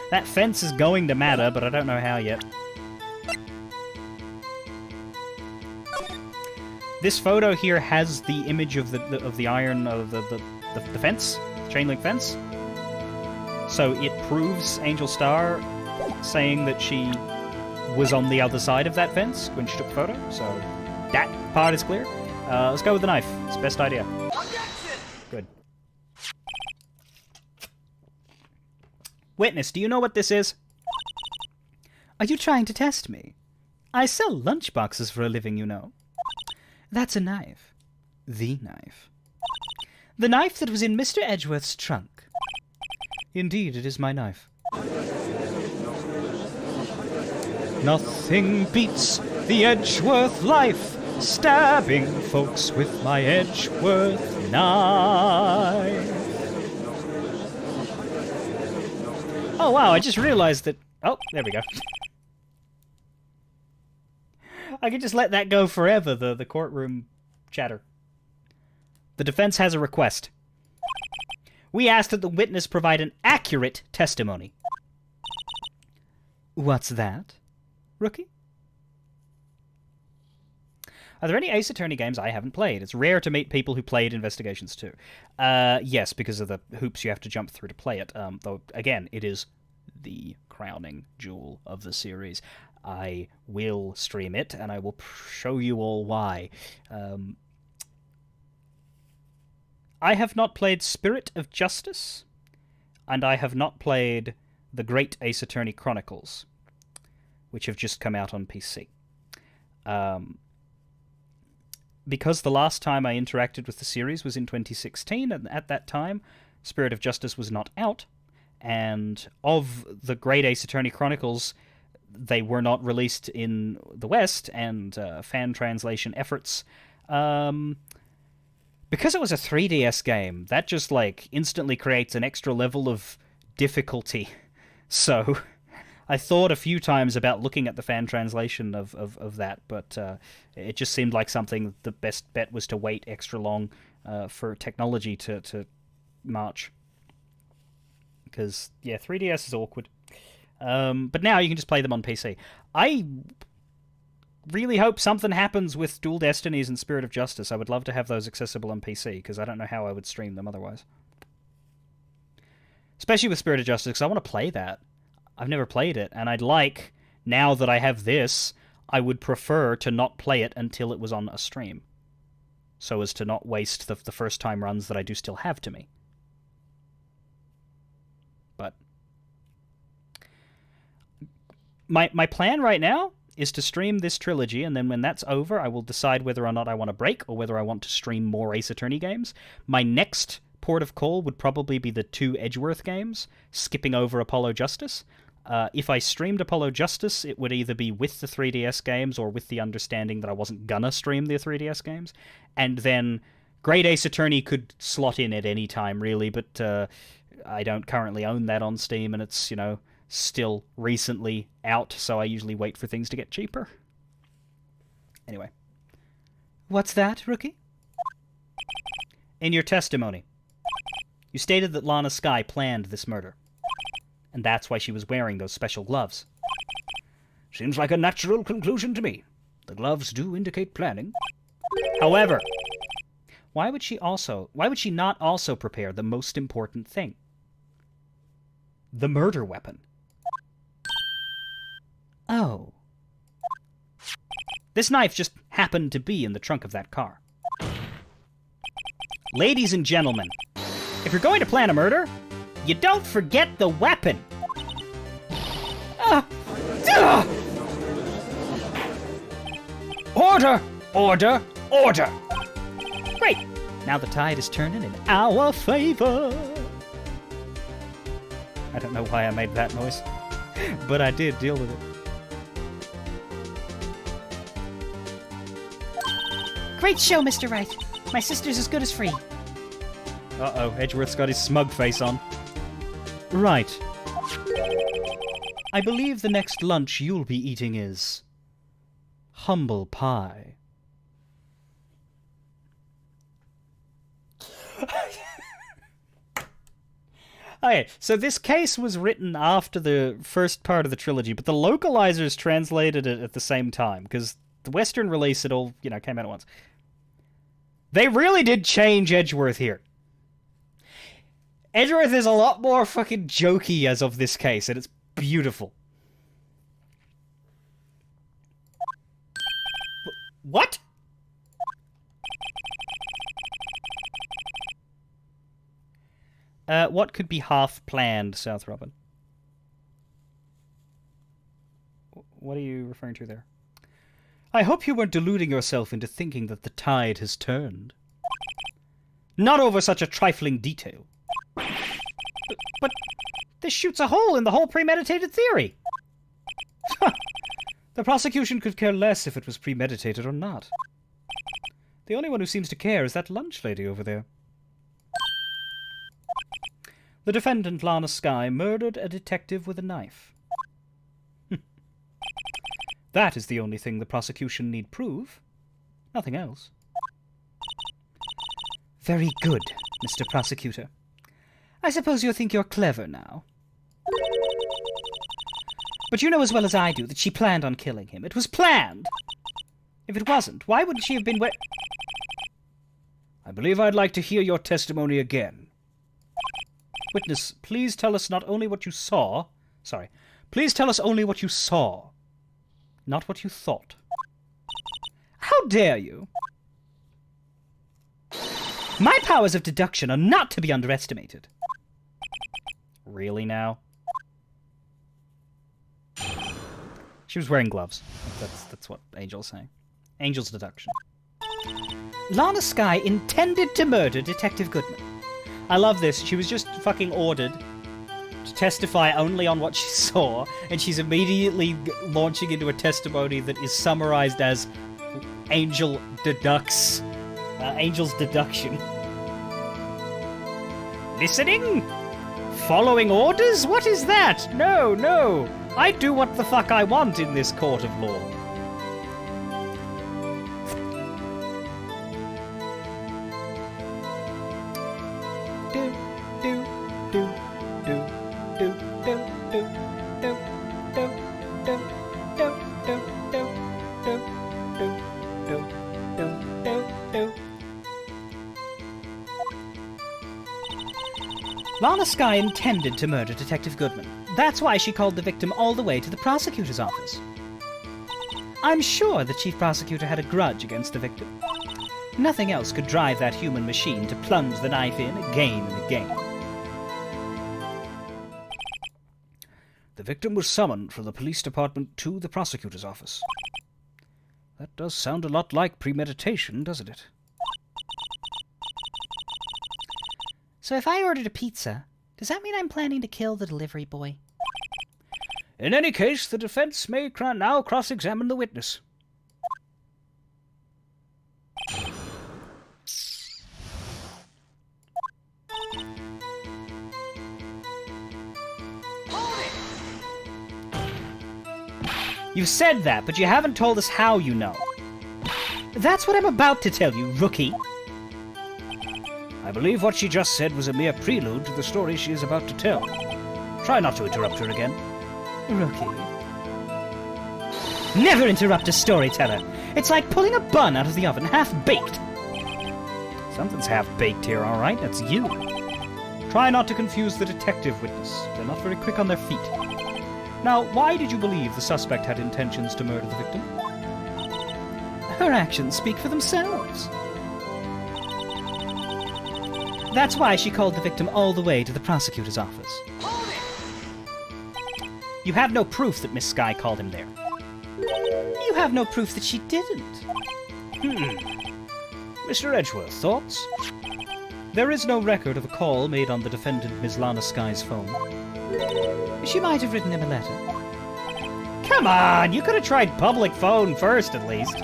That fence is going to matter, but I don't know how yet. This photo here has the image of the fence, chain link fence. So it proves Angel Star saying that she was on the other side of that fence when she took the photo. So that part is clear. Let's go with the knife. It's the best idea. Good. Witness, do you know what this is? Are you trying to test me? I sell lunchboxes for a living, you know. That's a knife. The knife. The knife that was in Mr. Edgeworth's trunk. Indeed, it is my knife. Nothing beats the Edgeworth life, stabbing folks with my Edgeworth knife. Oh wow, I just realized that... Oh, there we go. I could just let that go forever, the courtroom chatter. The defense has a request. We ask that the witness provide an accurate testimony. What's that, rookie? Are there any Ace Attorney games I haven't played? It's rare to meet people who played Investigations 2. Yes, because of the hoops you have to jump through to play it. Though, again, it is the crowning jewel of the series. I will stream it, and I will show you all why. I have not played Spirit of Justice, and I have not played The Great Ace Attorney Chronicles, which have just come out on PC. Because the last time I interacted with the series was in 2016, and at that time, Spirit of Justice was not out, and of The Great Ace Attorney Chronicles, they were not released in the West, and fan translation efforts. Because it was a 3DS game, that just, like, instantly creates an extra level of difficulty. So I thought a few times about looking at the fan translation of that, but it just seemed like something the best bet was to wait extra long for technology to march. Because, yeah, 3DS is awkward. But now you can just play them on PC. I really hope something happens with Dual Destinies and Spirit of Justice. I would love to have those accessible on PC, because I don't know how I would stream them otherwise. Especially with Spirit of Justice, because I want to play that. I've never played it, and I'd like, now that I have this, I would prefer to not play it until it was on a stream, so as to not waste the first time runs that I do still have to me. But my plan right now is to stream this trilogy, and then when that's over, I will decide whether or not I want to break, or whether I want to stream more Ace Attorney games. My next port of call would probably be the 2 Edgeworth games, skipping over Apollo Justice. If I streamed Apollo Justice, it would either be with the 3DS games, or with the understanding that I wasn't gonna stream the 3DS games. And then Great Ace Attorney could slot in at any time, really, but I don't currently own that on Steam, and it's, still recently out, so I usually wait for things to get cheaper. Anyway. What's that, Rookie? In your testimony, you stated that Lana Skye planned this murder. And that's why she was wearing those special gloves. Seems like a natural conclusion to me. The gloves do indicate planning. However, why would she not also prepare the most important thing? The murder weapon. Oh. This knife just happened to be in the trunk of that car. Ladies and gentlemen, if you're going to plan a murder, you don't forget the weapon. Order! Order! Order! Great! Now the tide is turning in our favor. I don't know why I made that noise, but I did. Deal with it. Great show, Mr. Wright. My sister's as good as free. Uh-oh, Edgeworth's got his smug face on. Right. I believe the next lunch you'll be eating is... humble pie. Okay, so this case was written after the first part of the trilogy, but the localizers translated it at the same time, because the Western release, it all, came out at once. They really did change Edgeworth here. Edgeworth is a lot more fucking jokey as of this case, and it's beautiful. What? What could be half-planned, South Robin? What are you referring to there? I hope you weren't deluding yourself into thinking that the tide has turned. Not over such a trifling detail. But this shoots a hole in the whole premeditated theory. The prosecution could care less if it was premeditated or not. The only one who seems to care is that lunch lady over there. The defendant, Lana Skye, murdered a detective with a knife. That is the only thing the prosecution need prove. Nothing else. Very good, Mr. Prosecutor. I suppose you think you're clever now. But you know as well as I do that she planned on killing him. It was planned! If it wasn't, why wouldn't she have been I believe I'd like to hear your testimony again. Witness, please tell us not only what you saw... Sorry. Please tell us only what you saw. Not what you thought. How dare you? My powers of deduction are not to be underestimated. Really now? She was wearing gloves. That's what Angel's saying. Angel's deduction. Lana Skye intended to murder Detective Goodman. I love this. She was just fucking ordered to testify only on what she saw, and she's immediately launching into a testimony that is summarized as Angel's deduction. Listening? Following orders? What is that? No. I do what the fuck I want in this court of law. Lana Skye intended to murder Detective Goodman. That's why she called the victim all the way to the prosecutor's office. I'm sure the chief prosecutor had a grudge against the victim. Nothing else could drive that human machine to plunge the knife in again and again. The victim was summoned from the police department to the prosecutor's office. That does sound a lot like premeditation, doesn't it? So if I ordered a pizza, does that mean I'm planning to kill the delivery boy? In any case, the defense may now cross-examine the witness. You've said that, but you haven't told us how you know. That's what I'm about to tell you, rookie. I believe what she just said was a mere prelude to the story she is about to tell. Try not to interrupt her again. Rookie. Never interrupt a storyteller. It's like pulling a bun out of the oven, half-baked. Something's half-baked here, all right? That's you. Try not to confuse the detective witness. They're not very quick on their feet. Now, why did you believe the suspect had intentions to murder the victim? Her actions speak for themselves. That's why she called the victim all the way to the prosecutor's office. You have no proof that Miss Sky called him there. You have no proof that she didn't. Mr. Edgeworth, thoughts? There is no record of a call made on the defendant Ms. Lana Sky's phone. She might have written him a letter. Come on! You could have tried public phone first, at least.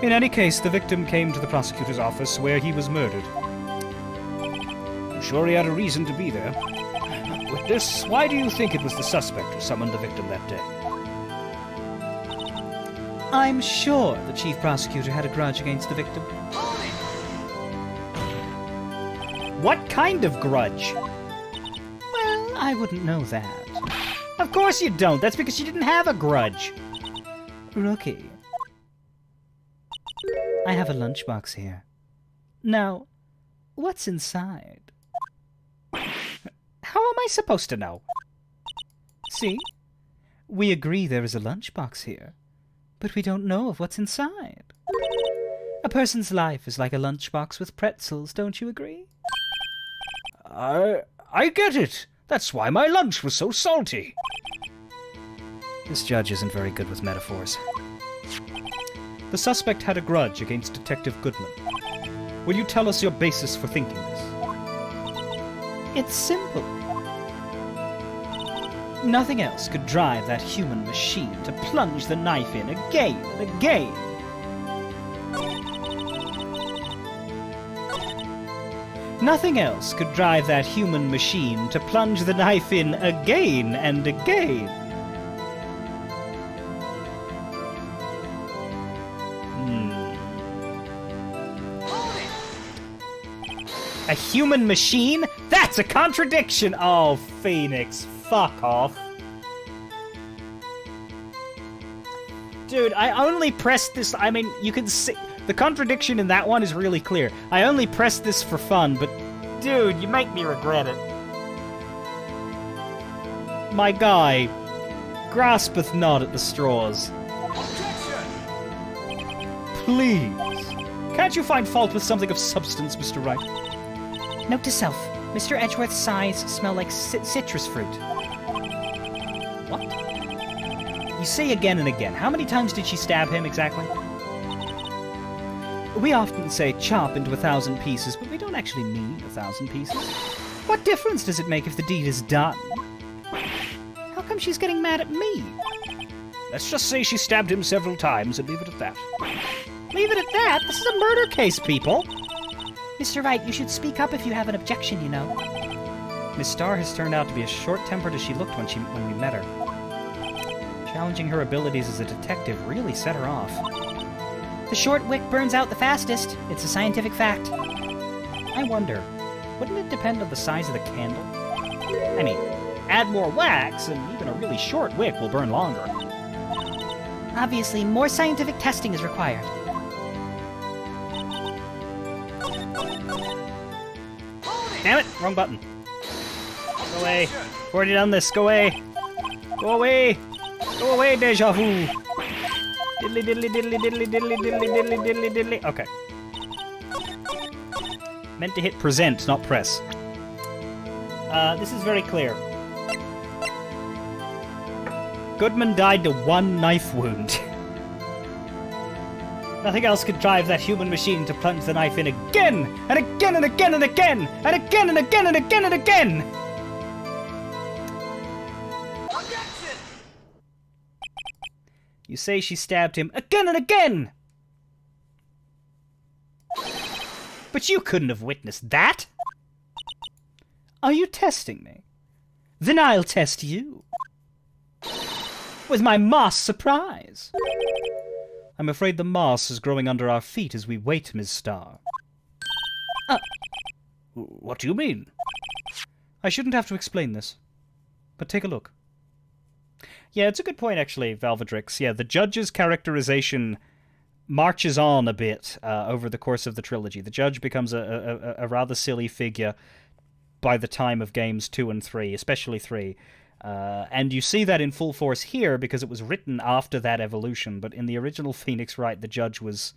In any case, the victim came to the prosecutor's office where he was murdered. I'm sure he had a reason to be there. Witness, why do you think it was the suspect who summoned the victim that day? I'm sure the chief prosecutor had a grudge against the victim. What kind of grudge? Well, I wouldn't know that. Of course you don't. That's because she didn't have a grudge. Rookie. I have a lunchbox here. Now, what's inside? How am I supposed to know? See? We agree there is a lunchbox here, but we don't know of what's inside. A person's life is like a lunchbox with pretzels, don't you agree? I get it. That's why my lunch was so salty. This judge isn't very good with metaphors. The suspect had a grudge against Detective Goodman. Will you tell us your basis for thinking this? It's simple. Nothing else could drive that human machine to plunge the knife in again and again. Nothing else could drive that human machine to plunge the knife in again and again. A human machine? That's a contradiction! Oh, Phoenix, fuck off. Dude, I only pressed this... I mean, you can see... The contradiction in that one is really clear. I only pressed this for fun, but... Dude, you make me regret it. My guy graspeth not at the straws. Please. Can't you find fault with something of substance, Mr. Wright? Note to self, Mr. Edgeworth's sighs smell like citrus fruit. What? You say again and again. How many times did she stab him exactly? We often say chop into 1,000 pieces, but we don't actually mean 1,000 pieces. What difference does it make if the deed is done? How come she's getting mad at me? Let's just say she stabbed him several times and leave it at that. Leave it at that? This is a murder case, people! Mr. Wright, you should speak up if you have an objection, you know. Miss Starr has turned out to be as short-tempered as she looked when we met her. Challenging her abilities as a detective really set her off. The short wick burns out the fastest. It's a scientific fact. I wonder, wouldn't it depend on the size of the candle? I mean, add more wax, and even a really short wick will burn longer. Obviously, more scientific testing is required. Damn it! Wrong button. Go away. I've already done this. Go away. Go away. Go away, deja vu. Diddly diddly diddly diddly diddly diddly diddly diddly diddly. Okay. Meant to hit present, not press. This is very clear. Goodman died to one knife wound. Nothing else could drive that human machine to plunge the knife in again, and again, and again, and again, and again, and again, and again, and again! Objection! You say she stabbed him again and again! But you couldn't have witnessed that! Are you testing me? Then I'll test you. with my moss surprise. I'm afraid the moss is growing under our feet as we wait, Ms. Starr. What do you mean? I shouldn't have to explain this, but take a look. Yeah, it's a good point, actually, Valvedrix. Yeah, the judge's characterization marches on a bit over the course of the trilogy. The judge becomes a rather silly figure by the time of games 2 and 3, especially 3. And you see that in full force here because it was written after that evolution, but in the original Phoenix Wright, the judge was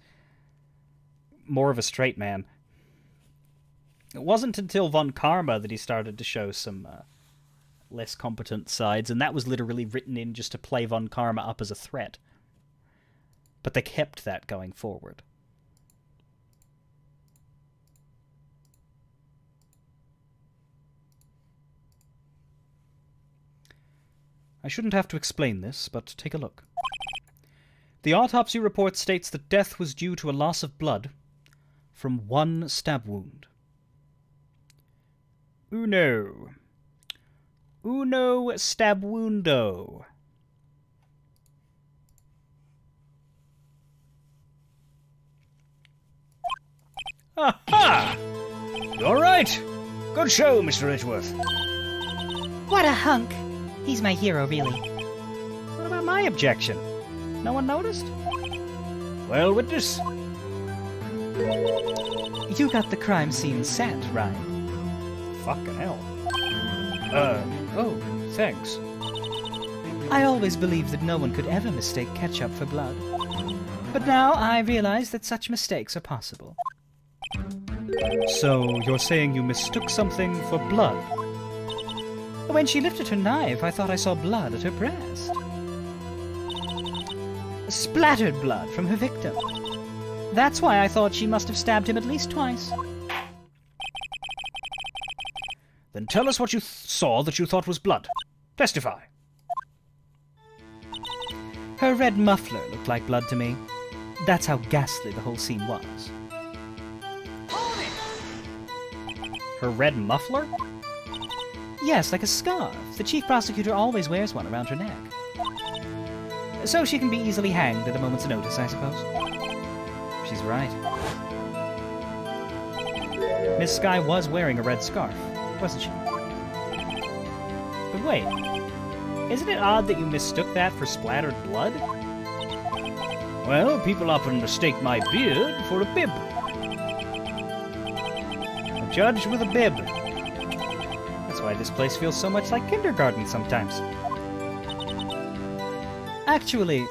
more of a straight man. It wasn't until Von Karma that he started to show some less competent sides, and that was literally written in just to play Von Karma up as a threat. But they kept that going forward. I shouldn't have to explain this, but take a look. The autopsy report states that death was due to a loss of blood from one stab wound. Uno stab woundo. Aha! You're right. Good show, Mr. Edgeworth. What a hunk! He's my hero, really. What about my objection? No one noticed? Well, witness. You got the crime scene set, Ryan. Fucking hell. Oh, thanks. I always believed that no one could ever mistake ketchup for blood. But now I realize that such mistakes are possible. So, you're saying you mistook something for blood? When she lifted her knife, I thought I saw blood at her breast. Splattered blood from her victim. That's why I thought she must have stabbed him at least twice. Then tell us what you saw that you thought was blood. Testify. Her red muffler looked like blood to me. That's how ghastly the whole scene was. Her red muffler? Yes, like a scarf. The chief prosecutor always wears one around her neck. So she can be easily hanged at a moment's notice, I suppose. She's right. Miss Skye was wearing a red scarf, wasn't she? But wait, isn't it odd that you mistook that for splattered blood? Well, people often mistake my beard for a bib. A judge with a bib. That's why this place feels so much like kindergarten sometimes. Actually,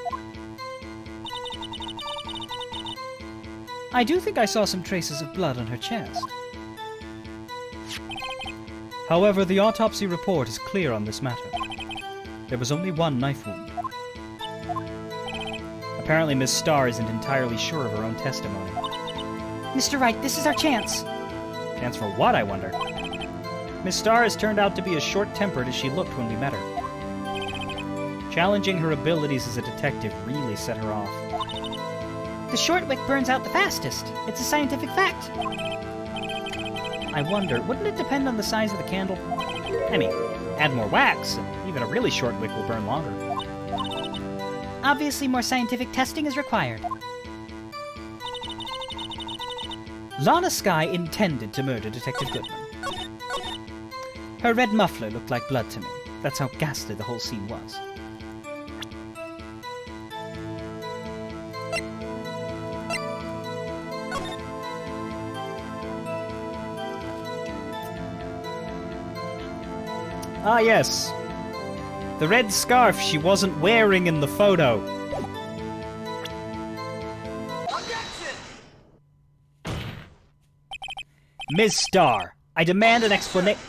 I do think I saw some traces of blood on her chest. However, the autopsy report is clear on this matter. There was only one knife wound. Apparently, Miss Starr isn't entirely sure of her own testimony. Mr. Wright, this is our chance. Chance for what, I wonder? Miss Starr has turned out to be as short-tempered as she looked when we met her. Challenging her abilities as a detective really set her off. The short wick burns out the fastest. It's a scientific fact. I wonder, wouldn't it depend on the size of the candle? I mean, add more wax, and even a really short wick will burn longer. Obviously, more scientific testing is required. Lana Skye intended to murder Detective Goodman. Her red muffler looked like blood to me. That's how ghastly the whole scene was. Ah, yes. The red scarf she wasn't wearing in the photo. Ms. Starr, I demand an explanation.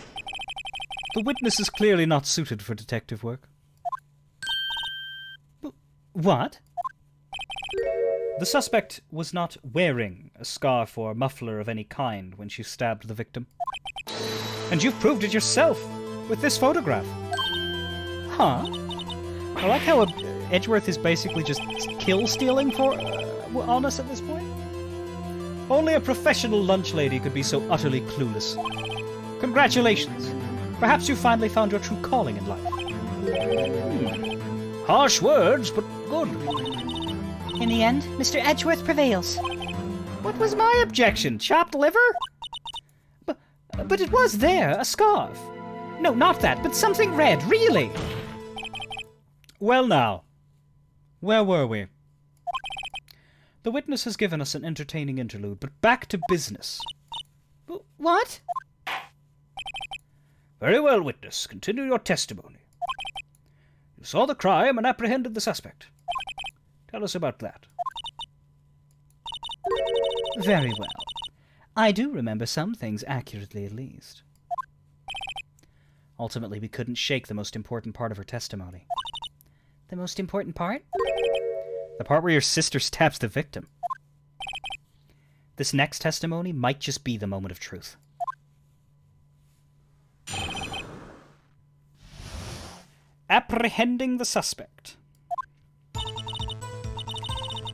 The witness is clearly not suited for detective work. What? The suspect was not wearing a scarf or muffler of any kind when she stabbed the victim. And you've proved it yourself with this photograph. Huh? I like how Edgeworth is basically just kill-stealing on us at this point. Only a professional lunch lady could be so utterly clueless. Congratulations. Perhaps you finally found your true calling in life. Harsh words, but good. In the end, Mr. Edgeworth prevails. What was my objection? Chopped liver? But it was there, a scarf. No, not that, but something red, really. Well now, where were we? The witness has given us an entertaining interlude, but back to business. What? Very well, witness. Continue your testimony. You saw the crime and apprehended the suspect. Tell us about that. Very well. I do remember some things accurately, at least. Ultimately, we couldn't shake the most important part of her testimony. The most important part? The part where your sister stabs the victim. This next testimony might just be the moment of truth. Apprehending the suspect.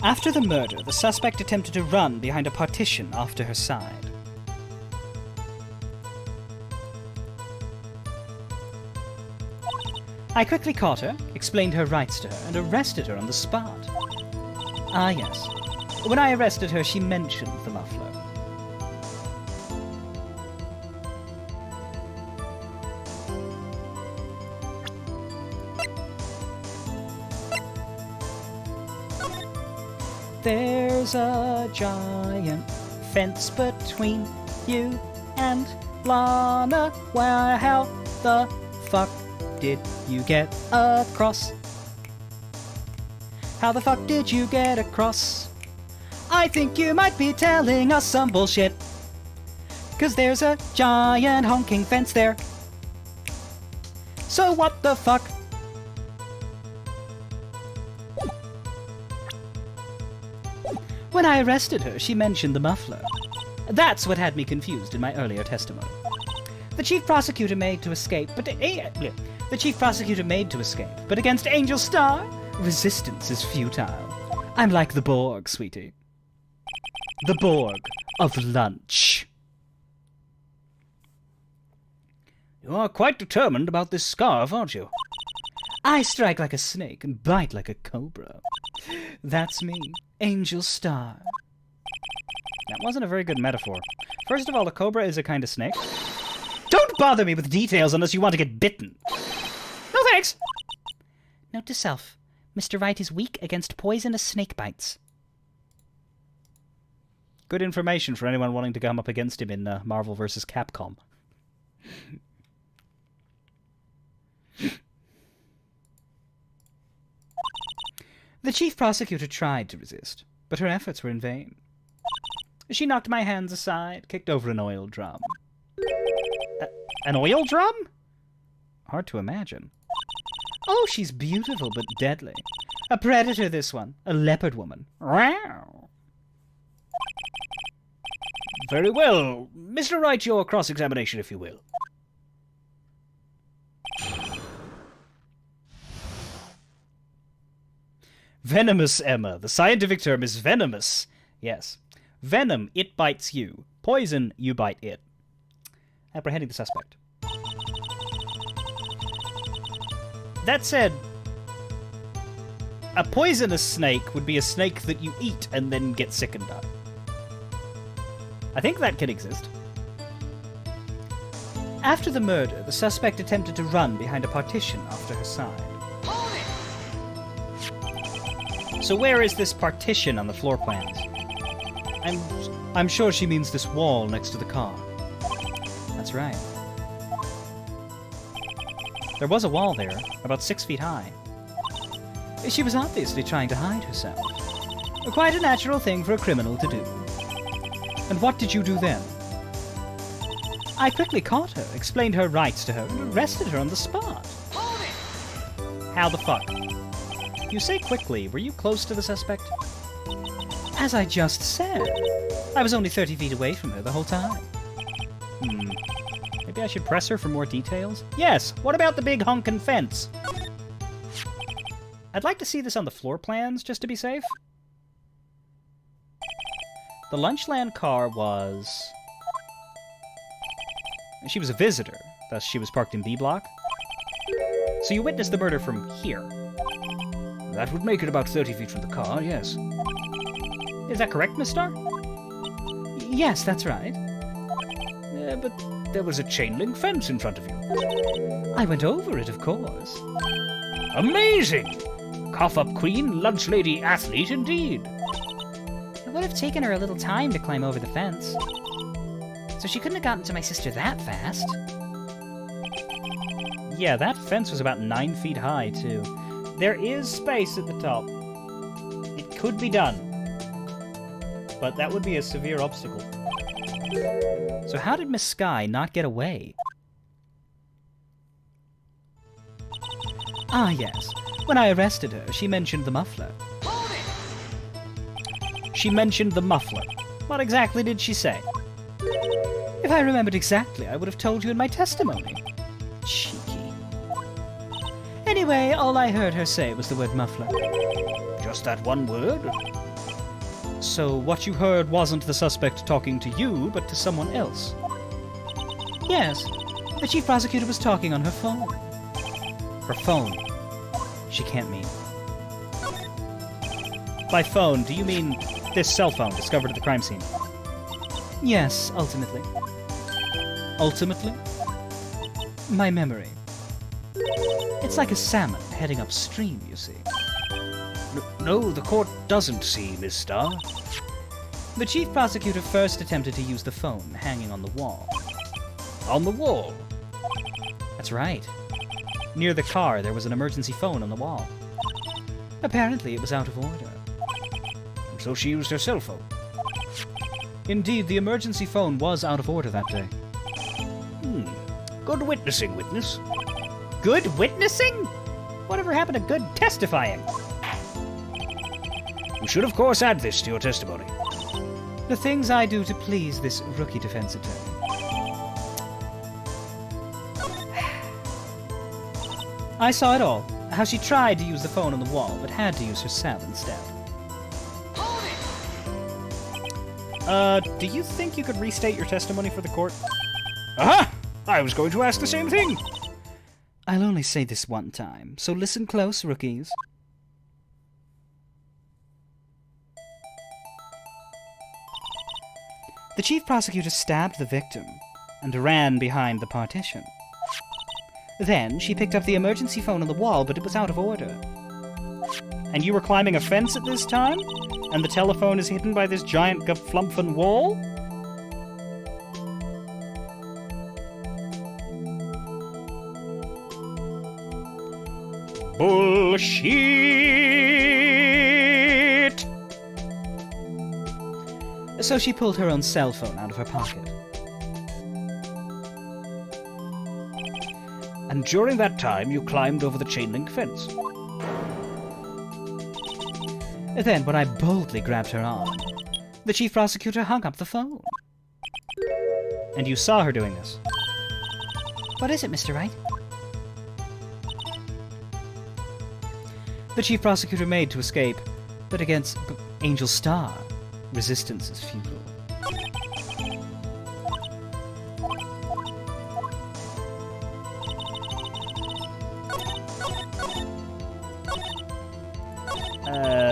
After the murder, the suspect attempted to run behind a partition off to her side. I quickly caught her, explained her rights to her, and arrested her on the spot. Ah, yes. When I arrested her, she mentioned the muffler. There's a giant fence between you and Lana. Well, how the fuck did you get across? How the fuck did you get across? I think you might be telling us some bullshit. 'Cause there's a giant honking fence there. So what the fuck? When I arrested her, she mentioned the muffler. That's what had me confused in my earlier testimony. The chief prosecutor made to escape, but against Angel Star, resistance is futile. I'm like the Borg, sweetie. The Borg of lunch. You are quite determined about this scarf, aren't you? I strike like a snake and bite like a cobra. That's me, Angel Star. That wasn't a very good metaphor. First of all, a cobra is a kind of snake. Don't bother me with details unless you want to get bitten. No thanks! Note to self, Mr. Wright is weak against poisonous snake bites. Good information for anyone wanting to come up against him in Marvel vs. Capcom. The chief prosecutor tried to resist, but her efforts were in vain. She knocked my hands aside, kicked over an oil drum. An oil drum? Hard to imagine. Oh, she's beautiful but deadly. A predator, this one. A leopard woman. Wow. Very well. Mr. Wright, your cross-examination, if you will. Venomous, Emma. The scientific term is venomous. Yes. Venom, it bites you. Poison, you bite it. Apprehending the suspect. That said, a poisonous snake would be a snake that you eat and then get sick and die. I think that can exist. After the murder, the suspect attempted to run behind a partition off to her side. So where is this partition on the floor plans? I'm sure she means this wall next to the car. That's right. There was a wall there, about 6 feet high. She was obviously trying to hide herself. Quite a natural thing for a criminal to do. And what did you do then? I quickly caught her, explained her rights to her, and arrested her on the spot. How the fuck? You say quickly, were you close to the suspect? As I just said, I was only 30 feet away from her the whole time. Maybe I should press her for more details? Yes, what about the big honkin' fence? I'd like to see this on the floor plans, just to be safe. The Lunchland car was... She was a visitor, thus she was parked in B block. So you witnessed the murder from here. That would make it about 30 feet from the car, yes. Is that correct, Miss Starr? Yes, that's right. But there was a chain link fence in front of you. I went over it, of course. Amazing! Cough-up queen, lunch lady, athlete indeed. It would have taken her a little time to climb over the fence. So she couldn't have gotten to my sister that fast. Yeah, that fence was about 9 feet high, too. There is space at the top. It could be done. But that would be a severe obstacle. So how did Miss Sky not get away? Ah, yes. When I arrested her, she mentioned the muffler. She mentioned the muffler. What exactly did she say? If I remembered exactly, I would have told you in my testimony. Cheeky. Anyway, all I heard her say was the word muffler. Just that one word? So what you heard wasn't the suspect talking to you, but to someone else? Yes, the chief prosecutor was talking on her phone. Her phone. She can't mean. By phone, do you mean this cell phone discovered at the crime scene? Yes, ultimately. Ultimately? My memory. It's like a salmon heading upstream, you see. No, the court doesn't see, Miss Starr. The chief prosecutor first attempted to use the phone hanging on the wall. On the wall? That's right. Near the car, there was an emergency phone on the wall. Apparently, it was out of order. So she used her cell phone. Indeed, the emergency phone was out of order that day. Good witnessing, witness. Good witnessing? Whatever happened to good testifying? You should, of course, add this to your testimony. The things I do to please this rookie defense attorney. I saw it all. How she tried to use the phone on the wall, but had to use her cell instead. Do you think you could restate your testimony for the court? Aha! I was going to ask the same thing. I'll only say this one time, so listen close, rookies. The chief prosecutor stabbed the victim and ran behind the partition. Then she picked up the emergency phone on the wall, but it was out of order. And you were climbing a fence at this time? And the telephone is hidden by this giant gaflumphin wall? Bullshit! So she pulled her own cell phone out of her pocket. And during that time, you climbed over the chain link fence. Then, when I boldly grabbed her arm, the chief prosecutor hung up the phone. And you saw her doing this? What is it, Mr. Wright? The chief prosecutor made to escape, but against Angel Star, resistance is futile.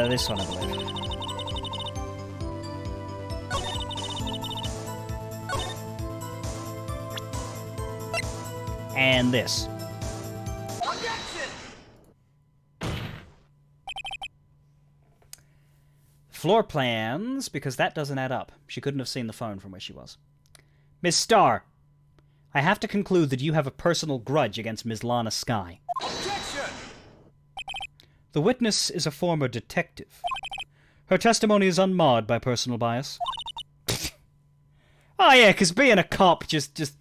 This one, I believe. And this. Floor plans, because that doesn't add up. She couldn't have seen the phone from where she was. Miss Starr, I have to conclude that you have a personal grudge against Ms. Lana Sky. The witness is a former detective. Her testimony is unmarred by personal bias. Oh yeah, because being a cop just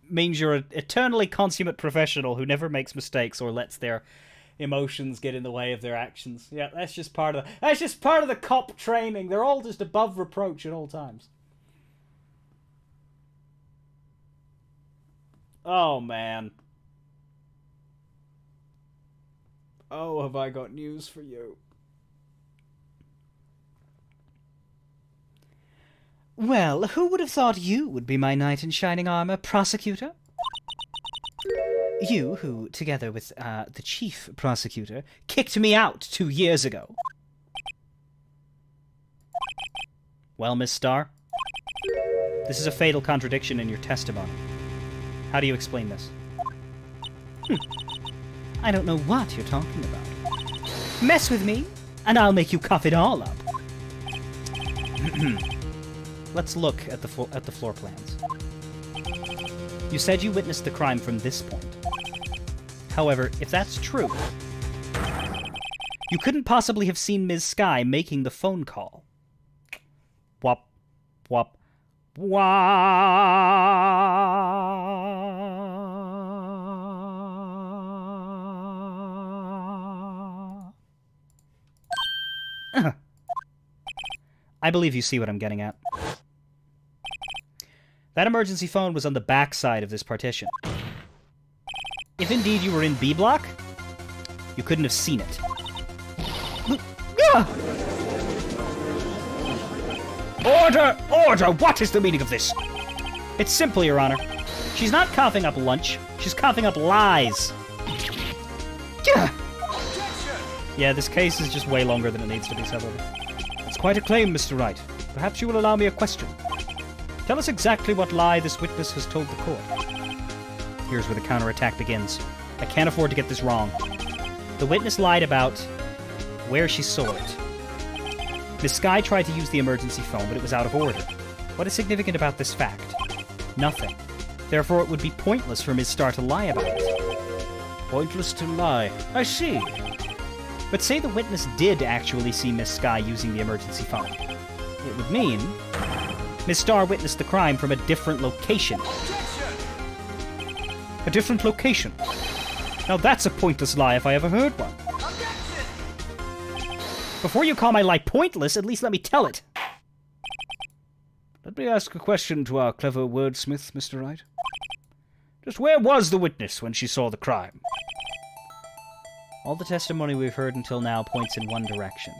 means you're an eternally consummate professional who never makes mistakes or lets their emotions get in the way of their actions. Yeah, that's just part of the cop training. They're all just above reproach at all times. Oh man. Oh, have I got news for you. Well, who would have thought you would be my knight in shining armor, prosecutor? You, who, together with the chief prosecutor, kicked me out 2 years ago. Well, Miss Starr, this is a fatal contradiction in your testimony. How do you explain this? I don't know what you're talking about. Mess with me, and I'll make you cough it all up. Let's look at the floor plans. You said you witnessed the crime from this point. However, if that's true, you couldn't possibly have seen Ms. Sky making the phone call. Wop, wop, wah. I believe you see what I'm getting at. That emergency phone was on the back side of this partition. If indeed you were in B block, you couldn't have seen it. Order! Order! What is the meaning of this? It's simple, Your Honor. She's not coughing up lunch. She's coughing up lies. Yeah, this case is just way longer than it needs to be, however. It's quite a claim, Mr. Wright. Perhaps you will allow me a question. Tell us exactly what lie this witness has told the court. Here's where the counterattack begins. I can't afford to get this wrong. The witness lied about where she saw it. Miss Sky tried to use the emergency phone, but it was out of order. What is significant about this fact? Nothing. Therefore, it would be pointless for Ms. Starr to lie about it. Pointless to lie. I see. But say the witness did actually see Miss Sky using the emergency phone. It would mean Miss Starr witnessed the crime from a different location. A different location. Now that's a pointless lie if I ever heard one. Before you call my lie pointless, at least let me tell it. Let me ask a question to our clever wordsmith, Mr. Wright. Just where was the witness when she saw the crime? All the testimony we've heard until now points in one direction.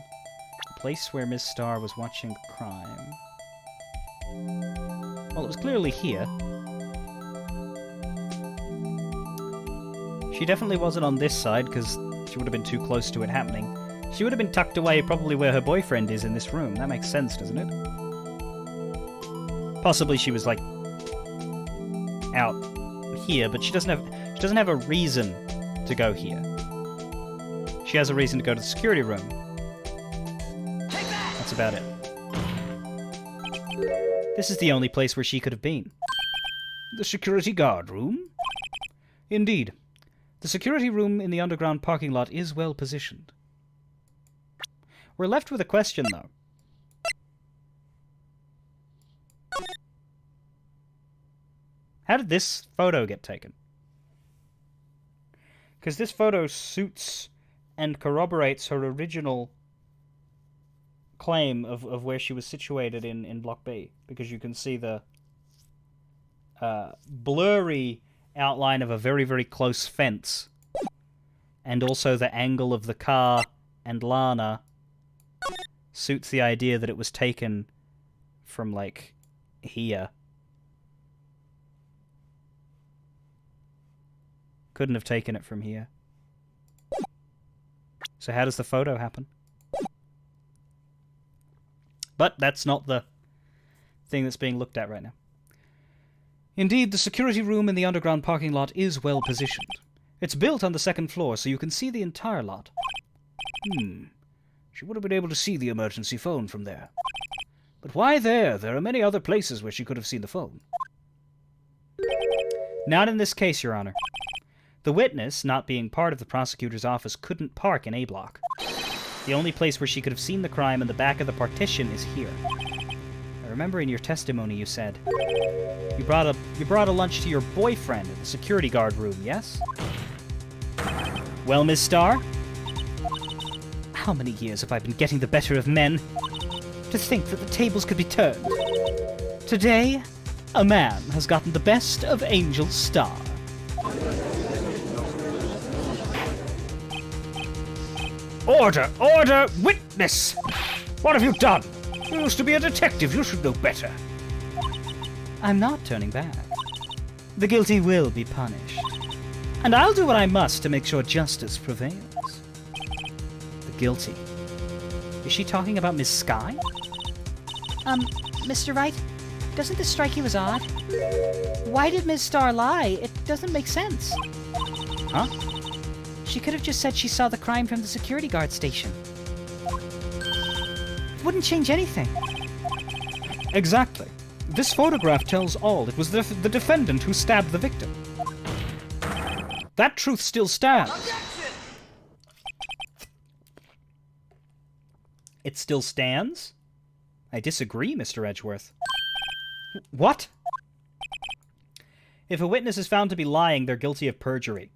The place where Miss Starr was watching the crime. Well, it was clearly here. She definitely wasn't on this side, because she would have been too close to it happening. She would have been tucked away probably where her boyfriend is in this room. That makes sense, doesn't it? Possibly she was, like, out here, but she doesn't have a reason to go here. She has a reason to go to the security room. That's about it. This is the only place where she could have been. The security guard room? Indeed. The security room in the underground parking lot is well positioned. We're left with a question, though. How did this photo get taken? Because this photo suits and corroborates her original claim of where she was situated in Block B. Because you can see the blurry outline of a very, very close fence. And also the angle of the car and Lana suits the idea that it was taken from, like, here. Couldn't have taken it from here. So how does the photo happen? But that's not the thing that's being looked at right now. Indeed, the security room in the underground parking lot is well positioned. It's built on the second floor, so you can see the entire lot. She would have been able to see the emergency phone from there. But why there? There are many other places where she could have seen the phone. Not in this case, Your Honor. The witness, not being part of the prosecutor's office, couldn't park in A block. The only place where she could have seen the crime in the back of the partition is here. I remember in your testimony you said you brought a lunch to your boyfriend in the security guard room, yes? Well, Miss Starr? How many years have I been getting the better of men? To think that the tables could be turned. Today, a man has gotten the best of Angel Starr. Order! Order! Witness! What have you done? You used to be a detective. You should know better. I'm not turning back. The guilty will be punished. And I'll do what I must to make sure justice prevails. The guilty. Is she talking about Miss Sky? Mr. Wright, doesn't this strike you as odd? Why did Ms. Starr lie? It doesn't make sense. Huh? She could have just said she saw the crime from the security guard station. It wouldn't change anything. Exactly. This photograph tells all. It was the defendant who stabbed the victim. That truth still stands. It still stands? I disagree, Mr. Edgeworth. What? If a witness is found to be lying, they're guilty of perjury.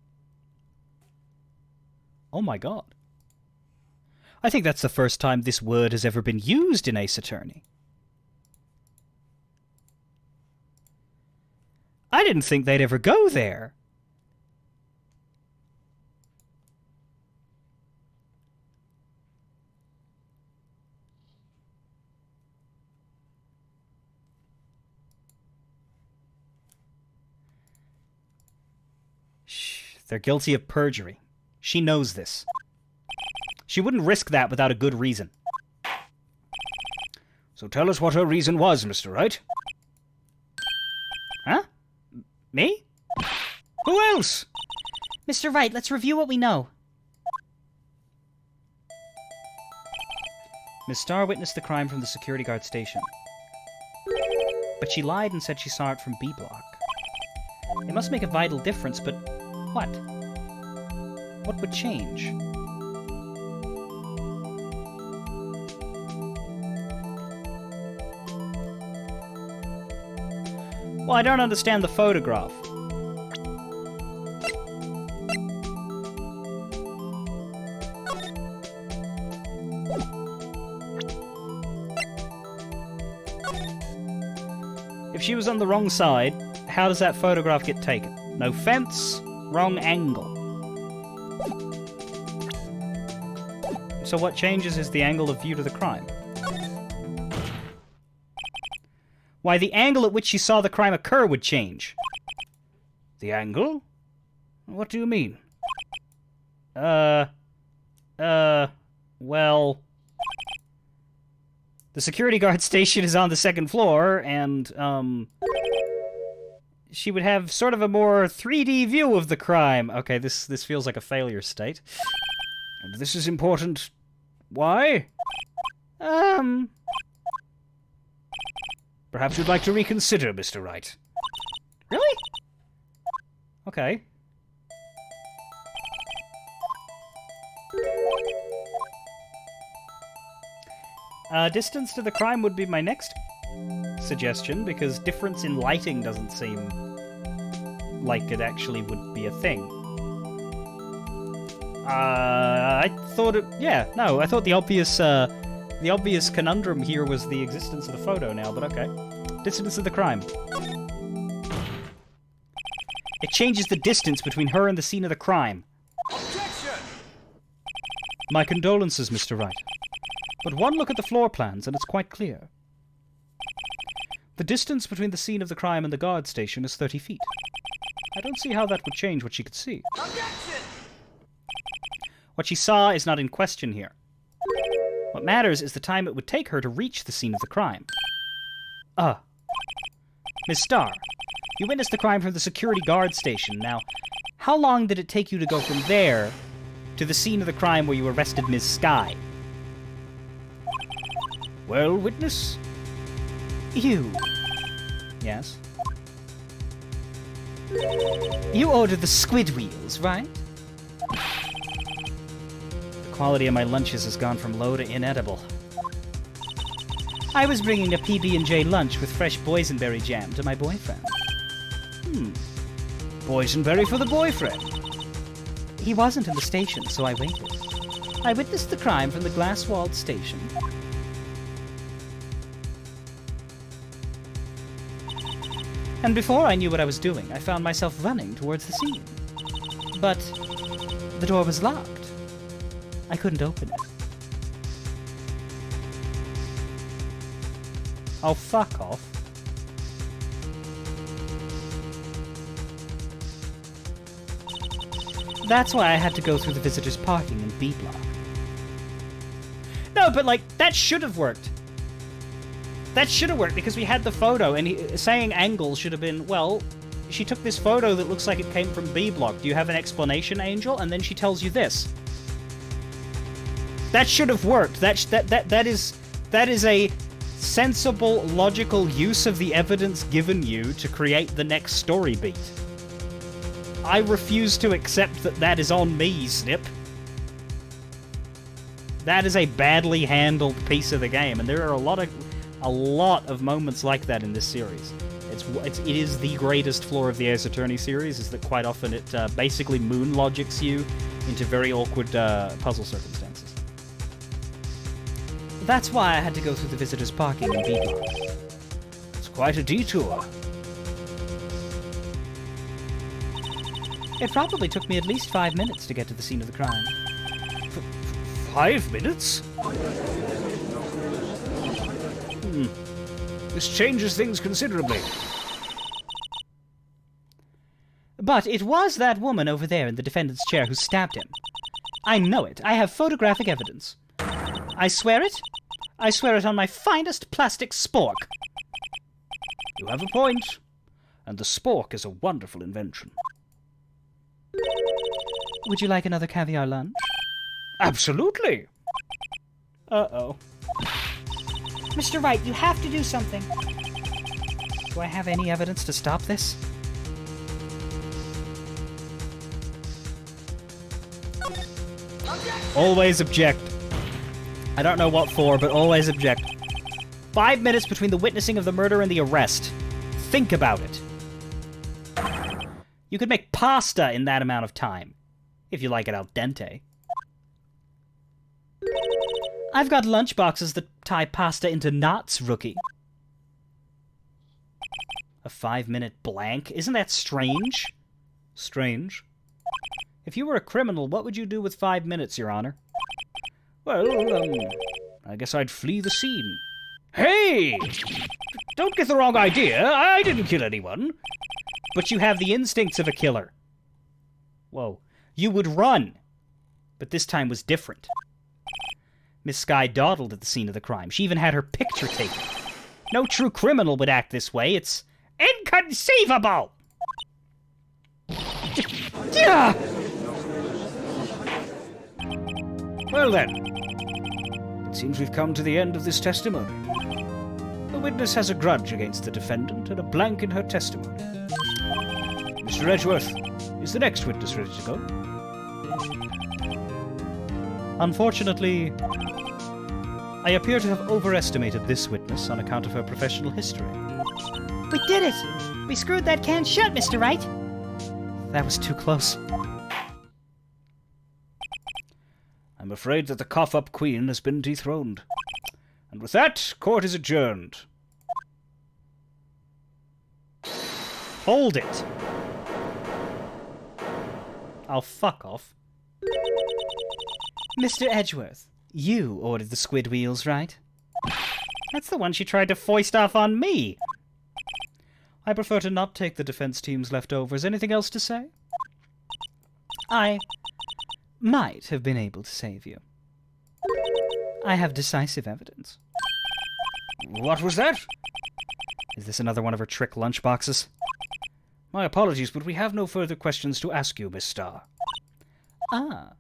Oh my god. I think that's the first time this word has ever been used in Ace Attorney. I didn't think they'd ever go there. Shh, they're guilty of perjury. She knows this. She wouldn't risk that without a good reason. So tell us what her reason was, Mr. Wright. Huh? Me? Who else? Mr. Wright, let's review what we know. Miss Starr witnessed the crime from the security guard station. But she lied and said she saw it from B Block. It must make a vital difference, but what? What would change? Well, I don't understand the photograph. If she was on the wrong side, how does that photograph get taken? No fence, wrong angle. So what changes is the angle of view to the crime. Why, the angle at which she saw the crime occur would change. The angle? What do you mean? Well... The security guard station is on the second floor, and, she would have sort of a more 3D view of the crime. Okay, this feels like a failure state. And this is important. Why? Perhaps you'd like to reconsider, Mr. Wright. Really? Okay. Distance to the crime would be my next suggestion, because difference in lighting doesn't seem like it actually would be a thing. I thought it... Yeah, no, I thought the obvious conundrum here was the existence of the photo now, but okay. Distance of the crime. It changes the distance between her and the scene of the crime. Objection! My condolences, Mr. Wright. But one look at the floor plans and it's quite clear. The distance between the scene of the crime and the guard station is 30 feet. I don't see how that would change what she could see. Objection! What she saw is not in question here. What matters is the time it would take her to reach the scene of the crime. Miss Starr, you witnessed the crime from the security guard station. Now, how long did it take you to go from there to the scene of the crime where you arrested Ms. Sky? Well, witness? You. Yes? You ordered the squid wheels, right? The quality of my lunches has gone from low to inedible. I was bringing a PB&J lunch with fresh boysenberry jam to my boyfriend. Boysenberry for the boyfriend. He wasn't in the station, so I waited. I witnessed the crime from the glass-walled station. And before I knew what I was doing, I found myself running towards the scene. But the door was locked. I couldn't open it. Oh, fuck off. That's why I had to go through the visitors' parking in B block. No, but, like, that should have worked. That should have worked, because we had the photo, and saying angle should have been, well, she took this photo that looks like it came from B block. Do you have an explanation, Angel? And then she tells you this. That should have worked. That is a sensible, logical use of the evidence given you to create the next story beat. I refuse to accept that that is on me, Snip. That is a badly handled piece of the game, and there are a lot of moments like that in this series. It is the greatest flaw of the Ace Attorney series, is that quite often it basically moon logics you into very awkward puzzle circumstances. That's why I had to go through the visitors' parking in B block. It's quite a detour. It probably took me at least 5 minutes to get to the scene of the crime. 5 minutes? This changes things considerably. But it was that woman over there in the defendant's chair who stabbed him. I know it. I have photographic evidence. I swear it. I swear it on my finest plastic spork. You have a point. And the spork is a wonderful invention. Would you like another caviar lunch? Absolutely. Uh-oh. Mr. Wright, you have to do something. Do I have any evidence to stop this? Always object. I don't know what for, but always object. 5 minutes between the witnessing of the murder and the arrest. Think about it. You could make pasta in that amount of time, if you like it al dente. I've got lunchboxes that tie pasta into knots, rookie. A 5-minute blank? Isn't that strange? Strange. If you were a criminal, what would you do with 5 minutes, Your Honor? Well, I guess I'd flee the scene. Hey! Don't get the wrong idea. I didn't kill anyone. But you have the instincts of a killer. Whoa. You would run. But this time was different. Miss Skye dawdled at the scene of the crime. She even had her picture taken. No true criminal would act this way. It's inconceivable! Yeah! Well then, it seems we've come to the end of this testimony. The witness has a grudge against the defendant and a blank in her testimony. Mr. Edgeworth, is the next witness ready to go? Unfortunately, I appear to have overestimated this witness on account of her professional history. We did it! We screwed that can shut, Mr. Wright! That was too close. I'm afraid that the cough-up queen has been dethroned. And with that, court is adjourned. Hold it! I'll fuck off. Mr. Edgeworth, you ordered the squid wheels, right? That's the one she tried to foist off on me! I prefer to not take the defense team's leftovers. Anything else to say? I might have been able to save you. I have decisive evidence. What was that? Is this another one of her trick lunchboxes? My apologies, but we have no further questions to ask you, Miss Starr. Ah.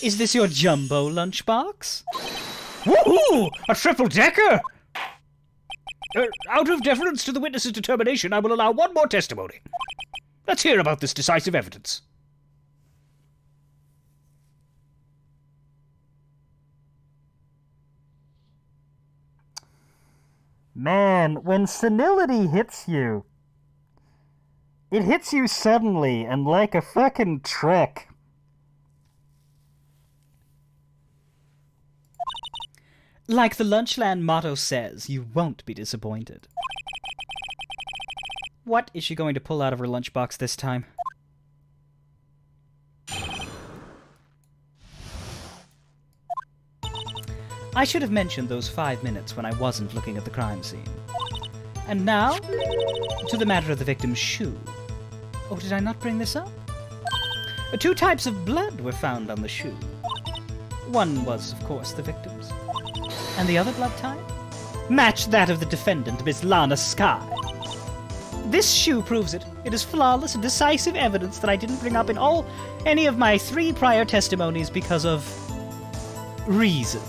Is this your jumbo lunchbox? Woohoo! A triple-decker! Out of deference to the witness's determination, I will allow one more testimony. Let's hear about this decisive evidence. Man, when senility hits you, it hits you suddenly and like a fucking trick. Like the Lunchland motto says, you won't be disappointed. What is she going to pull out of her lunchbox this time? I should have mentioned those 5 minutes when I wasn't looking at the crime scene. And now, to the matter of the victim's shoe. Oh, did I not bring this up? 2 types of blood were found on the shoe. One was, of course, the victim's. And the other blood type? Matched that of the defendant, Miss Lana Sky. This shoe proves it. It is flawless and decisive evidence that I didn't bring up in any of my 3 prior testimonies because of reasons.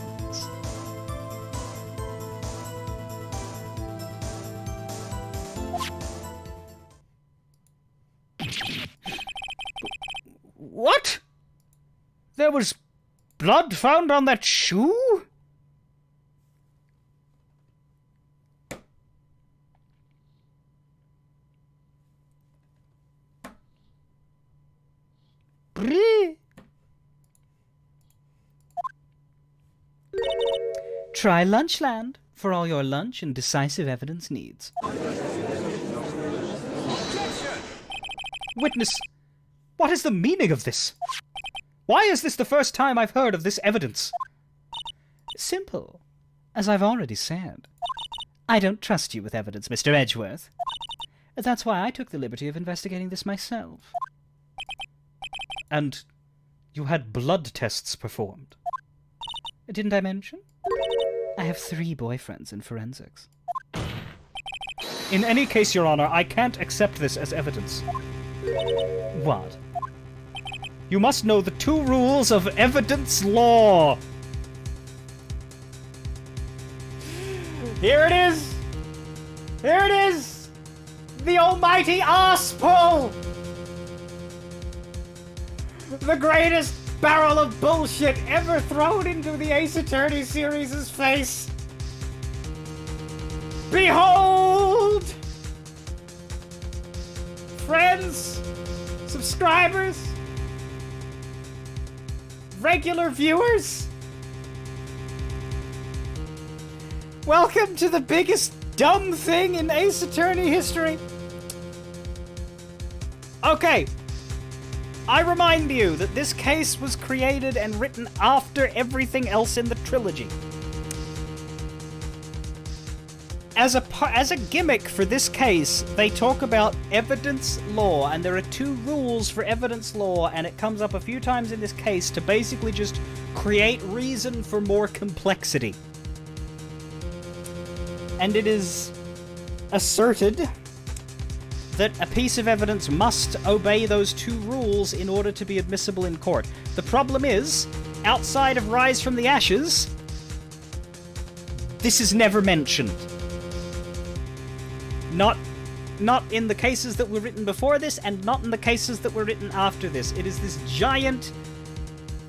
What? There was blood found on that shoe? Try Lunchland for all your lunch and decisive evidence needs. Witness, what is the meaning of this? Why is this the first time I've heard of this evidence? Simple. As I've already said, I don't trust you with evidence, Mr. Edgeworth. That's why I took the liberty of investigating this myself. And you had blood tests performed? Didn't I mention? I have 3 boyfriends in forensics. In any case, Your Honor, I can't accept this as evidence. What? You must know the 2 rules of evidence law. Here it is! Here it is! The almighty arse pull! The greatest barrel of bullshit ever thrown into the Ace Attorney series' face! Behold! Friends, subscribers, regular viewers, welcome to the biggest dumb thing in Ace Attorney history. Okay, I remind you that this case was created and written after everything else in the trilogy. As a gimmick for this case, they talk about evidence law, and there are 2 rules for evidence law, and it comes up a few times in this case to basically just create reason for more complexity. And it is asserted that a piece of evidence must obey those 2 rules in order to be admissible in court. The problem is, outside of Rise from the Ashes, this is never mentioned. Not in the cases that were written before this, and not in the cases that were written after this. It is this giant,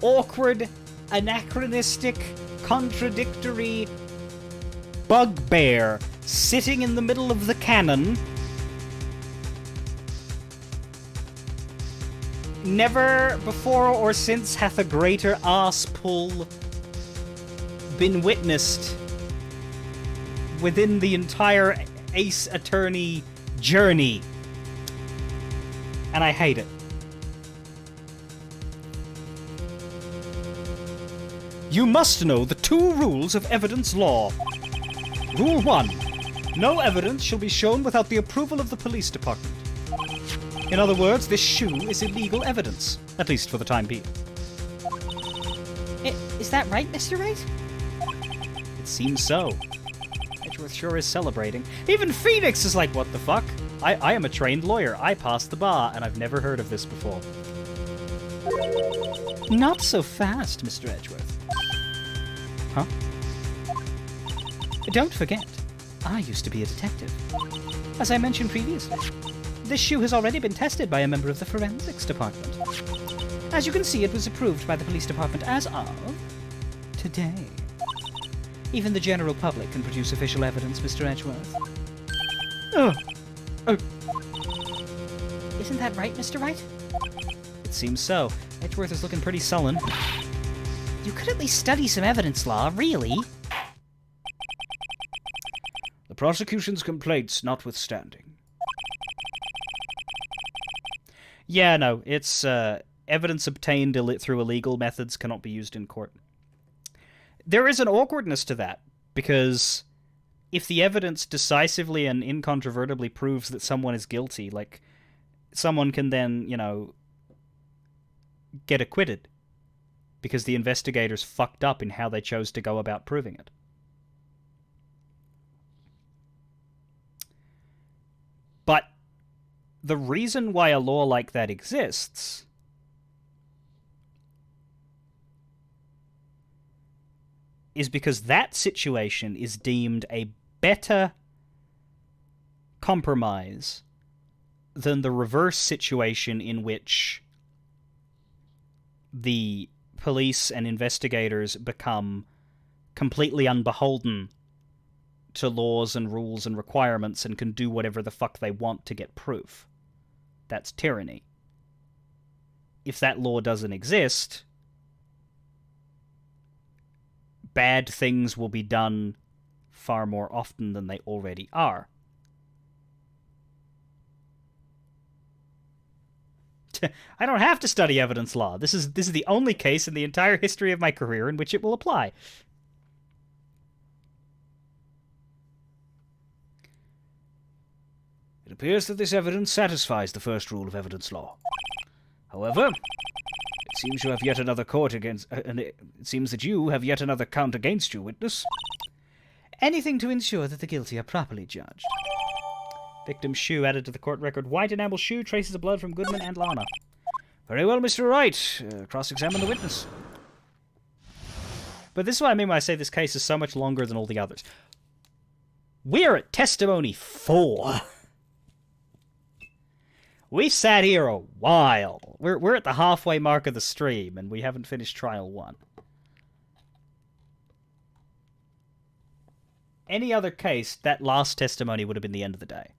awkward, anachronistic, contradictory bugbear sitting in the middle of the canon. Never before or since hath a greater arse pull been witnessed within the entire Ace Attorney journey. And I hate it. You must know the 2 rules of evidence law. Rule 1. No evidence shall be shown without the approval of the police department. In other words, this shoe is illegal evidence, at least for the time being. Is that right, Mr. Wright? It seems so. Edgeworth sure is celebrating. Even Phoenix is like, what the fuck? I am a trained lawyer. I passed the bar, and I've never heard of this before. Not so fast, Mr. Edgeworth. Huh? Don't forget, I used to be a detective. As I mentioned previously, this shoe has already been tested by a member of the forensics department. As you can see, it was approved by the police department as of today. Even the general public can produce official evidence, Mr. Edgeworth. Oh. Isn't that right, Mr. Wright? It seems so. Edgeworth is looking pretty sullen. You could at least study some evidence law, really. The prosecution's complaints notwithstanding. Yeah, no, it's evidence obtained through illegal methods cannot be used in court. There is an awkwardness to that, because if the evidence decisively and incontrovertibly proves that someone is guilty, like, someone can then, get acquitted because the investigators fucked up in how they chose to go about proving it. But the reason why a law like that exists is because that situation is deemed a better compromise than the reverse situation in which the police and investigators become completely unbeholden to laws and rules and requirements and can do whatever the fuck they want to get proof. That's tyranny. If that law doesn't exist, bad things will be done far more often than they already are. I don't have to study evidence law. This is the only case in the entire history of my career in which it will apply. It appears that this evidence satisfies the first rule of evidence law. However, it seems you have yet another court against, and it seems that you have yet another count against you, witness. Anything to ensure that the guilty are properly judged. Victim's shoe added to the court record. White enamel shoe, traces of blood from Goodman and Lana. Very well, Mr. Wright. Cross-examine the witness. But this is what I mean when I say this case is so much longer than all the others. We're at testimony 4. We sat here a while. We're at the halfway mark of the stream, and we haven't finished trial 1. Any other case, that last testimony would have been the end of the day.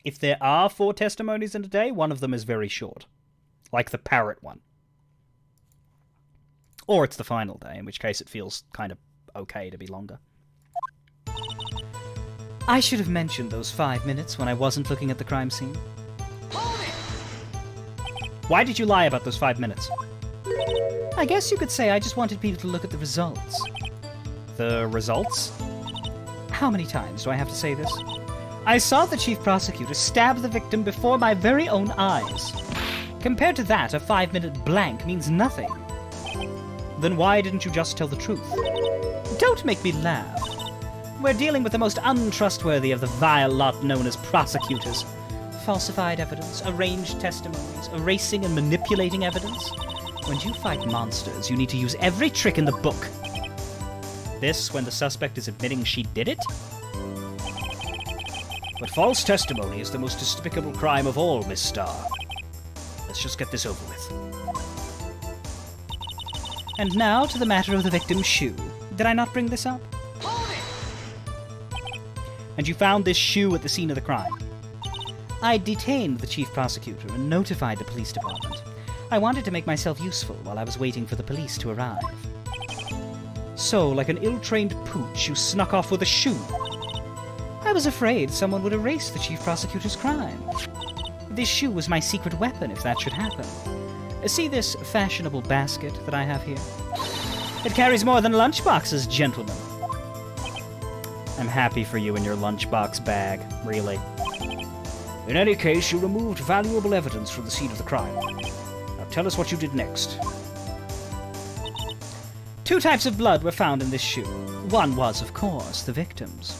If there are 4 testimonies in a day, one of them is very short. Like the parrot one. Or it's the final day, in which case it feels kind of okay to be longer. I should have mentioned those 5 minutes when I wasn't looking at the crime scene. Why did you lie about those 5 minutes? I guess you could say I just wanted people to look at the results. The results? How many times do I have to say this? I saw the chief prosecutor stab the victim before my very own eyes. Compared to that, a 5-minute blank means nothing. Then why didn't you just tell the truth? Don't make me laugh. We're dealing with the most untrustworthy of the vile lot known as prosecutors. Falsified evidence, arranged testimonies, erasing and manipulating evidence. When you fight monsters, you need to use every trick in the book. This when the suspect is admitting she did it? But false testimony is the most despicable crime of all, Miss Starr. Let's just get this over with. And now to the matter of the victim's shoe. Did I not bring this up? And you found this shoe at the scene of the crime? I detained the chief prosecutor and notified the police department. I wanted to make myself useful while I was waiting for the police to arrive. So, like an ill-trained pooch, you snuck off with a shoe? I was afraid someone would erase the chief prosecutor's crime. This shoe was my secret weapon if that should happen. See this fashionable basket that I have here? It carries more than lunchboxes, gentlemen. I'm happy for you and your lunchbox bag, really. In any case, you removed valuable evidence from the scene of the crime. Now tell us what you did next. 2 types of blood were found in this shoe. One was, of course, the victim's.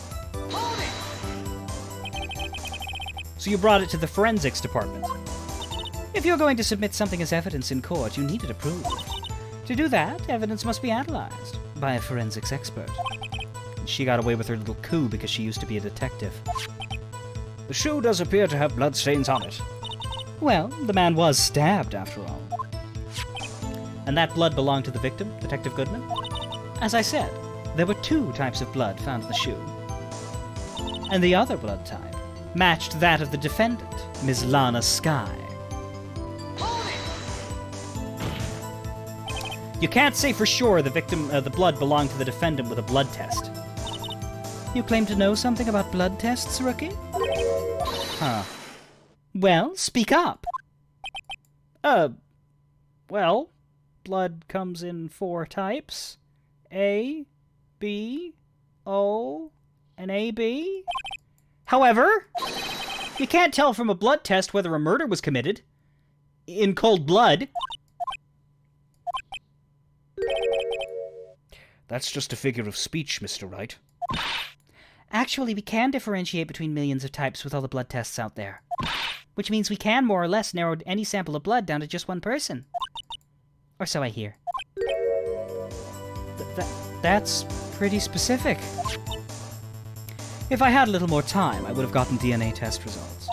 So you brought it to the forensics department? If you're going to submit something as evidence in court, you need it approved. To do that, evidence must be analyzed by a forensics expert. She got away with her little coup because she used to be a detective. The shoe does appear to have bloodstains on it. Well, the man was stabbed, after all. And that blood belonged to the victim, Detective Goodman? As I said, there were 2 types of blood found in the shoe. And the other blood type matched that of the defendant, Ms. Lana Skye. You can't say for sure the blood belonged to the defendant with a blood test. You claim to know something about blood tests, rookie? Huh. Well, speak up. Well, blood comes in 4 types. A, B, O, and AB. However, You can't tell from a blood test whether a murder was committed. In cold blood. That's just a figure of speech, Mr. Wright. Actually, we can differentiate between millions of types with all the blood tests out there. Which means we can more or less narrow any sample of blood down to just one person. Or so I hear. That's pretty specific. If I had a little more time, I would have gotten DNA test results.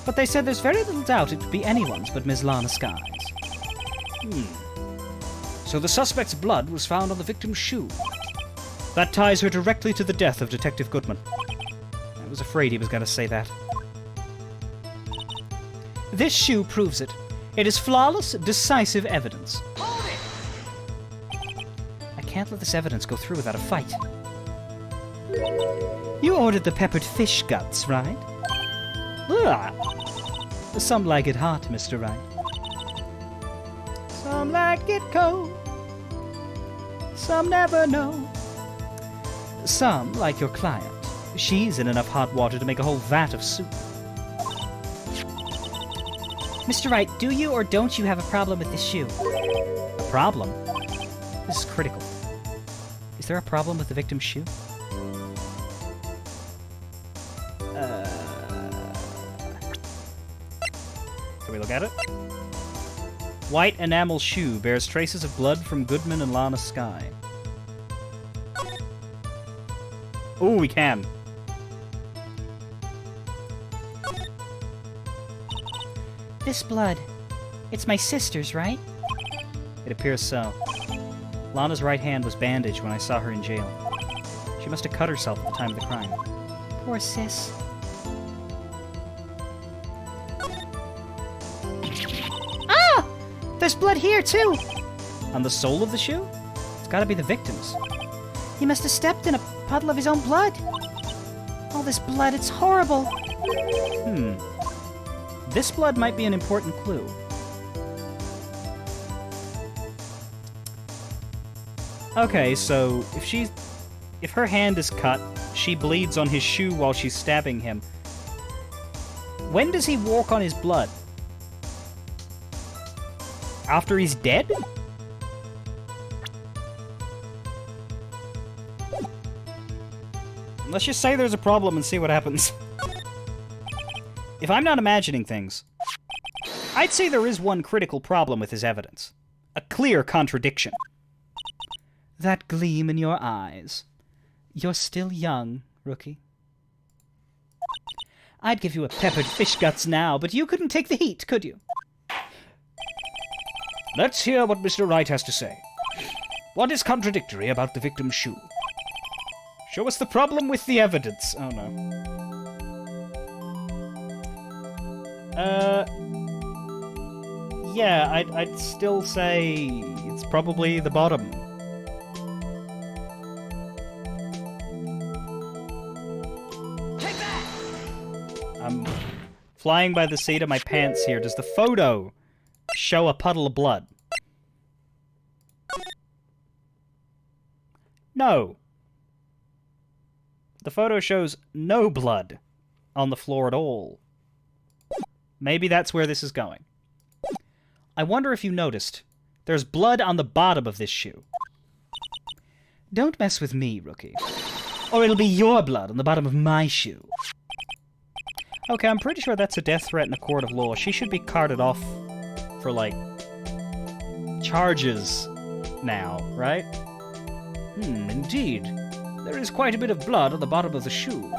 But they said there's very little doubt it could be anyone's but Ms. Lana Sky's. So the suspect's blood was found on the victim's shoe. That ties her directly to the death of Detective Goodman. I was afraid he was going to say that. This shoe proves it. It is flawless, decisive evidence. I can't let this evidence go through without a fight. You ordered the peppered fish guts, right? Ugh. Some like it hot, Mr. Wright. Some like it cold. Some never know. Some, like your client, she's in enough hot water to make a whole vat of soup. Mr. Wright, do you or don't you have a problem with this shoe? A problem? This is critical. Is there a problem with the victim's shoe? Can we look at it? White enamel shoe bears traces of blood from Goodman and Lana Sky. Oh, we can. This blood, it's my sister's, right? It appears so. Lana's right hand was bandaged when I saw her in jail. She must have cut herself at the time of the crime. Poor sis. Ah! There's blood here, too! On the sole of the shoe? It's gotta be the victim's. He must have stepped in a puddle of his own blood. All this blood, it's horrible. This blood might be an important clue. Okay, so if her hand is cut, she bleeds on his shoe while she's stabbing him. When does he walk on his blood? After he's dead? Let's just say there's a problem and see what happens. If I'm not imagining things, I'd say there is one critical problem with his evidence. A clear contradiction. That gleam in your eyes. You're still young, rookie. I'd give you a peppered fish guts now, but you couldn't take the heat, could you? Let's hear what Mr. Wright has to say. What is contradictory about the victim's shoe? Show us the problem with the evidence. Oh, no. Yeah, I'd still say it's probably the bottom. Take that! I'm flying by the seat of my pants here. Does the photo show a puddle of blood? No. The photo shows no blood on the floor at all. Maybe that's where this is going. I wonder if you noticed. There's blood on the bottom of this shoe. Don't mess with me, rookie. Or it'll be your blood on the bottom of my shoe. Okay, I'm pretty sure that's a death threat in a court of law. She should be carted off for, like, charges now, right? Indeed. There is quite a bit of blood on the bottom of the shoe.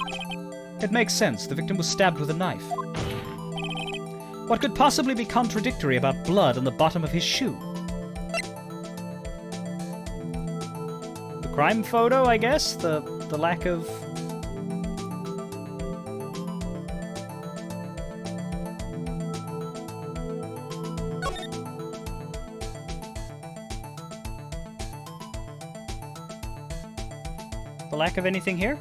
It makes sense. The victim was stabbed with a knife. What could possibly be contradictory about blood on the bottom of his shoe? The crime photo, I guess? The lack of... The lack of anything here?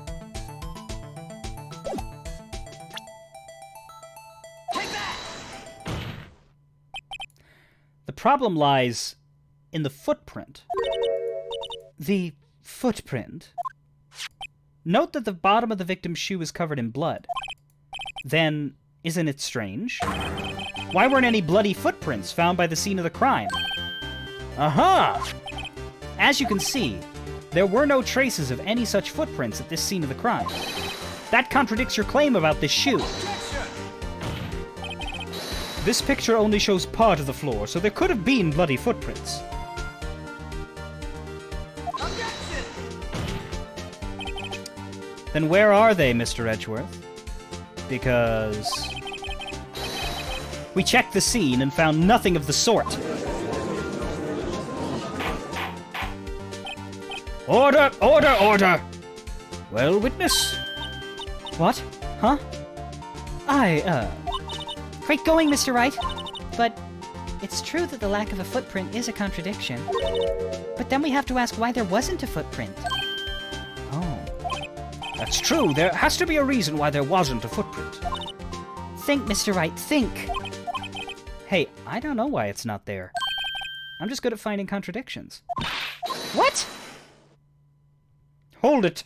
The problem lies in the footprint. The footprint. Note that the bottom of the victim's shoe is covered in blood. Then, Isn't it strange? Why weren't any bloody footprints found by the scene of the crime? Aha! As you can see, there were no traces of any such footprints at this scene of the crime. That contradicts your claim about this shoe. This picture only shows part of the floor, so there could have been bloody footprints. Then where are they, Mr. Edgeworth? Because we checked the scene and found nothing of the sort. Order! Order! Order! Well, witness? What? Huh? Great going, Mr. Wright. But it's true that the lack of a footprint is a contradiction. But then we have to ask why there wasn't a footprint. Oh. That's true. There has to be a reason why there wasn't a footprint. Think, Mr. Wright, think. Hey, I don't know why it's not there. I'm just good at finding contradictions. What? Hold it!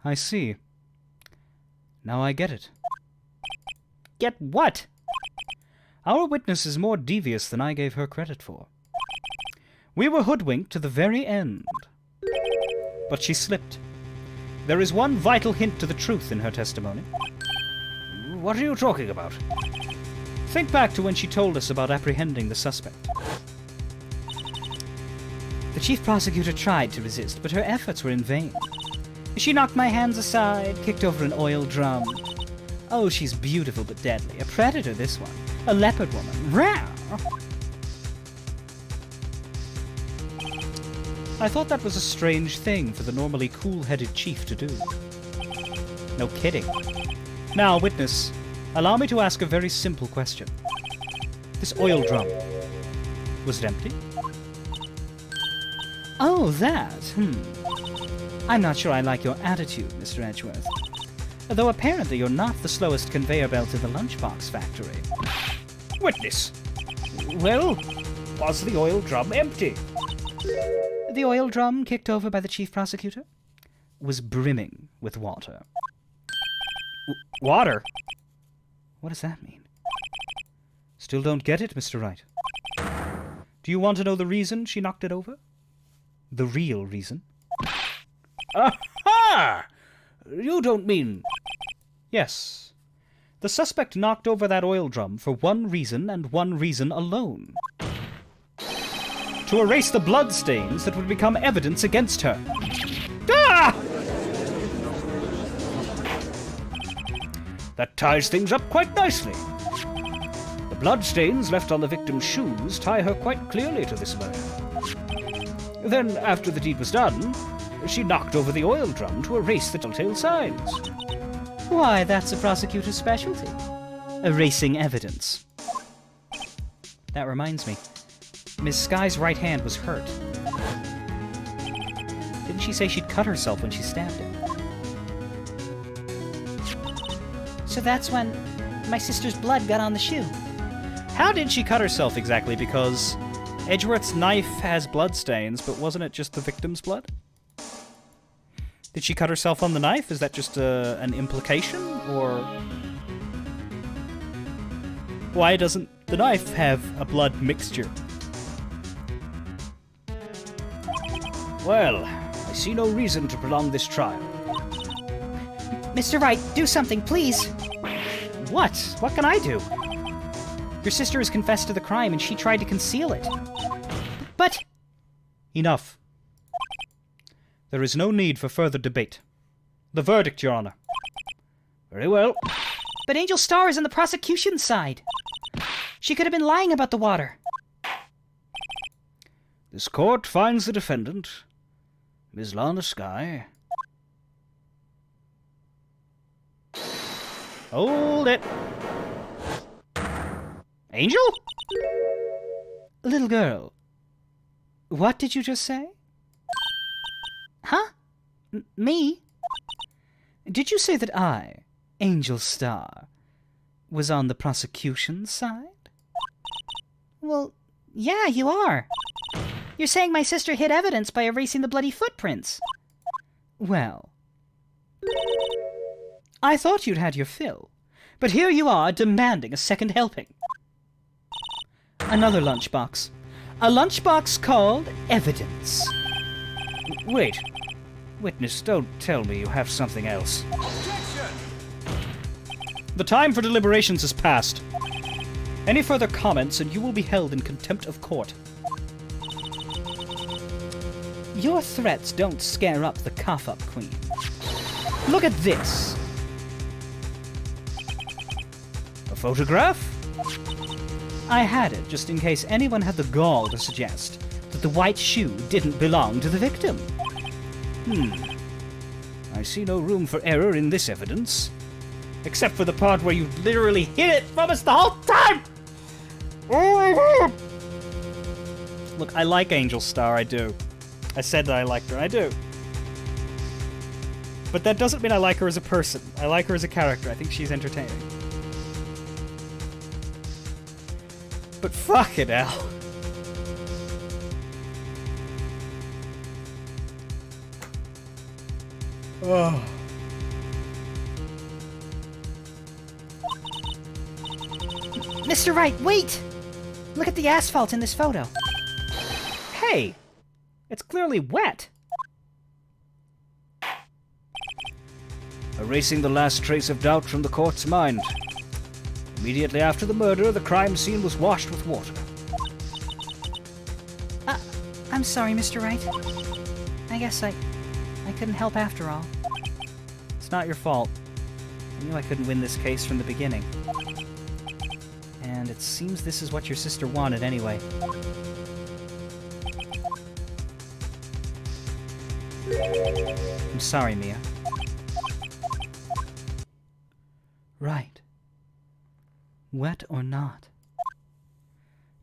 I see. Now I get it. Get what? Our witness is more devious than I gave her credit for. We were hoodwinked to the very end. But she slipped. There is one vital hint to the truth in her testimony. What are you talking about? Think back to when she told us about apprehending the suspect. The chief prosecutor tried to resist, but her efforts were in vain. She knocked my hands aside, kicked over an oil drum. Oh, she's beautiful but deadly. A predator, this one. A leopard woman. Rawr! I thought that was a strange thing for the normally cool-headed chief to do. No kidding. Now, witness, allow me to ask a very simple question. This oil drum, was it empty? Oh, that. I'm not sure I like your attitude, Mr. Edgeworth. Though apparently you're not the slowest conveyor belt in the lunchbox factory. Witness. Well, was the oil drum empty? The oil drum, kicked over by the chief prosecutor, was brimming with water. Water? What does that mean? Still don't get it, Mr. Wright. Do you want to know the reason she knocked it over? The real reason? Aha! You don't mean... Yes. The suspect knocked over that oil drum for one reason and one reason alone. To erase the blood stains that would become evidence against her. Ah! That ties things up quite nicely. The bloodstains left on the victim's shoes tie her quite clearly to this murder. Then, after the deed was done, she knocked over the oil drum to erase the telltale signs. Why, that's a prosecutor's specialty. Erasing evidence. That reminds me. Miss Skye's right hand was hurt. Didn't she say she'd cut herself when she stabbed him? So that's when my sister's blood got on the shoe. How did she cut herself exactly? Because Edgeworth's knife has bloodstains, but wasn't it just the victim's blood? Did she cut herself on the knife? Is that just an implication? Or why doesn't the knife have a blood mixture? Well, I see no reason to prolong this trial. Mr. Wright, do something, please. What? What can I do? Your sister has confessed to the crime and she tried to conceal it. But... Enough. There is no need for further debate. The verdict, Your Honor. Very well. But Angel Star is on the prosecution's side. She could have been lying about the water. This court finds the defendant, Ms. Lana Skye. Hold it. Angel? Little girl, what did you just say? Huh? Me? Did you say that I, Angel Star, was on the prosecution's side? Well, yeah, you are. You're saying my sister hid evidence by erasing the bloody footprints. Well, I thought you'd had your fill, but here you are demanding a second helping. Another lunchbox. A lunchbox called evidence. Wait. Witness, don't tell me you have something else. The time for deliberations has passed. Any further comments and you will be held in contempt of court. Your threats don't scare up the cough-up queen. Look at this. A photograph? I had it just in case anyone had the gall to suggest that the white shoe didn't belong to the victim. I see no room for error in this evidence. Except for the part where you literally hid it from us the whole time! Look, I like Angel Star, I do. I said that I liked her, I do. But that doesn't mean I like her as a person. I like her as a character. I think she's entertaining. But fuck it, Al. Oh. Mr. Wright, wait! Look at the asphalt in this photo. Hey! It's clearly wet. Erasing the last trace of doubt from the court's mind. Immediately after the murder, the crime scene was washed with water. I'm sorry, Mr. Wright. I guess I couldn't help after all. It's not your fault. I knew I couldn't win this case from the beginning. And it seems this is what your sister wanted anyway. I'm sorry, Mia. Right. Wet or not.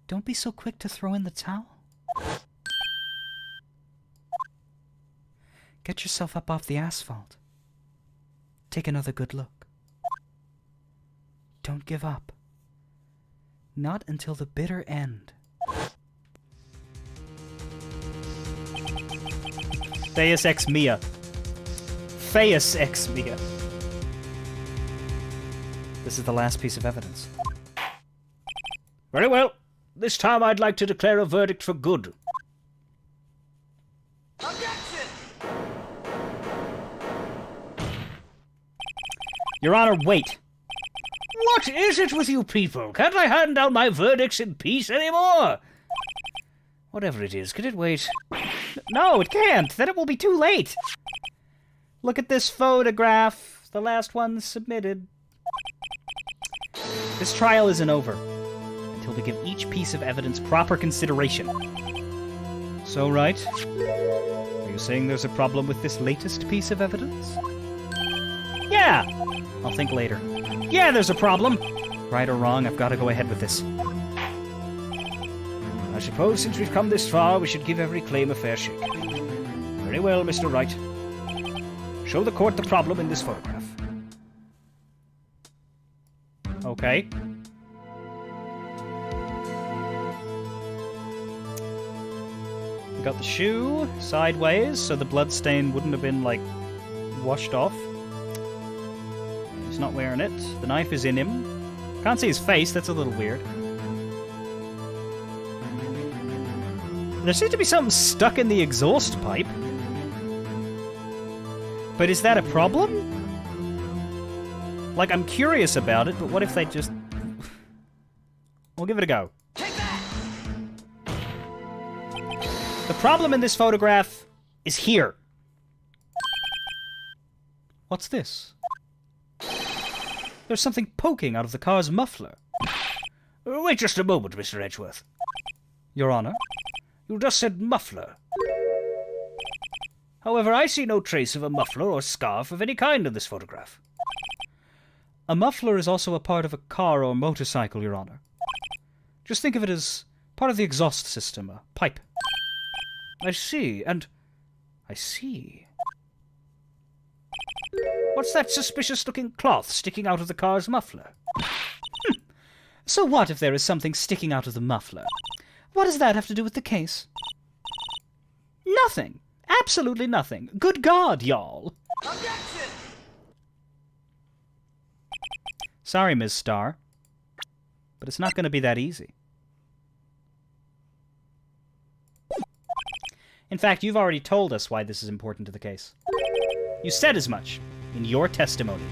Don't be so quick to throw in the towel. Get yourself up off the asphalt. Take another good look. Don't give up. Not until the bitter end. Deus Ex Mia. Deus Ex Mia. This is the last piece of evidence. Very well. This time I'd like to declare a verdict for good. Your Honor, wait. What is it with you people? Can't I hand down my verdicts in peace anymore? Whatever it is, can it wait? No, it can't. Then it will be too late. Look at this photograph. The last one submitted. This trial isn't over until we give each piece of evidence proper consideration. So, Wright, are you saying there's a problem with this latest piece of evidence? Yeah! I'll think later. Yeah, there's a problem! Right or wrong, I've got to go ahead with this. I suppose since we've come this far, we should give every claim a fair shake. Very well, Mr. Wright. Show the court the problem in this photograph. Okay. We got the shoe sideways, so the blood stain wouldn't have been, like, washed off. He's not wearing it. The knife is in him. Can't see his face, that's a little weird. There seems to be something stuck in the exhaust pipe. But is that a problem? Like, I'm curious about it, but what if they just... We'll give it a go. Take that! The problem in this photograph is here. What's this? There's something poking out of the car's muffler. Wait just a moment, Mr. Edgeworth. Your Honor? You just said muffler. However, I see no trace of a muffler or scarf of any kind in this photograph. A muffler is also a part of a car or motorcycle, Your Honor. Just think of it as part of the exhaust system, a pipe. I see, and... I see. What's that suspicious-looking cloth sticking out of the car's muffler? So what if there is something sticking out of the muffler? What does that have to do with the case? Nothing. Absolutely nothing. Good God, y'all. Sorry, Ms. Starr, but it's not going to be that easy. In fact, you've already told us why this is important to the case. You said as much in your testimony.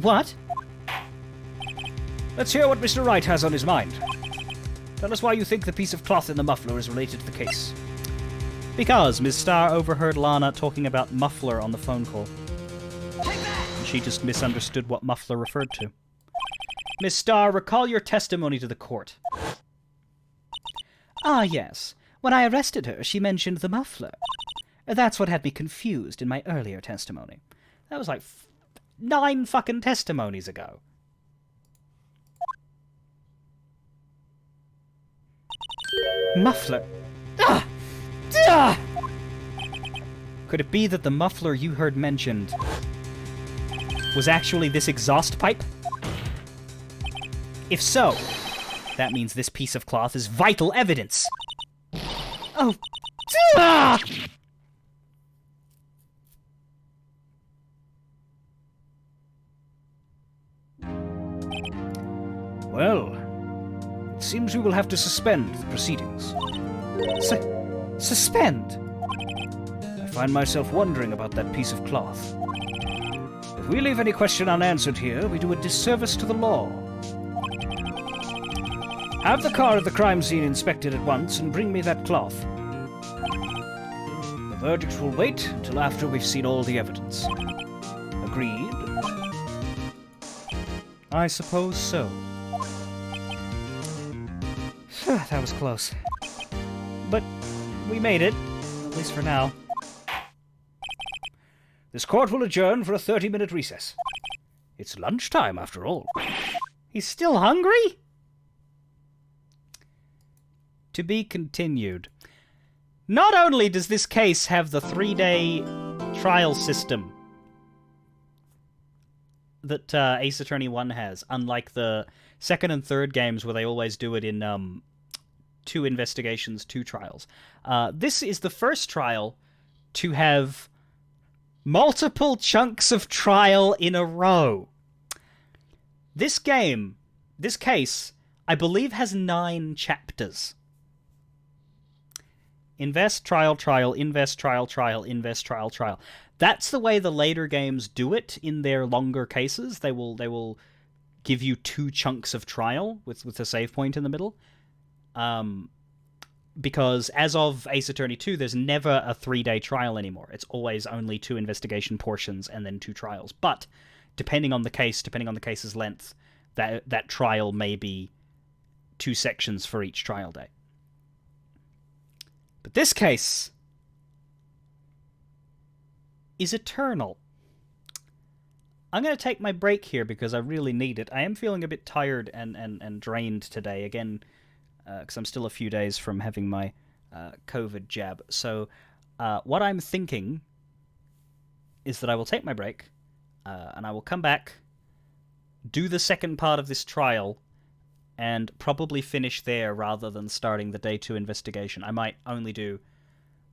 What? Let's hear what Mr. Wright has on his mind. Tell us why you think the piece of cloth in the muffler is related to the case. Because Ms. Starr overheard Lana talking about muffler on the phone call. And she just misunderstood what muffler referred to. Ms. Starr, recall your testimony to the court. Ah, yes. When I arrested her, she mentioned the muffler. That's what had me confused in my earlier testimony. That was like 9 fucking testimonies ago. Muffler. Ah! Ah! Could it be that the muffler you heard mentioned was actually this exhaust pipe? If so, that means this piece of cloth is vital evidence. Oh. Ah! Well, it seems we will have to suspend the proceedings. Suspend? I find myself wondering about that piece of cloth. If we leave any question unanswered here, we do a disservice to the law. Have the car at the crime scene inspected at once and bring me that cloth. The verdict will wait until after we've seen all the evidence. Agreed? I suppose so. That was close. But we made it, at least for now. This court will adjourn for a 30-minute recess. It's lunchtime, after all. He's still hungry? To be continued. Not only does this case have the 3-day trial system that Ace Attorney 1 has, unlike the second and third games where they always do it in 2 investigations, 2 trials. This is the first trial to have multiple chunks of trial in a row. This case, I believe has 9 chapters. Invest, trial, trial, invest, trial, trial, invest, trial, trial. That's the way the later games do it in their longer cases. They will give you 2 chunks of trial with a save point in the middle. Because as of Ace Attorney 2, there's never a 3-day trial anymore. It's always only 2 investigation portions and then 2 trials. But depending on the case, depending on the case's length, that trial may be 2 sections for each trial day. But this case is eternal. I'm going to take my break here because I really need it. I am feeling a bit tired and drained today, again, because I'm still a few days from having my COVID jab. So what I'm thinking is that I will take my break, and I will come back, do the second part of this trial, and probably finish there rather than starting the day 2 investigation. I might only do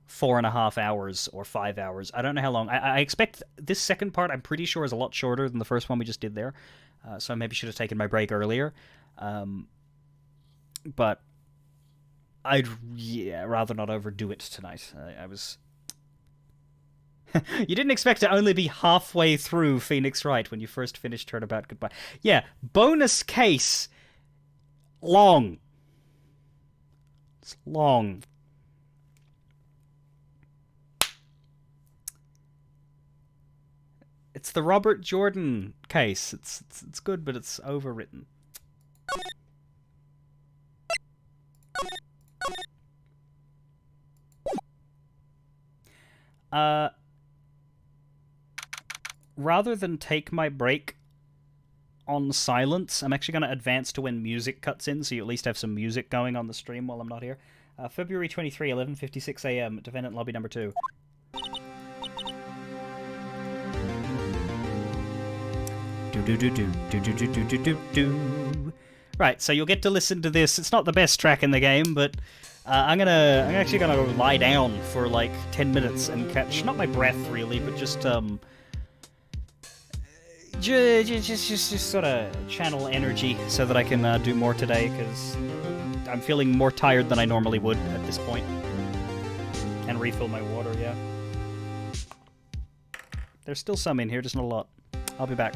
4.5 hours or 5 hours. I don't know how long. I expect this second part, I'm pretty sure, is a lot shorter than the first one we just did there. So I maybe should have taken my break earlier. But I'd rather not overdo it tonight. I was... You didn't expect to only be halfway through Phoenix Wright when you first finished Turnabout Goodbye. Yeah, bonus case... long. It's long. It's the Robert Jordan case. It's good, but it's overwritten. Rather than take my break on silence, I'm actually going to advance to when music cuts in, so you at least have some music going on the stream while I'm not here. February 23, 11:56 a.m., defendant lobby number 2. Right, so you'll get to listen to this. It's not the best track in the game, but I'm actually gonna lie down for like 10 minutes and catch, not my breath really, but just Just sort of channel energy so that I can do more today, because I'm feeling more tired than I normally would at this point. And refill my water, yeah. There's still some in here, just not a lot. I'll be back.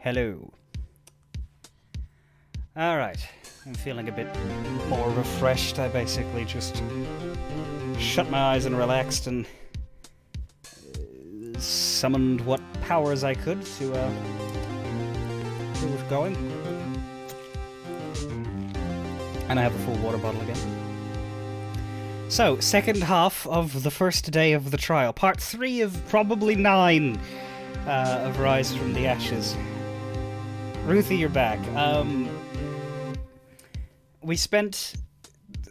Hello. Alright. I'm feeling a bit more refreshed. I basically just shut my eyes and relaxed and summoned what powers I could to get it going. And I have a full water bottle again. So, second half of the first day of the trial. Part 3 of probably 9 of Rise from the Ashes. Ruthie, you're back. We spent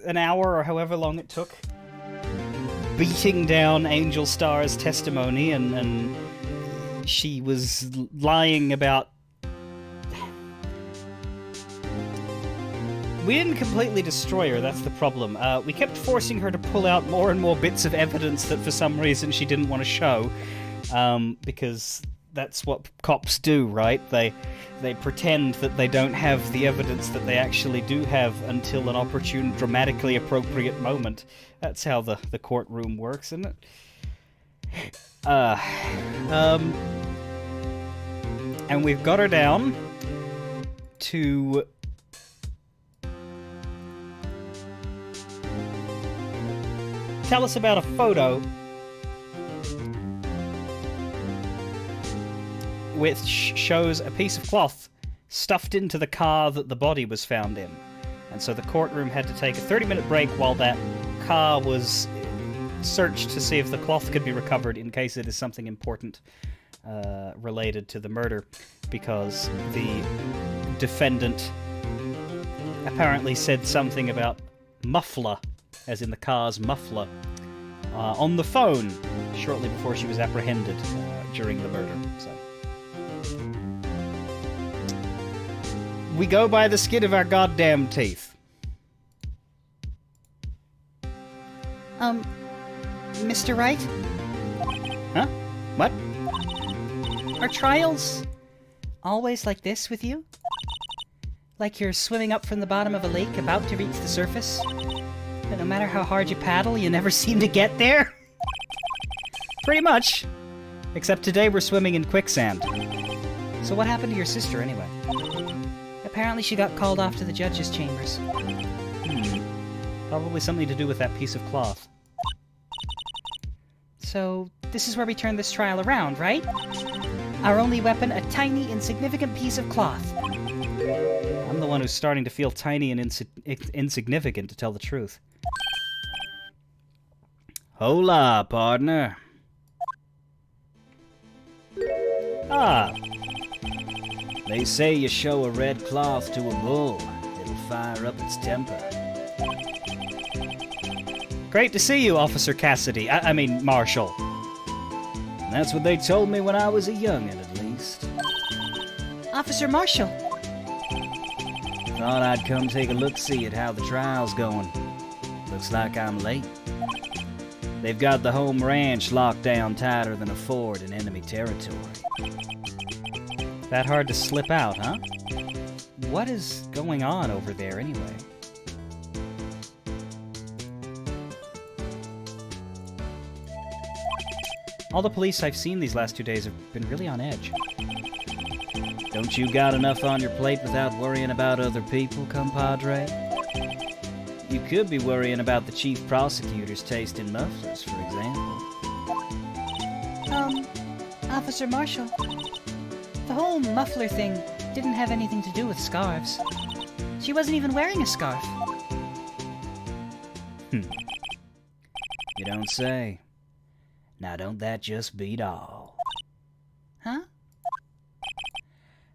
an hour or however long it took beating down Angel Star's testimony, and she was lying about... We didn't completely destroy her, that's the problem. We kept forcing her to pull out more and more bits of evidence that for some reason she didn't want to show, because that's what cops do, right? They pretend that they don't have the evidence that they actually do have until an opportune, dramatically appropriate moment. That's how the courtroom works, isn't it? And we've got her down to... Tell us about a photo which shows a piece of cloth stuffed into the car that the body was found in. And so the courtroom had to take a 30-minute break while that car was searched to see if the cloth could be recovered in case it is something important related to the murder, because the defendant apparently said something about muffler, as in the car's muffler, on the phone shortly before she was apprehended during the murder. So we go by the skin of our goddamn teeth. Mr. Wright? Huh? What? Are trials always like this with you? Like you're swimming up from the bottom of a lake about to reach the surface, but no matter how hard you paddle, you never seem to get there? Pretty much. Except today we're swimming in quicksand. So what happened to your sister, anyway? Apparently she got called off to the judge's chambers. Probably something to do with that piece of cloth. So, this is where we turn this trial around, right? Our only weapon, a tiny, insignificant piece of cloth. I'm the one who's starting to feel tiny and insignificant, to tell the truth. Hola, partner. Ah. They say you show a red cloth to a bull, it'll fire up its temper. Great to see you, Officer Cassidy. I mean, Marshall. That's what they told me when I was a youngin', at least. Officer Marshall! Thought I'd come take a look-see at how the trial's going. Looks like I'm late. They've got the home ranch locked down tighter than a fort in enemy territory. That hard to slip out, huh? What is going on over there, anyway? All the police I've seen these last 2 days have been really on edge. Don't you got enough on your plate without worrying about other people, compadre? You could be worrying about the chief prosecutor's taste in mufflers, for example. Officer Marshall, the whole muffler thing didn't have anything to do with scarves. She wasn't even wearing a scarf. You don't say. Now don't that just beat all? Huh?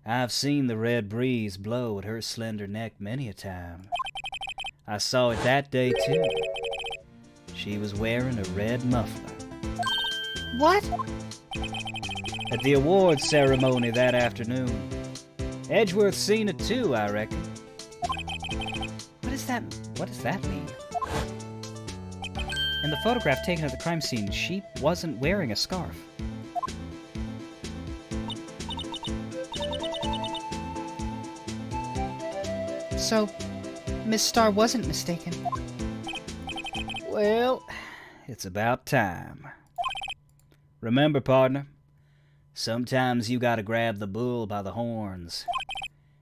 I've seen the red breeze blow at her slender neck many a time. I saw it that day, too. She was wearing a red muffler. What? At the awards ceremony that afternoon. Edgeworth seen it, too, I reckon. What does that mean? In the photograph taken at the crime scene, she wasn't wearing a scarf. So, Miss Starr wasn't mistaken. Well, it's about time. Remember, partner, Sometimes you gotta grab the bull by the horns.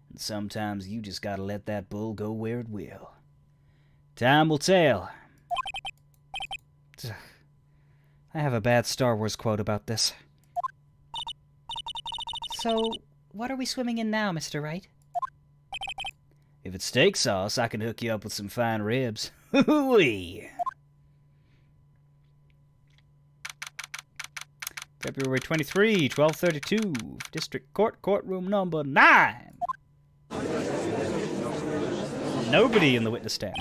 And sometimes you just gotta let that bull go where it will. Time will tell. I have a bad Star Wars quote about this. So, what are we swimming in now, Mr. Wright? If it's steak sauce, I can hook you up with some fine ribs. Hoo-wee! February 23, 1232, District Court, courtroom number 9. Nobody in the witness stand.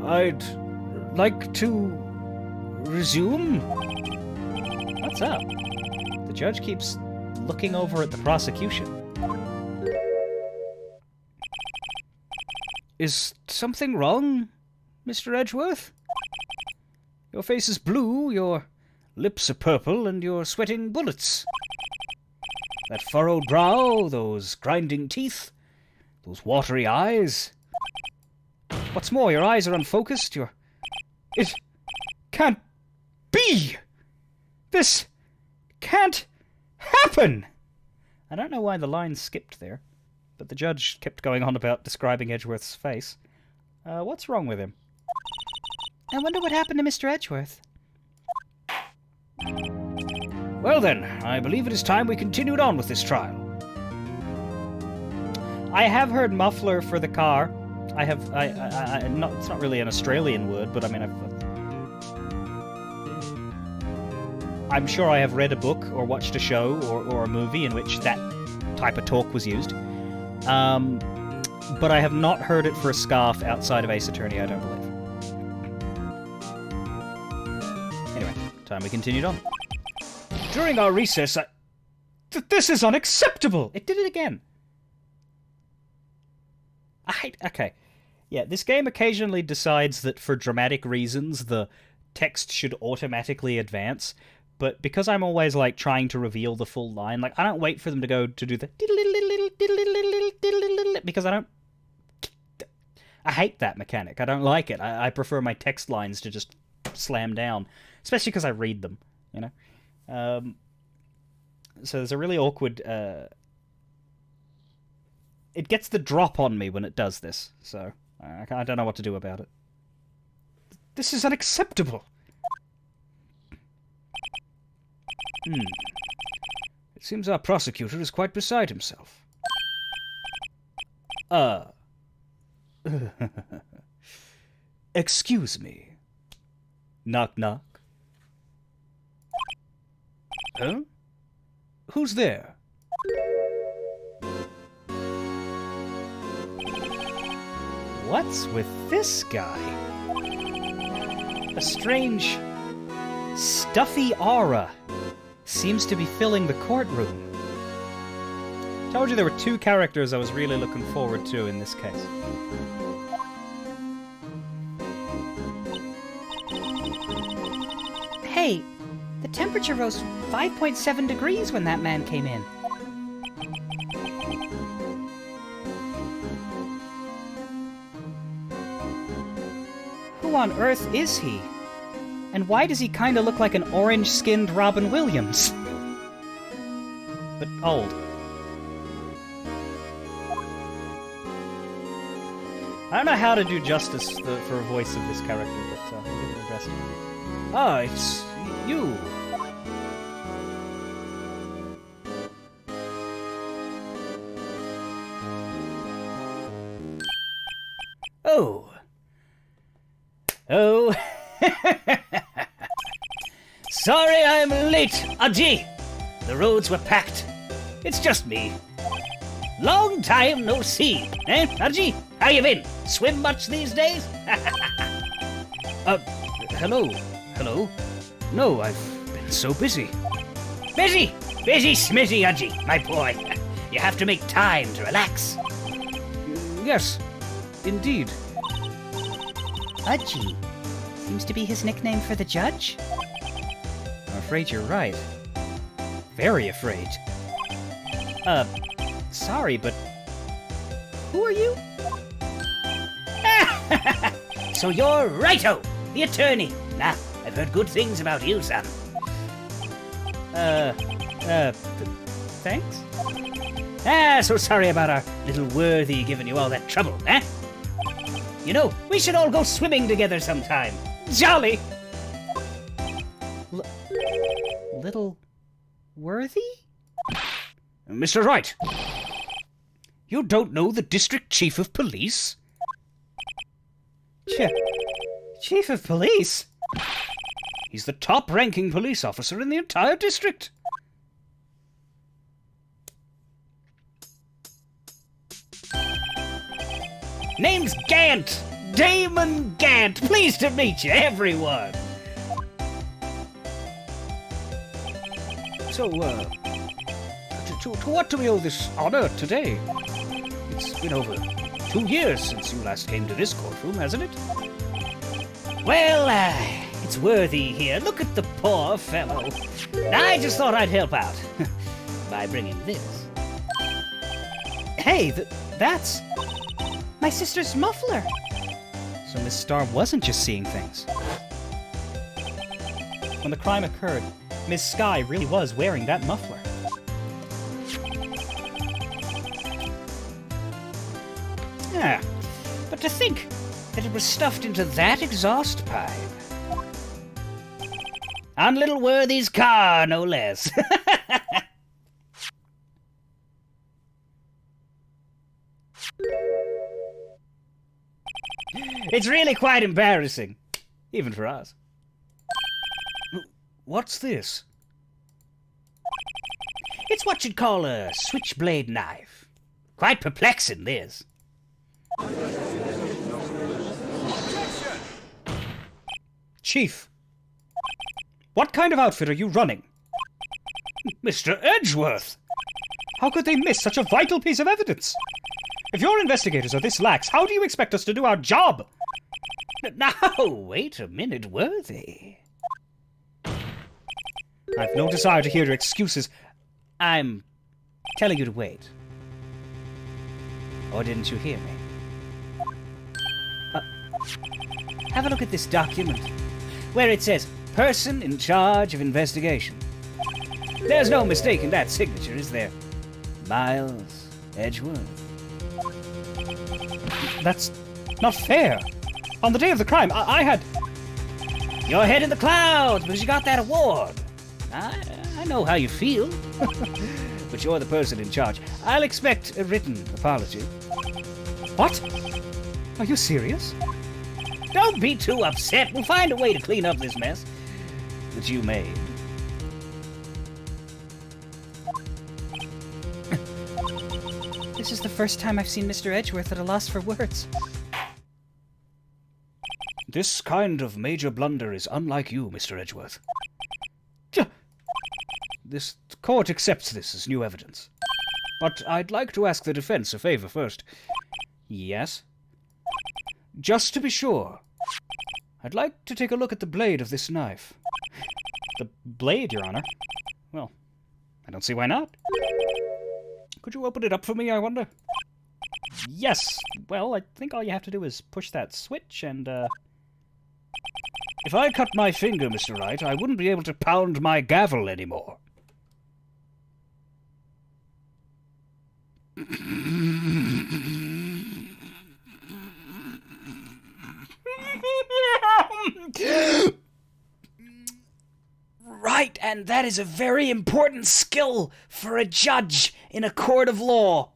I'd like to resume? What's up? The judge keeps looking over at the prosecution. Is something wrong, Mr. Edgeworth? Your face is blue, your lips are purple, and you're sweating bullets. That furrowed brow, those grinding teeth, those watery eyes. What's more, your eyes are unfocused, It can't be! This can't happen! I don't know why the line skipped there, but the judge kept going on about describing Edgeworth's face. What's wrong with him? I wonder what happened to Mr. Edgeworth. Well then, I believe it is time we continued on with this trial. I have heard muffler for the car. It's not really an Australian word, but I mean, I'm sure I have read a book or watched a show or a movie in which that type of talk was used. But I have not heard it for a scarf outside of Ace Attorney, I don't believe. Anyway, time we continued on. During our recess, this is unacceptable! It did it again. Okay. Yeah, this game occasionally decides that for dramatic reasons the text should automatically advance, but because I'm always, like, trying to reveal the full line, like, I don't wait for them to go to do the because I hate that mechanic. I don't like it. I prefer my text lines to just slam down, especially because I read them, you know? So there's a really awkward... It gets the drop on me when it does this, so I don't know what to do about it. This is unacceptable! It seems our prosecutor is quite beside himself. Excuse me. Knock, knock. Huh? Who's there? What's with this guy? A strange, stuffy aura seems to be filling the courtroom. Told you there were two characters I was really looking forward to in this case. Hey, the temperature rose 5.7 degrees when that man came in. Who on earth is he? And why does he kind of look like an orange-skinned Robin Williams? But old. I don't know how to do justice for a voice of this character, but I'll give it a best. Ah, it's you. Oh. Oh. Sorry I'm late, Ajay. The roads were packed. It's just me. Long time no see, eh, Ajay? How you been? Swim much these days? Hello? Hello? No, I've been so busy. Busy! Busy smitty, Ajay, my boy. You have to make time to relax. Yes, indeed. Udgy. Seems to be his nickname for the judge? I'm afraid you're right. Very afraid. Sorry, but... Who are you? So you're Righto, the attorney. Nah, I've heard good things about you, son. Thanks? Ah, so sorry about our little worthy giving you all that trouble, eh? You know, we should all go swimming together sometime. Jolly! Little worthy? Mr. Wright, you don't know the district chief of police? Chief of police? He's the top-ranking police officer in the entire district. Name's Gant! Damon Gant! Pleased to meet you, everyone! So, to what do we owe this honor today? It's been over 2 years since you last came to this courtroom, hasn't it? Well, it's worthy here. Look at the poor fellow. I just thought I'd help out by bringing this. Hey, that's my sister's muffler. So Miss Starr wasn't just seeing things. When the crime occurred, Miss Sky really was wearing that muffler. Yeah, but to think that it was stuffed into that exhaust pipe. On little Worthy's car, no less. It's really quite embarrassing, even for us. What's this? It's what you'd call a switchblade knife. Quite perplexing, this. Chief, what kind of outfit are you running? Mr. Edgeworth! How could they miss such a vital piece of evidence? If your investigators are this lax, how do you expect us to do our job? Now, wait a minute, Worthy. I've no desire to hear your excuses. I'm telling you to wait. Or didn't you hear me? Have a look at this document, where it says, Person in charge of investigation. There's no mistaking that signature, is there? Miles Edgeworth. That's not fair. On the day of the crime, I had... Your head in the clouds because you got that award. I know how you feel. But you're the person in charge. I'll expect a written apology. What? Are you serious? Don't be too upset. We'll find a way to clean up this mess that you made. This is the first time I've seen Mr. Edgeworth at a loss for words. This kind of major blunder is unlike you, Mr. Edgeworth. This court accepts this as new evidence. But I'd like to ask the defense a favor first. Yes? Just to be sure, I'd like to take a look at the blade of this knife. The blade, Your Honor? Well, I don't see why not. Could you open it up for me, I wonder? Yes. Well, I think all you have to do is push that switch and, If I cut my finger, Mr. Wright, I wouldn't be able to pound my gavel anymore. Right, and that is a very important skill for a judge in a court of law.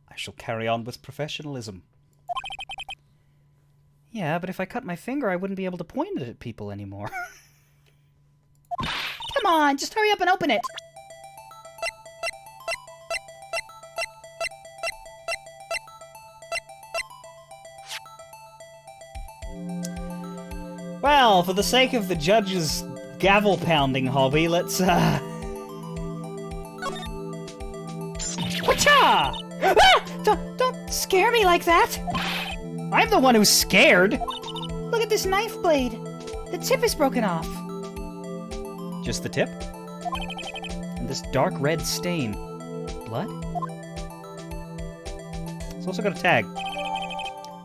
I shall carry on with professionalism. Yeah, but if I cut my finger, I wouldn't be able to point it at people anymore. Come on, just hurry up and open it. Well, for the sake of the judge's gavel-pounding hobby, let's, Whatcha! Ah! Don't scare me like that! I'm the one who's scared! Look at this knife blade! The tip is broken off. Just the tip? And this dark red stain. Blood? It's also got a tag.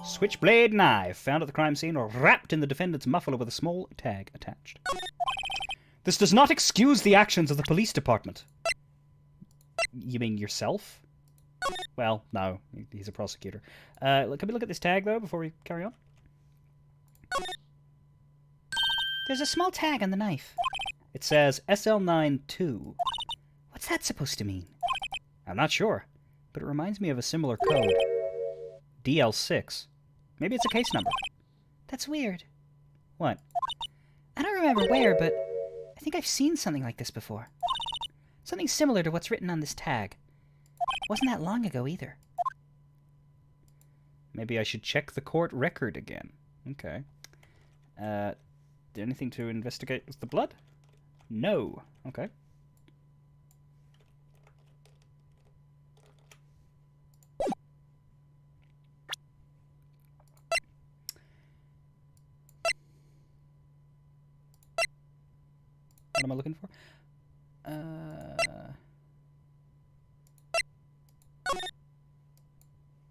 Switchblade knife found at the crime scene or wrapped in the defendant's muffler with a small tag attached. This does not excuse the actions of the police department. You mean yourself? Well, no. He's a prosecutor. Can we look at this tag, though, before we carry on? There's a small tag on the knife. It says SL92. What's that supposed to mean? I'm not sure, but it reminds me of a similar code. DL6. Maybe it's a case number. That's weird. What? I don't remember where, but I think I've seen something like this before. Something similar to what's written on this tag. Wasn't that long ago either. Maybe I should check the court record again. Okay. Anything to investigate with the blood? No. Okay. What am I looking for?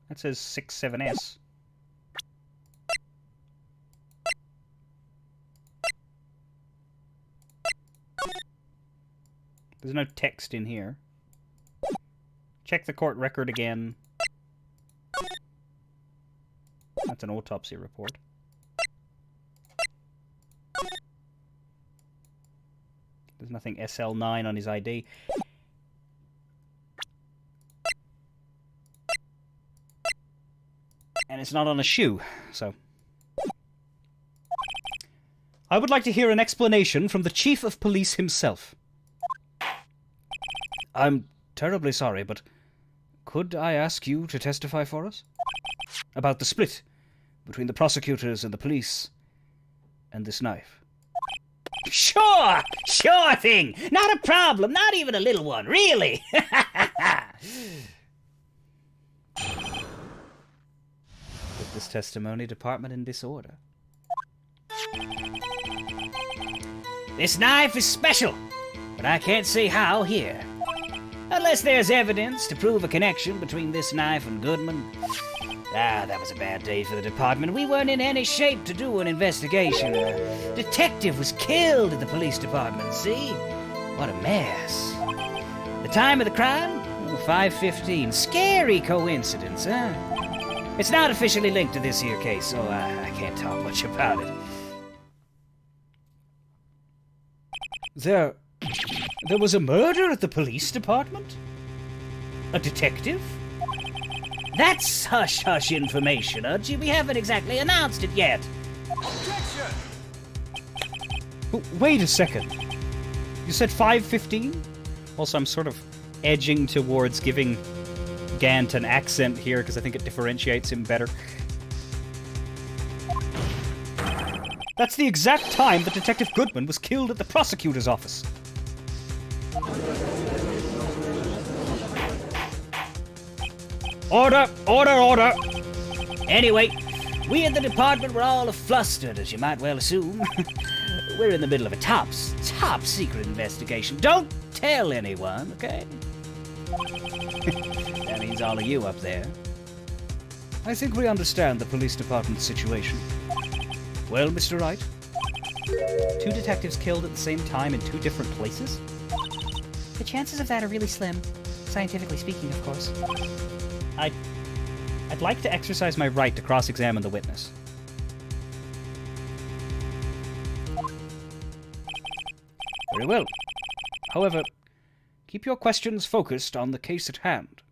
That says 67S. There's no text in here. Check the court record again. That's an autopsy report. There's nothing SL9 on his ID. And it's not on a shoe, so... I would like to hear an explanation from the Chief of Police himself. I'm terribly sorry, but could I ask you to testify for us? About the split between the prosecutors and the police and this knife. Sure! Sure thing! Not a problem, not even a little one, really! Witness testimony, department in disorder. This knife is special, but I can't see how here. Unless there's evidence to prove a connection between this knife and Goodman. That was a bad day for the department. We weren't in any shape to do an investigation. A detective was killed at the police department, see? What a mess. The time of the crime? 5:15. Scary coincidence, huh? It's not officially linked to this here case, so I can't talk much about it. There was a murder at the police department? A detective? That's hush-hush information, Archie. We haven't exactly announced it yet. Objection! Wait a second. You said 5:15? Also, I'm sort of edging towards giving Gant an accent here because I think it differentiates him better. That's the exact time that Detective Goodman was killed at the prosecutor's office. Order! Order! Order! Anyway, we at the department were all flustered, as you might well assume. We're in the middle of a top secret investigation. Don't tell anyone, okay? That means all of you up there. I think we understand the police department's situation. Well, Mr. Wright? 2 detectives killed at the same time in 2 different places? The chances of that are really slim. Scientifically speaking, of course. I'd like to exercise my right to cross-examine the witness. Very well. However, keep your questions focused on the case at hand.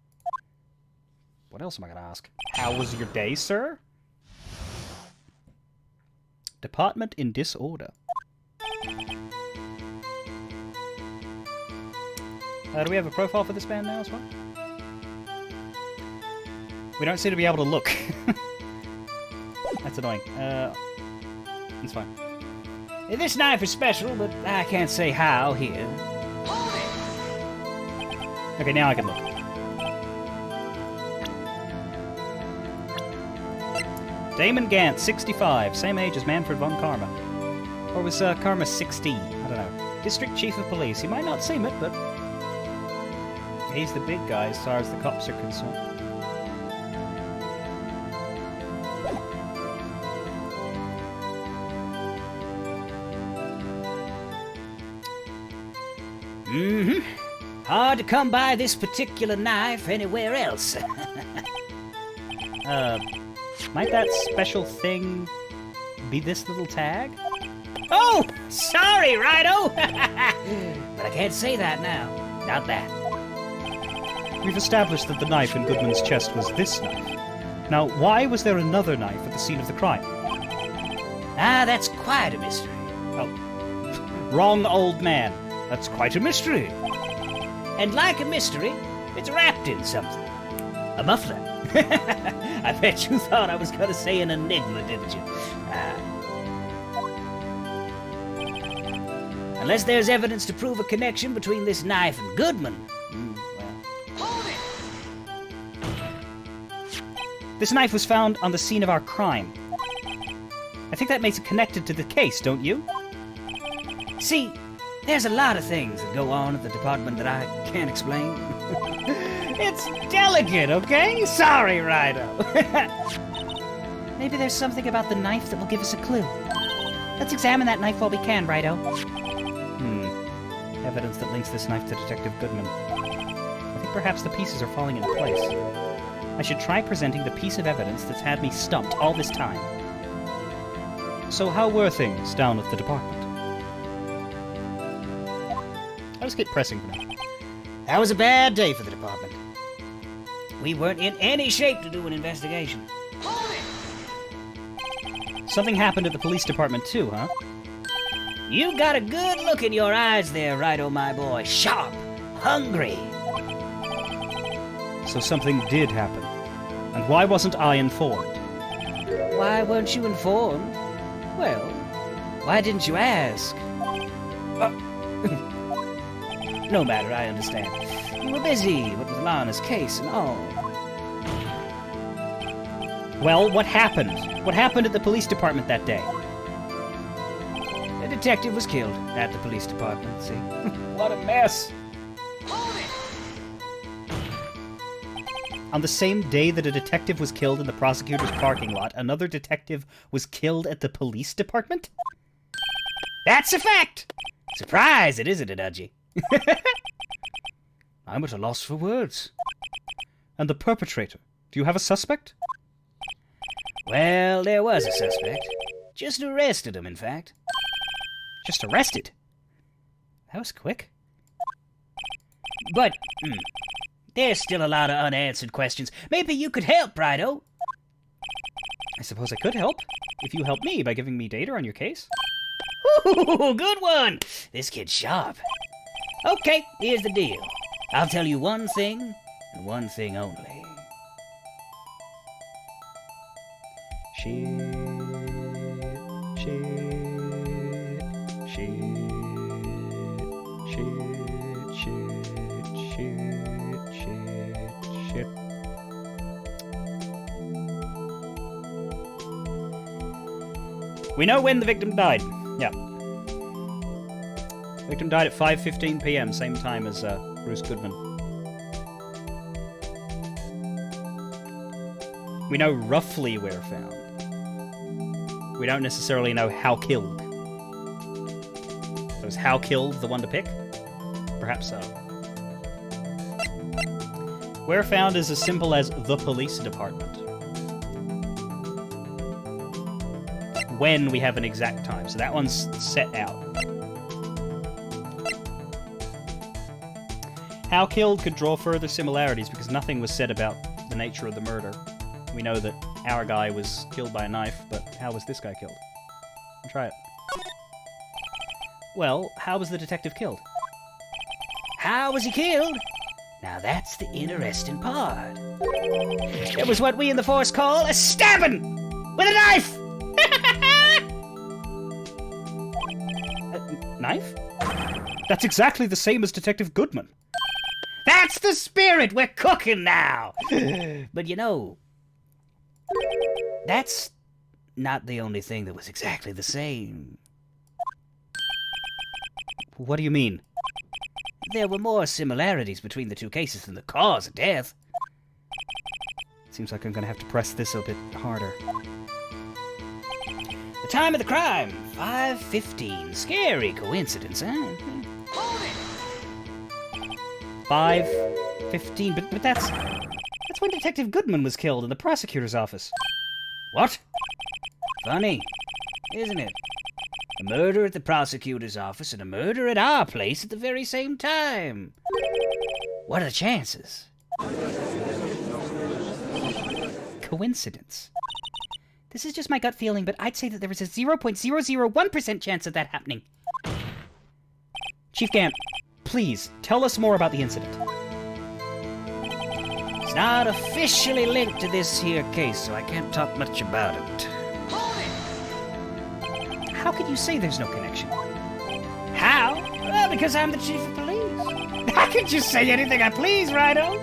What else am I going to ask? How was your day, sir? Department in disorder. Do we have a profile for this man now as well? We don't seem to be able to look. That's annoying. It's fine. This knife is special, but I can't say how here. Okay, now I can look. Damon Gant, 65, same age as Manfred von Karma. Or was Karma 16? I don't know. District Chief of Police. He might not seem it, but he's the big guy as far as the cops are concerned. Mm-hmm. Hard to come by this particular knife anywhere else. Might that special thing be this little tag? Oh, sorry, Righto! But I can't say that now. Not that. We've established that the knife in Goodman's chest was this knife. Now, why was there another knife at the scene of the crime? Ah, that's quite a mystery. Oh, wrong old man. That's quite a mystery. And like a mystery, it's wrapped in something. A muffler. I bet you thought I was going to say an enigma, didn't you? Unless there's evidence to prove a connection between this knife and Goodman. This knife was found on the scene of our crime. I think that makes it connected to the case, don't you? See, there's a lot of things that go on at the department that I can't explain. It's delicate, okay? Sorry, Rido. Maybe there's something about the knife that will give us a clue. Let's examine that knife while we can, Rido. Evidence that links this knife to Detective Goodman. I think perhaps the pieces are falling into place. I should try presenting the piece of evidence that's had me stumped all this time. So how were things down at the department? I'll just get pressing for now. That was a bad day for the department. We weren't in any shape to do an investigation. Something happened at the police department too, huh? You got a good look in your eyes there, Rido, my boy. Sharp, hungry. So something did happen. And why wasn't I informed? Why weren't you informed? Well, why didn't you ask? No matter, I understand. You were busy with Lana's case and all. Well, what happened? What happened at the police department that day? The detective was killed at the police department, see? What a mess! On the same day that a detective was killed in the prosecutor's parking lot, another detective was killed at the police department? That's a fact! Surprise, it isn't it, Udgy? I'm at a loss for words. And the perpetrator? Do you have a suspect? Well, there was a suspect. Just arrested him, in fact. Just arrested? That was quick. But, there's still a lot of unanswered questions. Maybe you could help, Rido. I suppose I could help. If you help me by giving me data on your case. Ooh, good one! This kid's sharp. Okay, here's the deal. I'll tell you one thing, and one thing only. Shit. We know when the victim died. Yeah. Victim died at 5:15 p.m., same time as Bruce Goodman. We know roughly where found. We don't necessarily know how killed. So is how killed the one to pick? Perhaps so. Where found is as simple as the police department. When we have an exact time, so that one's set out. How killed could draw further similarities because nothing was said about the nature of the murder. We know that our guy was killed by a knife, but how was this guy killed? I'll try it. Well, how was the detective killed? How was he killed? Now that's the interesting part. It was what we in the force call a stabbing with a knife! Knife? That's exactly the same as Detective Goodman. That's the spirit! We're cooking now! But you know, that's not the only thing that was exactly the same. What do you mean? There were more similarities between the two cases than the cause of death. Seems like I'm gonna have to press this a bit harder. The time of the crime, 5:15. Scary coincidence, huh? 5:15, but that's when Detective Goodman was killed in the prosecutor's office. What? Funny, isn't it? A murder at the prosecutor's office and a murder at our place at the very same time. What are the chances? Coincidence. This is just my gut feeling, but I'd say that there is a 0.001% chance of that happening. Chief Gant, please, tell us more about the incident. It's not officially linked to this here case, so I can't talk much about it. How could you say there's no connection? How? Well, because I'm the chief of police. I can just say anything I please, Rhino.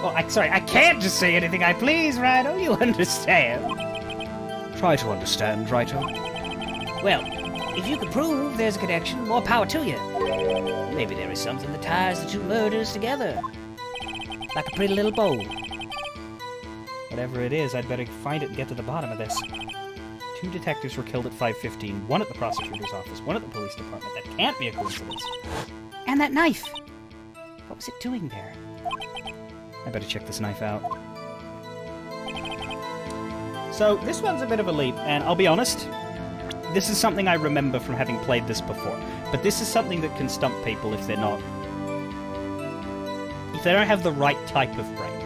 Oh, I can't just say anything I please, Rhino. You understand? Try to understand, Rhino. Well, if you could prove there's a connection, more power to you. Maybe there is something that ties the two murders together. Like a pretty little bow. Whatever it is, I'd better find it and get to the bottom of this. 2 detectives were killed at 5:15, one at the prosecutor's office, one at the police department. That can't be a coincidence. And that knife. What was it doing there? I better check this knife out. So, this one's a bit of a leap, and I'll be honest, this is something I remember from having played this before. But this is something that can stump people if they're not... if they don't have the right type of brain.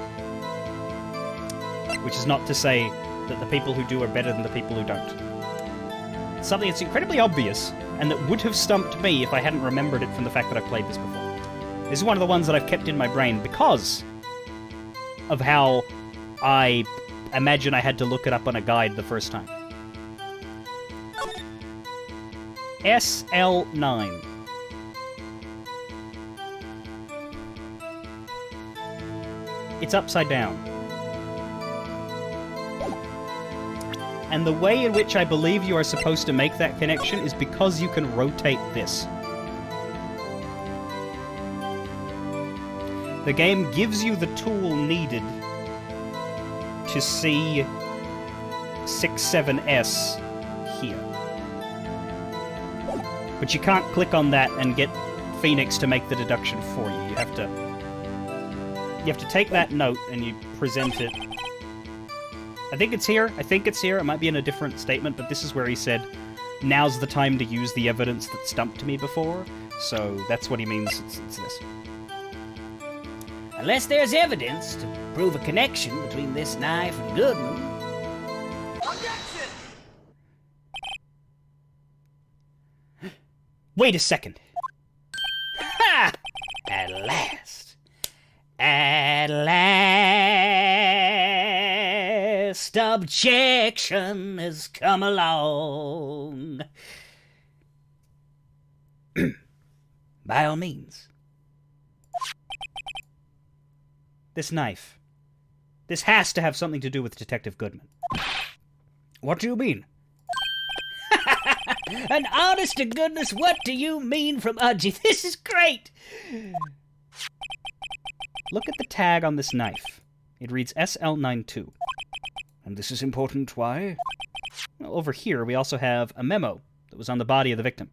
Which is not to say that the people who do are better than the people who don't. It's something that's incredibly obvious, and that would have stumped me if I hadn't remembered it from the fact that I've played this before. This is one of the ones that I've kept in my brain because of how I imagine I had to look it up on a guide the first time. SL9. It's upside down. And the way in which I believe you are supposed to make that connection is because you can rotate this. The game gives you the tool needed to see 67S here. But you can't click on that and get Phoenix to make the deduction for you. You have to take that note and you present it. I think it's here. It might be in a different statement, but this is where he said, now's the time to use the evidence that stumped me before. So that's what he means. It's this. Unless there's evidence to prove a connection between this knife and Goodman. Wait a second. Ha! At last. At last, objection has come along. By all means. This knife. This has to have something to do with Detective Goodman. What do you mean? And honest to goodness, what do you mean from Udgy? This is great! Look at the tag on this knife. It reads SL92. And this is important, why? Well, over here, we also have a memo that was on the body of the victim.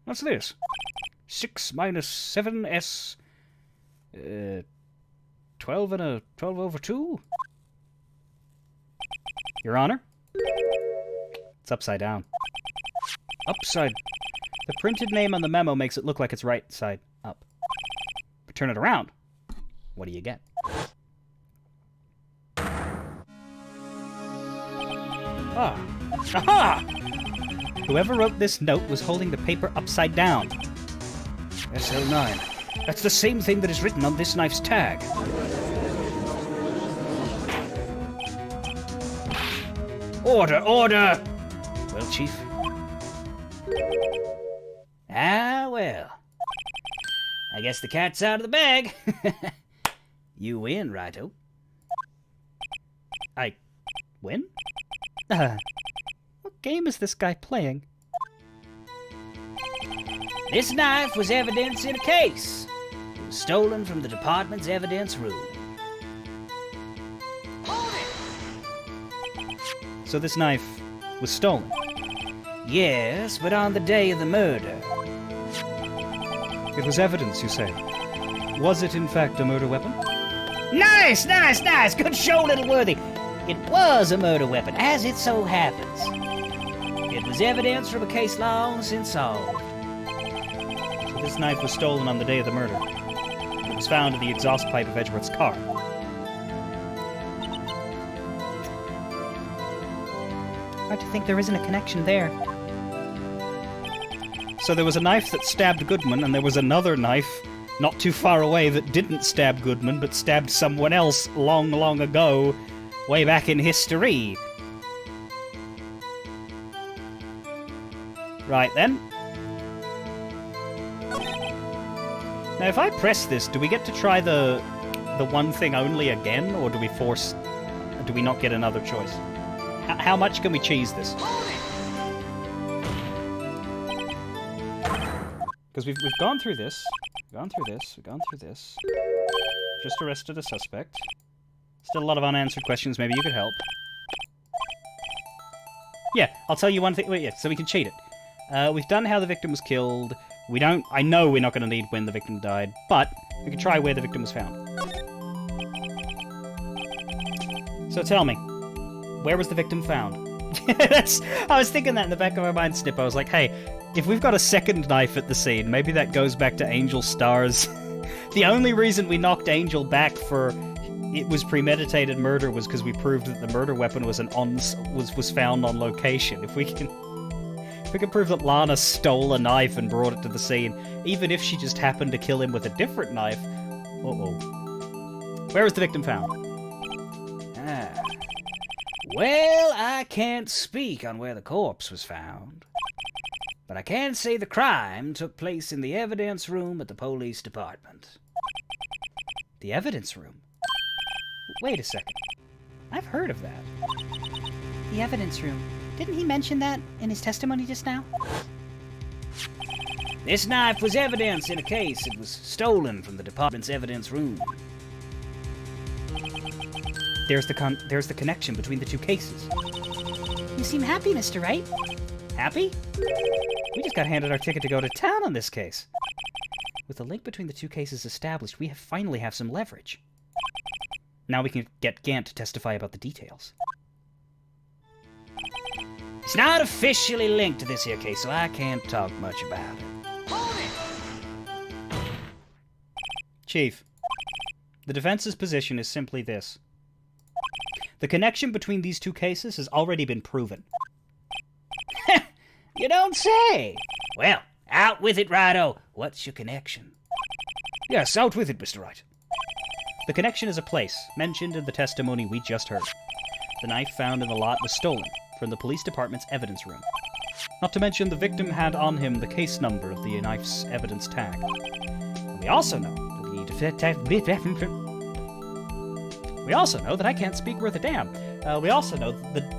What's this? 6 minus 7S... 12 and a 12 over 2? Your Honor? It's upside down. Upside... The printed name on the memo makes it look like it's right side up. But turn it around. What do you get? Ah. Aha! Whoever wrote this note was holding the paper upside down. SL9. That's the same thing that is written on this knife's tag. Order, order! Well, Chief. Ah, well. I guess the cat's out of the bag. You win, Righto. I win? What game is this guy playing? This knife was evidence in a case. It was stolen from the department's evidence room. So this knife was stolen? Yes, but on the day of the murder. It was evidence, you say. Was it, in fact, a murder weapon? Nice, nice, nice! Good show, little worthy. It was a murder weapon, as it so happens. It was evidence from a case long since solved. So this knife was stolen on the day of the murder. It was found in the exhaust pipe of Edgeworth's car. Hard to think there isn't a connection there. So there was a knife that stabbed Goodman, and there was another knife not too far away that didn't stab Goodman, but stabbed someone else long, long ago, way back in history. Right then. Now if I press this, do we get to try the one thing only again, or do we not get another choice? How much can we cheese this? Because we've gone through this, we've gone through this. Just arrested a suspect. Still a lot of unanswered questions, maybe you could help. Yeah, I'll tell you one thing, wait, yeah, so we can cheat it. We've done how the victim was killed. I know we're not going to need when the victim died, but we can try where the victim was found. So tell me, where was the victim found? I was thinking that in the back of my mind, Snip. I was like, hey, if we've got a second knife at the scene, maybe that goes back to Angel's stars. The only reason we knocked Angel back for it was premeditated murder was because we proved that the murder weapon was found on location. If we can prove that Lana stole a knife and brought it to the scene, even if she just happened to kill him with a different knife. Where was the victim found? Well, I can't speak on where the corpse was found, but I can say the crime took place in the evidence room at the police department. The evidence room? Wait a second. I've heard of that. The evidence room. Didn't he mention that in his testimony just now? This knife was evidence in a case. It was stolen from the department's evidence room. There's the connection between the two cases. You seem happy, Mr. Wright. Happy? We just got handed our ticket to go to town on this case. With the link between the two cases established, we finally have some leverage. Now we can get Gant to testify about the details. It's not officially linked to this here case, so I can't talk much about it. Chief, the defense's position is simply this. The connection between these two cases has already been proven. You don't say! Well, out with it, Righto. What's your connection? Yes, out with it, Mr. Wright. The connection is a place mentioned in the testimony we just heard. The knife found in the lot was stolen from the police department's evidence room. Not to mention the victim had on him the case number of the knife's evidence tag. And we also know that I can't speak worth a damn. We also know that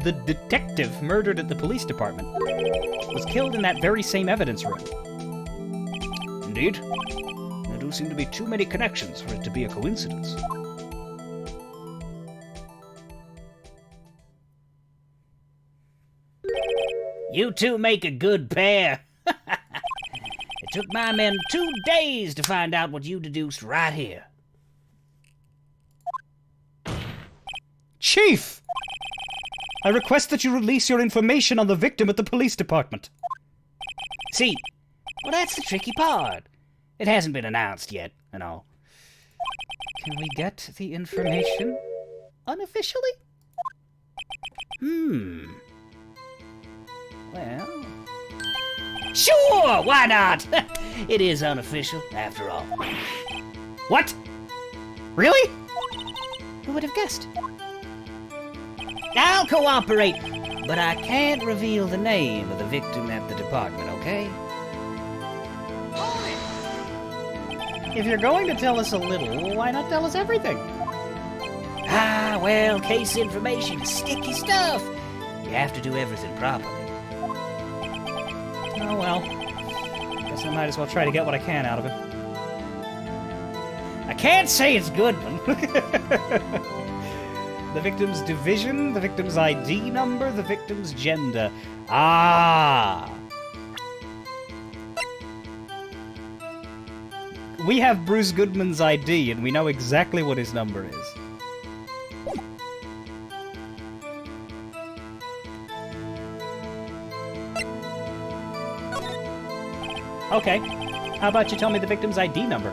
the detective murdered at the police department was killed in that very same evidence room. Indeed. There do seem to be too many connections for it to be a coincidence. You two make a good pair. It took my men 2 days to find out what you deduced right here. Chief! I request that you release your information on the victim at the police department. See, well, that's the tricky part. It hasn't been announced yet, and all. Can we get the information unofficially? Well... Sure, why not? It is unofficial, after all. What? Really? Who would have guessed? I'll cooperate, but I can't reveal the name of the victim at the department, okay? If you're going to tell us a little, why not tell us everything? Ah, well, case information is sticky stuff. You have to do everything properly. Oh well. Guess I might as well try to get what I can out of him. I can't say it's good, one. The victim's division, the victim's ID number, the victim's gender. Ah! We have Bruce Goodman's ID, and we know exactly what his number is. Okay. How about you tell me the victim's ID number?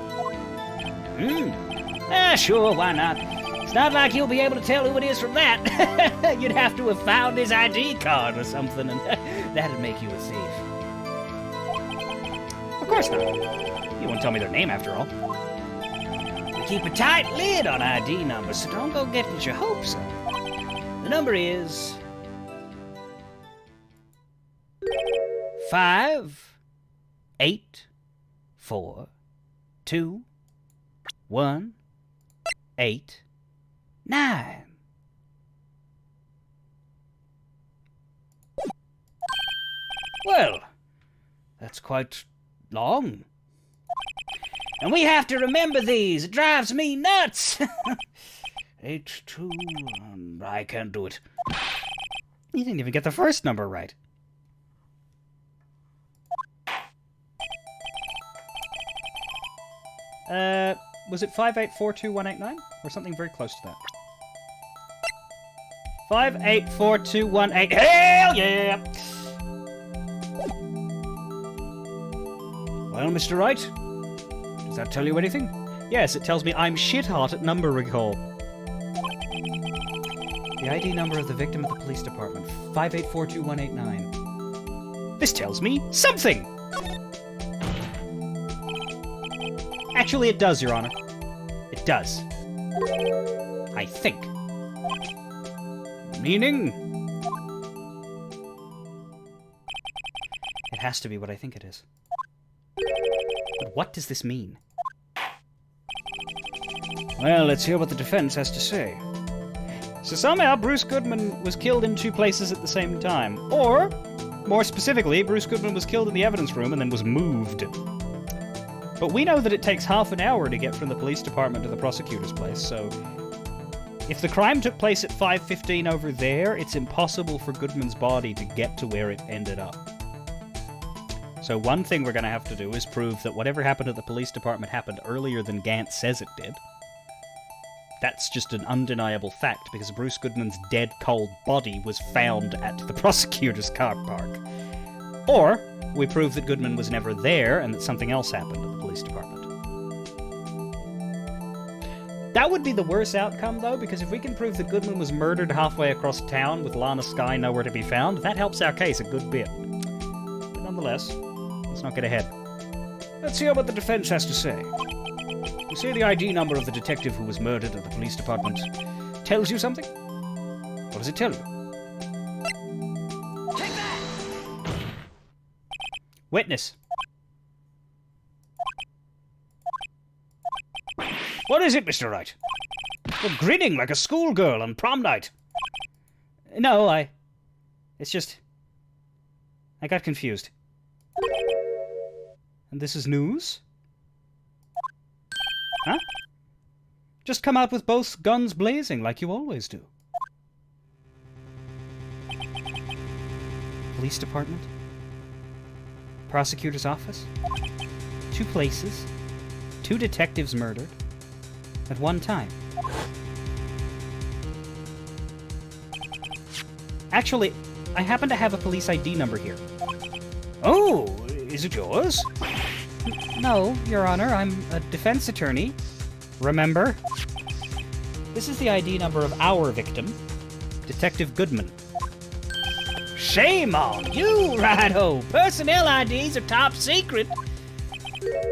Sure, why not? It's not like you'll be able to tell who it is from that. You'd have to have found his ID card or something, and that'd make you a thief. Of course not. You won't tell me their name after all. We keep a tight lid on ID numbers, so don't go getting your hopes up. The number is 5, 8, 4, 2, 1, 8, 9. Well, that's quite long. And we have to remember these. It drives me nuts. 8, 2, I can't do it. You didn't even get the first number right. Was it 5842189? Or something very close to that? 5842188. Hell yeah! Well, Mr. Wright, does that tell you anything? Yes, it tells me I'm shit hot at number recall. The ID number of the victim at the police department, 5842189. This tells me something! Actually, it does, Your Honor. It does. I think. Meaning? It has to be what I think it is. But what does this mean? Well, let's hear what the defense has to say. So somehow Bruce Goodman was killed in two places at the same time. Or, more specifically, Bruce Goodman was killed in the evidence room and then was moved. But we know that it takes half an hour to get from the police department to the prosecutor's place, so if the crime took place at 5:15 over there, it's impossible for Goodman's body to get to where it ended up. So one thing we're going to have to do is prove that whatever happened at the police department happened earlier than Gant says it did. That's just an undeniable fact, because Bruce Goodman's dead, cold body was found at the prosecutor's car park. Or we prove that Goodman was never there and that something else happened at the police department. That would be the worst outcome, though, because if we can prove that Goodman was murdered halfway across town with Lana Skye nowhere to be found, that helps our case a good bit. But nonetheless, let's not get ahead. Let's hear what the defense has to say. You say the ID number of the detective who was murdered at the police department tells you something? What does it tell you? Witness. What is it, Mr. Wright? You're grinning like a schoolgirl on prom night. No, it's just... I got confused. And this is news? Huh? Just come out with both guns blazing like you always do. Police department? Prosecutor's office? 2 places? 2 detectives murdered? At one time? Actually, I happen to have a police ID number here. Oh, is it yours? No, Your Honor, I'm a defense attorney. Remember? This is the ID number of our victim, Detective Goodman. Shame on you, Righto! Personnel IDs are top secret.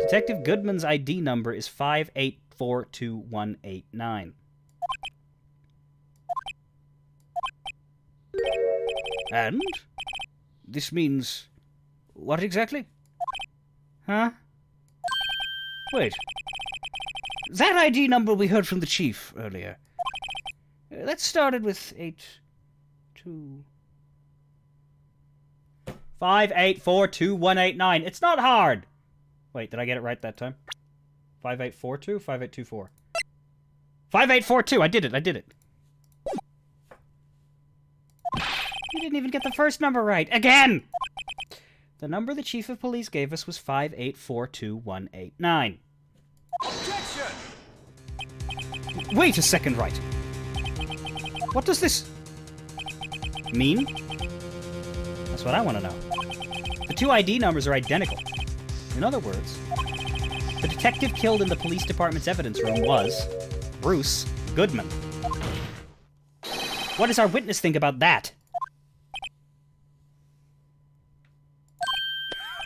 Detective Goodman's ID number is 5842189. And? This means... what exactly? Huh? Wait. That ID number we heard from the chief earlier. That started with 82... 5842189. It's not hard. Wait, did I get it right that time? 5842? 5824. 5842. I did it. You didn't even get the first number right. Again! The number the chief of police gave us was 5842189. Wait a second, Wright. What does this mean? That's what I want to know. The two ID numbers are identical. In other words, the detective killed in the police department's evidence room was Bruce Goodman. What does our witness think about that?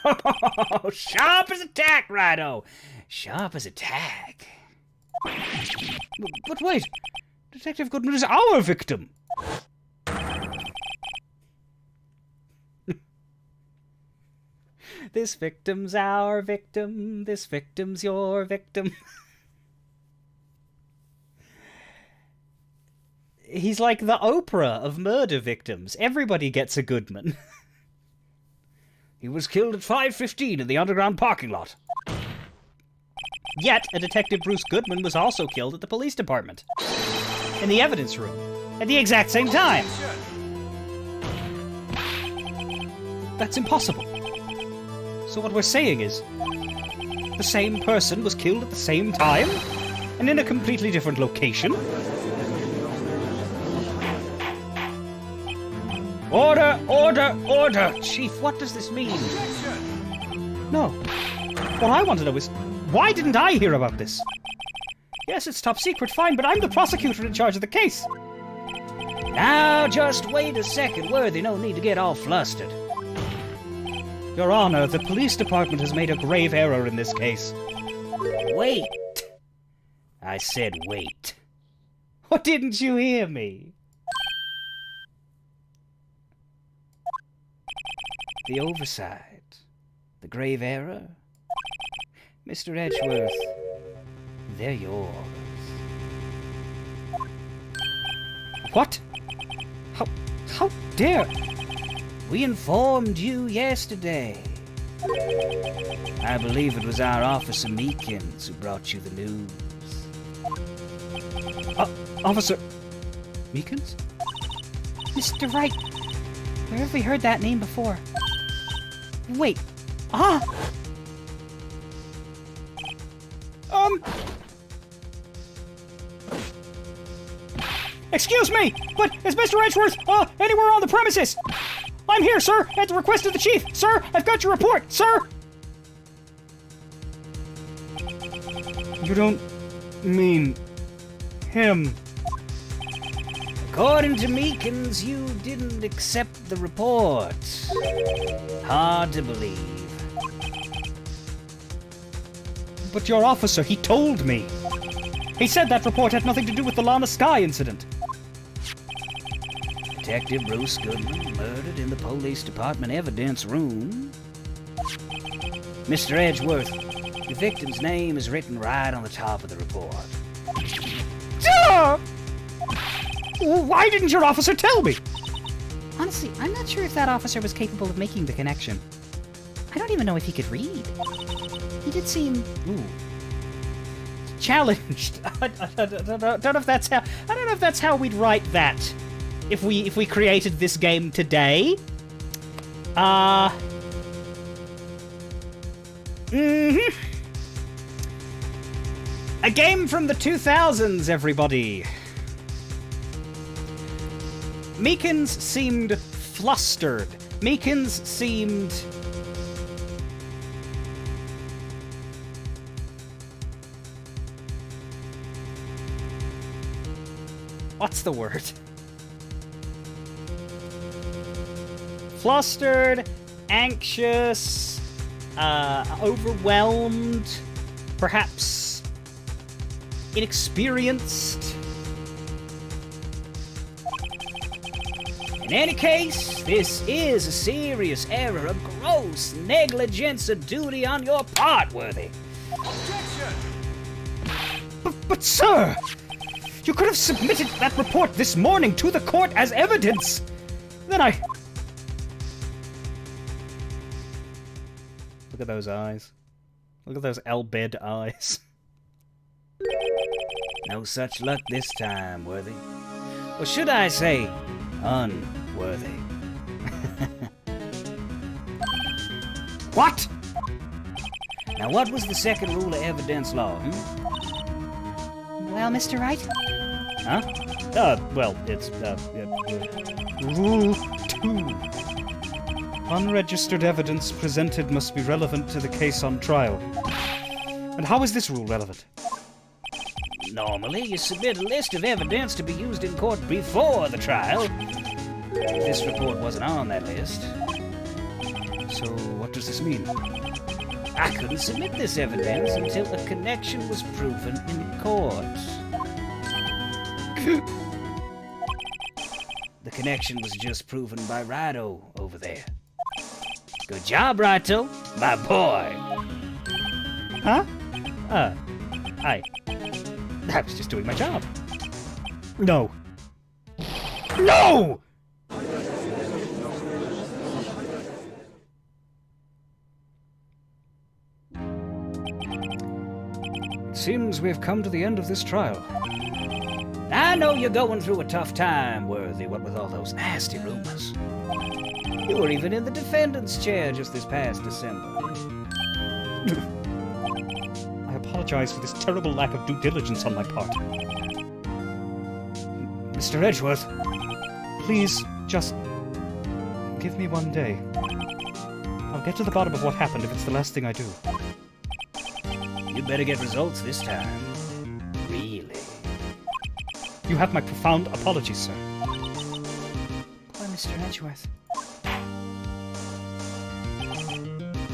Oh, sharp as a tack, Righto! Sharp as a tack. But wait! Detective Goodman is our victim! This victim's our victim. This victim's your victim. He's like the Oprah of murder victims. Everybody gets a Goodman. He was killed at 5:15 in the underground parking lot. Yet, a Detective Bruce Goodman was also killed at the police department. In the evidence room. At the exact same time. That's impossible. So what we're saying is, the same person was killed at the same time? And in a completely different location? Order! Order! Order! Chief, what does this mean? No. What I want to know is, why didn't I hear about this? Yes, it's top secret, fine, but I'm the prosecutor in charge of the case. Now, just wait a second, Worthy. No need to get all flustered. Your Honor, the police department has made a grave error in this case. Wait. I said wait. Or didn't you hear me? The oversight. The grave error. Mr. Edgeworth, they're yours. What? How dare... We informed you yesterday. I believe it was our Officer Meekins who brought you the news. Officer... Meekins? Mr. Wright, where have we heard that name before? Wait, Excuse me, but is Mr. Edgeworth, anywhere on the premises? I'm here, sir, at the request of the chief. Sir, I've got your report, sir! You don't mean him? According to Meekins, you didn't accept the report. Hard to believe. But your officer, he told me. He said that report had nothing to do with the Lana Sky incident. Detective Bruce Goodman murdered in the police department evidence room. Mr. Edgeworth, the victim's name is written right on the top of the report. Why didn't your officer tell me? honestly, I'm not sure if that officer was capable of making the connection. I don't even know if he could read. He did seem... challenged. I don't know if that's how. I don't know if that's how we'd write that. If we created this game today. A game from the 2000s, everybody. Meekins seemed flustered. Meekins seemed... what's the word? Flustered, anxious, overwhelmed, perhaps inexperienced. In any case, this is a serious error of gross negligence of duty on your part, Worthy. But sir, you could have submitted that report this morning to the court as evidence. Then I... Look at those eyes. Look at those Elbed eyes. No such luck this time, Worthy. Or should I say, unworthy. What? Now, what was the second rule of evidence law, Well, Well, Mr. Wright? Huh? Well, it's, Rule 2. Unregistered evidence presented must be relevant to the case on trial. And how is this rule relevant? Normally, you submit a list of evidence to be used in court before the trial. This report wasn't on that list. So, what does this mean? I couldn't submit this evidence until a connection was proven in court. The connection was just proven by Righto over there. Good job, Righto, my boy. Huh? I was just doing my job. No. No! It seems we've come to the end of this trial. I know you're going through a tough time, Worthy, what with all those nasty rumors. You were even in the defendant's chair just this past December. I apologize for this terrible lack of due diligence on my part. Mr. Edgeworth, please just give me one day. I'll get to the bottom of what happened if it's the last thing I do. You better get results this time. Really. You have my profound apologies, sir. Poor Mr. Edgeworth.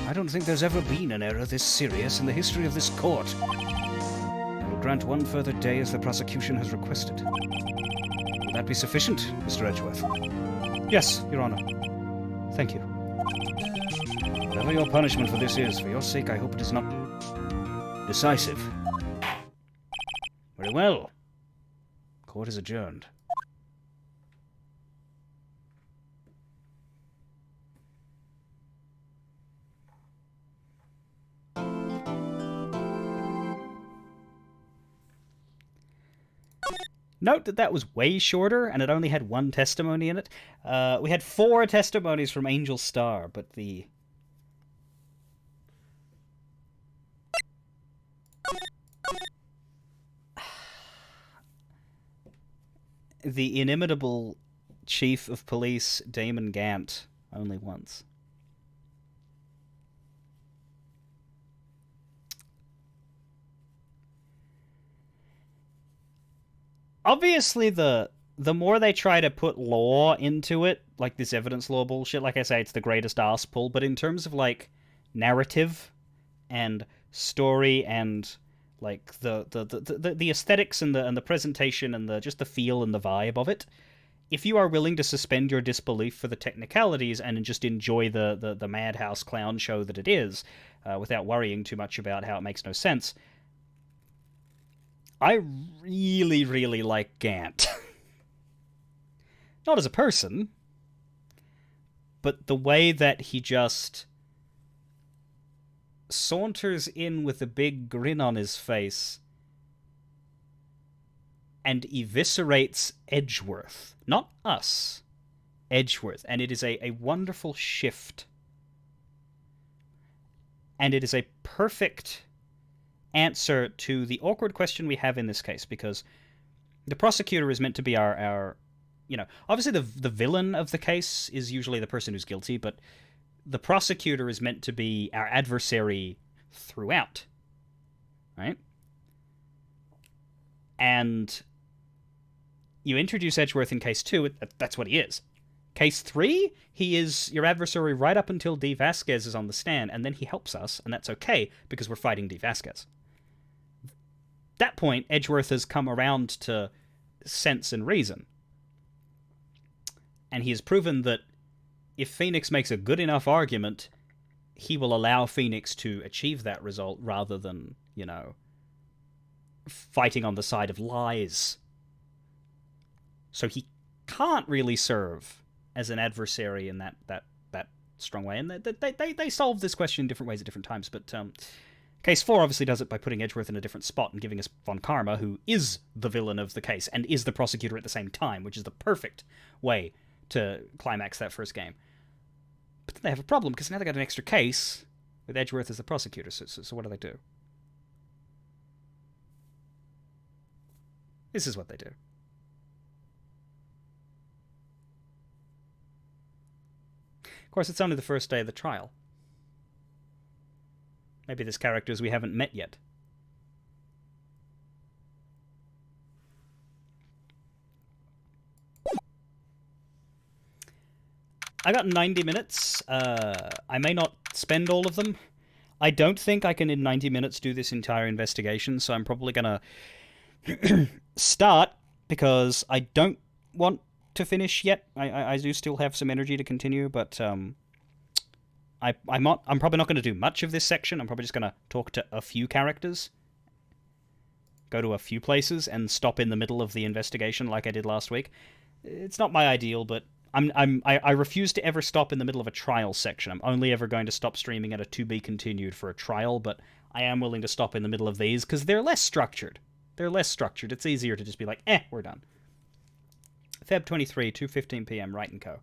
I don't think there's ever been an error this serious in the history of this court. I will grant one further day as the prosecution has requested. Will that be sufficient, Mr. Edgeworth? Yes, Your Honor. Thank you. Whatever your punishment for this is, for your sake, I hope it is not decisive. Very well. Court is adjourned. Note that was way shorter, and it only had one testimony in it. We had 4 testimonies from Angel Star, but the inimitable chief of police, Damon Gant, only once. Obviously, the more they try to put law into it, like this evidence law bullshit, like I say, it's the greatest ass pull, but in terms of, like, narrative and story and, like, the aesthetics and the presentation and just the feel and the vibe of it, if you are willing to suspend your disbelief for the technicalities and just enjoy the madhouse clown show that it is, without worrying too much about how it makes no sense, I really, really like Gant. Not as a person, but the way that he just saunters in with a big grin on his face and eviscerates Edgeworth. Not us. Edgeworth. And it is a wonderful shift. And it is a perfect answer to the awkward question we have in this case, because the prosecutor is meant to be our you know, obviously the villain of the case is usually the person who's guilty, but the prosecutor is meant to be our adversary throughout, right? And you introduce Edgeworth in case 2, that's what he is. Case 3, he is your adversary right up until D. Vasquez is on the stand, and then he helps us, and that's okay, because we're fighting D. Vasquez. At that point, Edgeworth has come around to sense and reason. And he has proven that if Phoenix makes a good enough argument, he will allow Phoenix to achieve that result rather than, you know, fighting on the side of lies. So he can't really serve as an adversary in that strong way. And they solve this question in different ways at different times, but Case 4 obviously does it by putting Edgeworth in a different spot and giving us Von Karma, who is the villain of the case and is the prosecutor at the same time, which is the perfect way to climax that first game. But then they have a problem, because now they got an extra case with Edgeworth as the prosecutor, so what do they do? This is what they do. Of course, it's only the first day of the trial. Maybe there's characters we haven't met yet. I got 90 minutes. I may not spend all of them. I don't think I can, in 90 minutes, do this entire investigation, so I'm probably going to start, because I don't want to finish yet. I do still have some energy to continue, but I'm probably not going to do much of this section. I'm probably just going to talk to a few characters, go to a few places, and stop in the middle of the investigation like I did last week. It's not my ideal, but I refuse to ever stop in the middle of a trial section. I'm only ever going to stop streaming at a to be continued for a trial, but I am willing to stop in the middle of these because they're less structured. It's easier to just be like, we're done. Feb 23, 2:15 p.m. Wright & Co.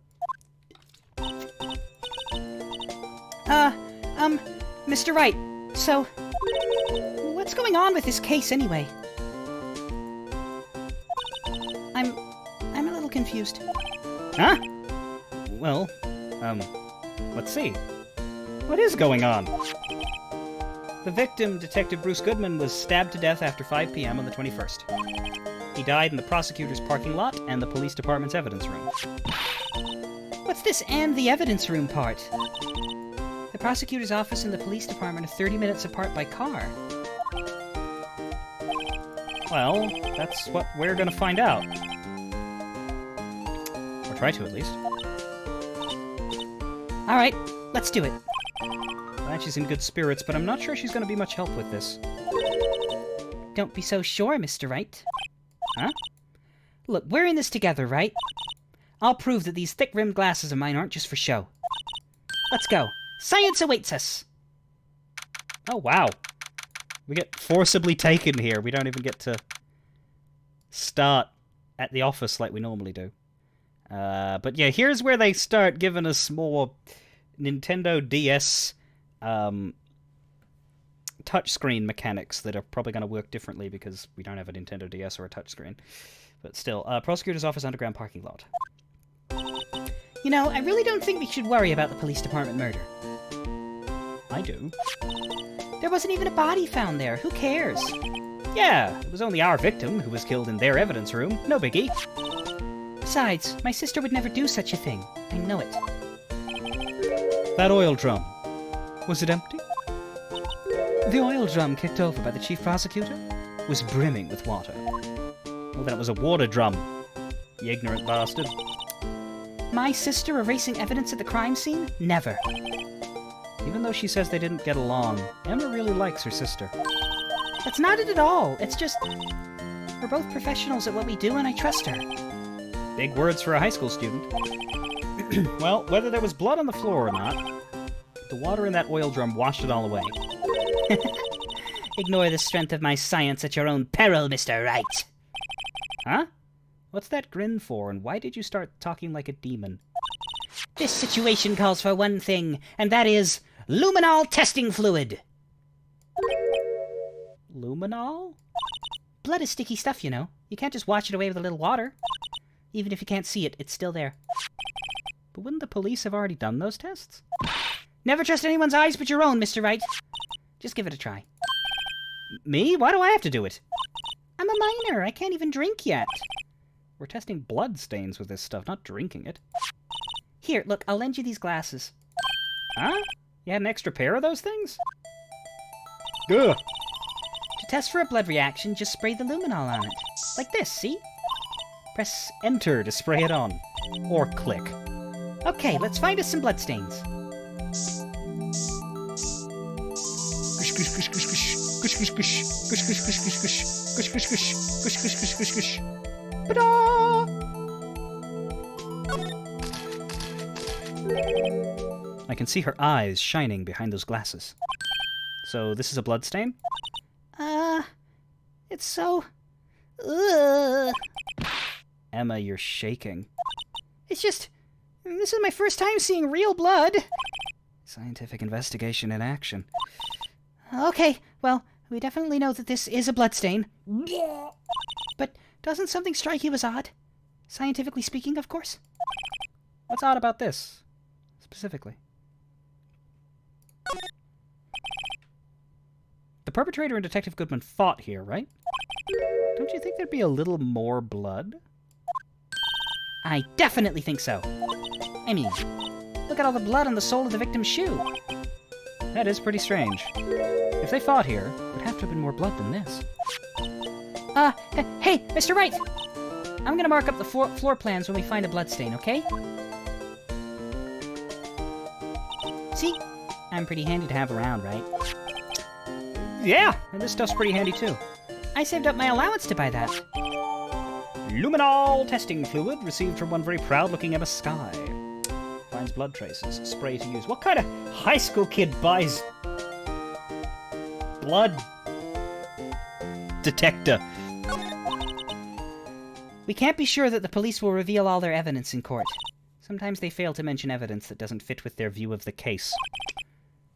Mr. Wright, so what's going on with this case anyway? I'm a little confused. Huh? Well, let's see. What is going on? The victim, Detective Bruce Goodman, was stabbed to death after 5 p.m. on the 21st. He died in the prosecutor's parking lot and the police department's evidence room. What's this "and the evidence room" part? The prosecutor's office and the police department are 30 minutes apart by car. Well, that's what we're gonna find out. Or try to, at least. Alright, let's do it. Blanche's in good spirits, but I'm not sure she's gonna be much help with this. Don't be so sure, Mr. Wright. Huh? Look, we're in this together, right? I'll prove that these thick-rimmed glasses of mine aren't just for show. Let's go. Science awaits us! Oh, wow. We get forcibly taken here. We don't even get to start at the office like we normally do. But yeah, here's where they start giving us more Nintendo DS touchscreen mechanics that are probably going to work differently because we don't have a Nintendo DS or a touchscreen. But still, prosecutor's office underground parking lot. You know, I really don't think we should worry about the police department murder. I do. There wasn't even a body found there. Who cares? Yeah, it was only our victim who was killed in their evidence room. No biggie. Besides, my sister would never do such a thing. I know it. That oil drum. Was it empty? The oil drum kicked over by the chief prosecutor Was brimming with water. Well, then it was a water drum. You ignorant bastard. My sister erasing evidence at the crime scene? Never. Even though she says they didn't get along, Emma really likes her sister. That's not it at all. It's just... we're both professionals at what we do, and I trust her. Big words for a high school student. Well, whether there was blood on the floor or not, the water in that oil drum washed it all away. Ignore the strength of my science at your own peril, Mr. Wright. Huh? What's that grin for, and why did you start talking like a demon? This situation calls for one thing, and that is luminol testing fluid. Luminol? Blood is sticky stuff, you know. You can't just wash it away with a little water. Even if you can't see it, it's still there. But wouldn't the police have already done those tests? Never trust anyone's eyes but your own, Mr. Wright. Just give it a try. Me? Why do I have to do it? I'm a minor. I can't even drink yet. We're testing blood stains with this stuff, not drinking it. Here, look, I'll lend you these glasses. Huh? You had an extra pair of those things? Ugh. To test for a blood reaction, just spray the luminol on it. Like this, see? Press Enter to spray it on. Or click. Okay, let's find us some bloodstains. I can see her eyes shining behind those glasses. So this is a blood stain? It's so... Ugh. Emma, you're shaking. It's just... this is my first time seeing real blood. Scientific investigation in action. Okay, well, we definitely know that this is a bloodstain. But Doesn't something strike you as odd? Scientifically speaking, of course. What's odd about this, specifically? The perpetrator and Detective Goodman fought here, right? Don't you think there'd be a little more blood? I definitely think so. I mean, look at all the blood on the sole of the victim's shoe. That is pretty strange. If they fought here, there'd have to have been more blood than this. Hey, Mr. Wright! I'm gonna mark up the floor plans when we find a bloodstain, okay? See? I'm pretty handy to have around, right? Yeah, and this stuff's pretty handy too. I saved up my allowance to buy that. Luminol testing fluid received from one very proud-looking Emma Skye. Finds blood traces. Spray to use. What kind of high school kid buys blood detector? We can't be sure that the police will reveal all their evidence in court. Sometimes they fail to mention evidence that doesn't fit with their view of the case.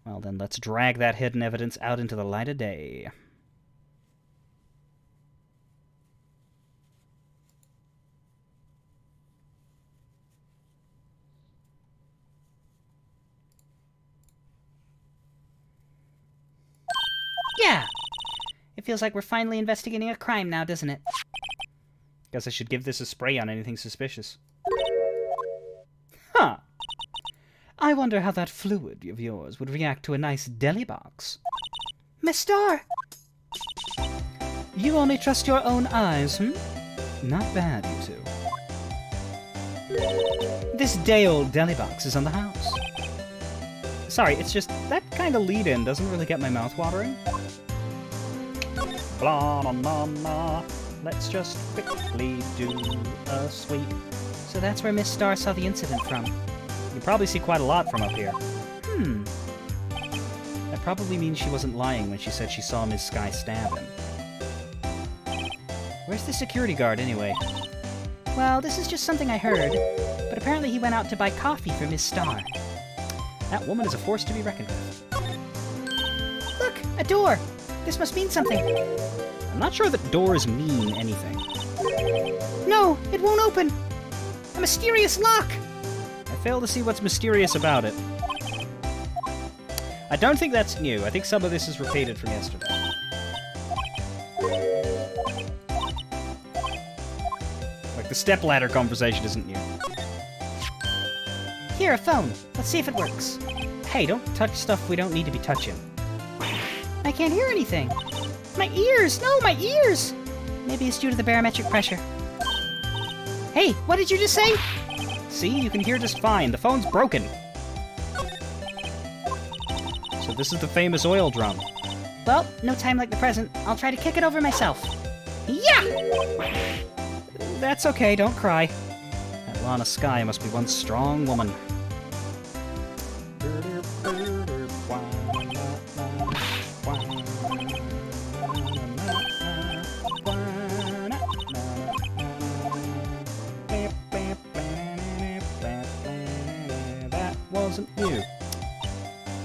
Well then, let's drag that hidden evidence out into the light of day. Yeah! It feels like we're finally investigating a crime now, doesn't it? Guess I should give this a spray on anything suspicious. Huh. I wonder how that fluid of yours would react to a nice deli box. Miss Starr! You only trust your own eyes, Not bad, you two. This day-old deli box is on the house. Sorry, it's just that kind of lead-in doesn't really get my mouth watering. Blah, blah, blah, blah. Let's just quickly do a sweep. So that's where Miss Starr saw the incident from. You probably see quite a lot from up here. That probably means she wasn't lying when she said she saw Ms. Skye stab him. Where's the security guard, anyway? Well, this is just something I heard, but apparently he went out to buy coffee for Miss Starr. That woman is a force to be reckoned with. Look! A door! This must mean something. I'm not sure that doors mean anything. No! It won't open! A mysterious lock! I fail to see what's mysterious about it. I don't think that's new. I think some of this is repeated from yesterday. Like the stepladder conversation isn't new. Here, a phone. Let's see if it works. Hey, don't touch stuff we don't need to be touching. I can't hear anything. My ears! No, my ears! Maybe it's due to the barometric pressure. Hey, what did you just say? See, you can hear just fine. The phone's broken. So this is the famous oil drum. Well, no time like the present. I'll try to kick it over myself. Yeah! That's okay, don't cry. That Lana Skye must be one strong woman. That wasn't new.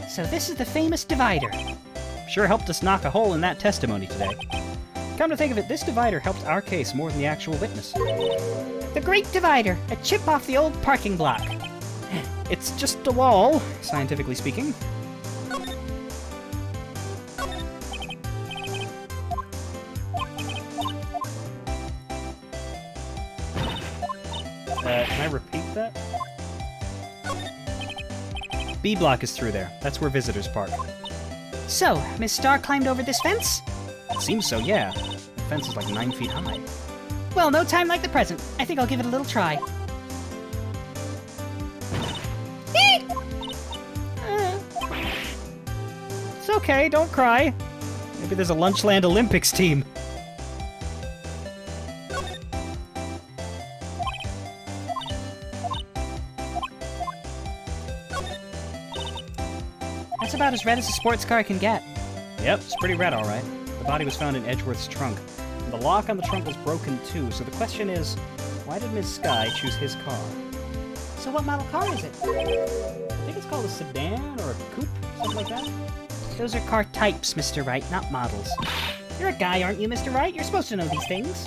So this is the famous divider. Sure helped us knock a hole in that testimony today. Come to think of it, this divider helped our case more than the actual witness. The Great Divider, a chip off the old parking block. It's just a wall, scientifically speaking. Can I repeat that? B block is through there. That's where visitors park. So, Miss Starr climbed over this fence? It seems so, yeah. The fence is like 9 feet high. Well, no time like the present. I think I'll give it a little try. It's okay, don't cry. Maybe there's a Lunchland Olympics team. That's about as red as a sports car can get. Yep, it's pretty red, all right. The body was found in Edgeworth's trunk. And the lock on the trunk was broken, too, so the question is, why did Ms. Skye choose his car? So what model car is it? I think it's called a sedan or a coupe, something like that. Those are car types, Mr. Wright, not models. You're a guy, aren't you, Mr. Wright? You're supposed to know these things.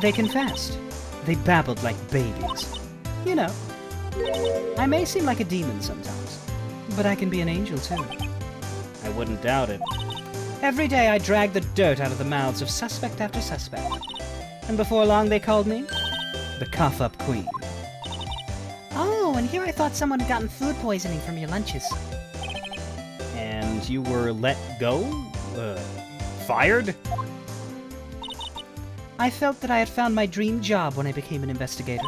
They confessed. They babbled like babies. You know, I may seem like a demon sometimes, but I can be an angel too. I wouldn't doubt it. Every day I dragged the dirt out of the mouths of suspect after suspect. And before long they called me the cough-up queen. Oh, and here I thought someone had gotten food poisoning from your lunches. And you were let go? Fired? I felt that I had found my dream job when I became an investigator.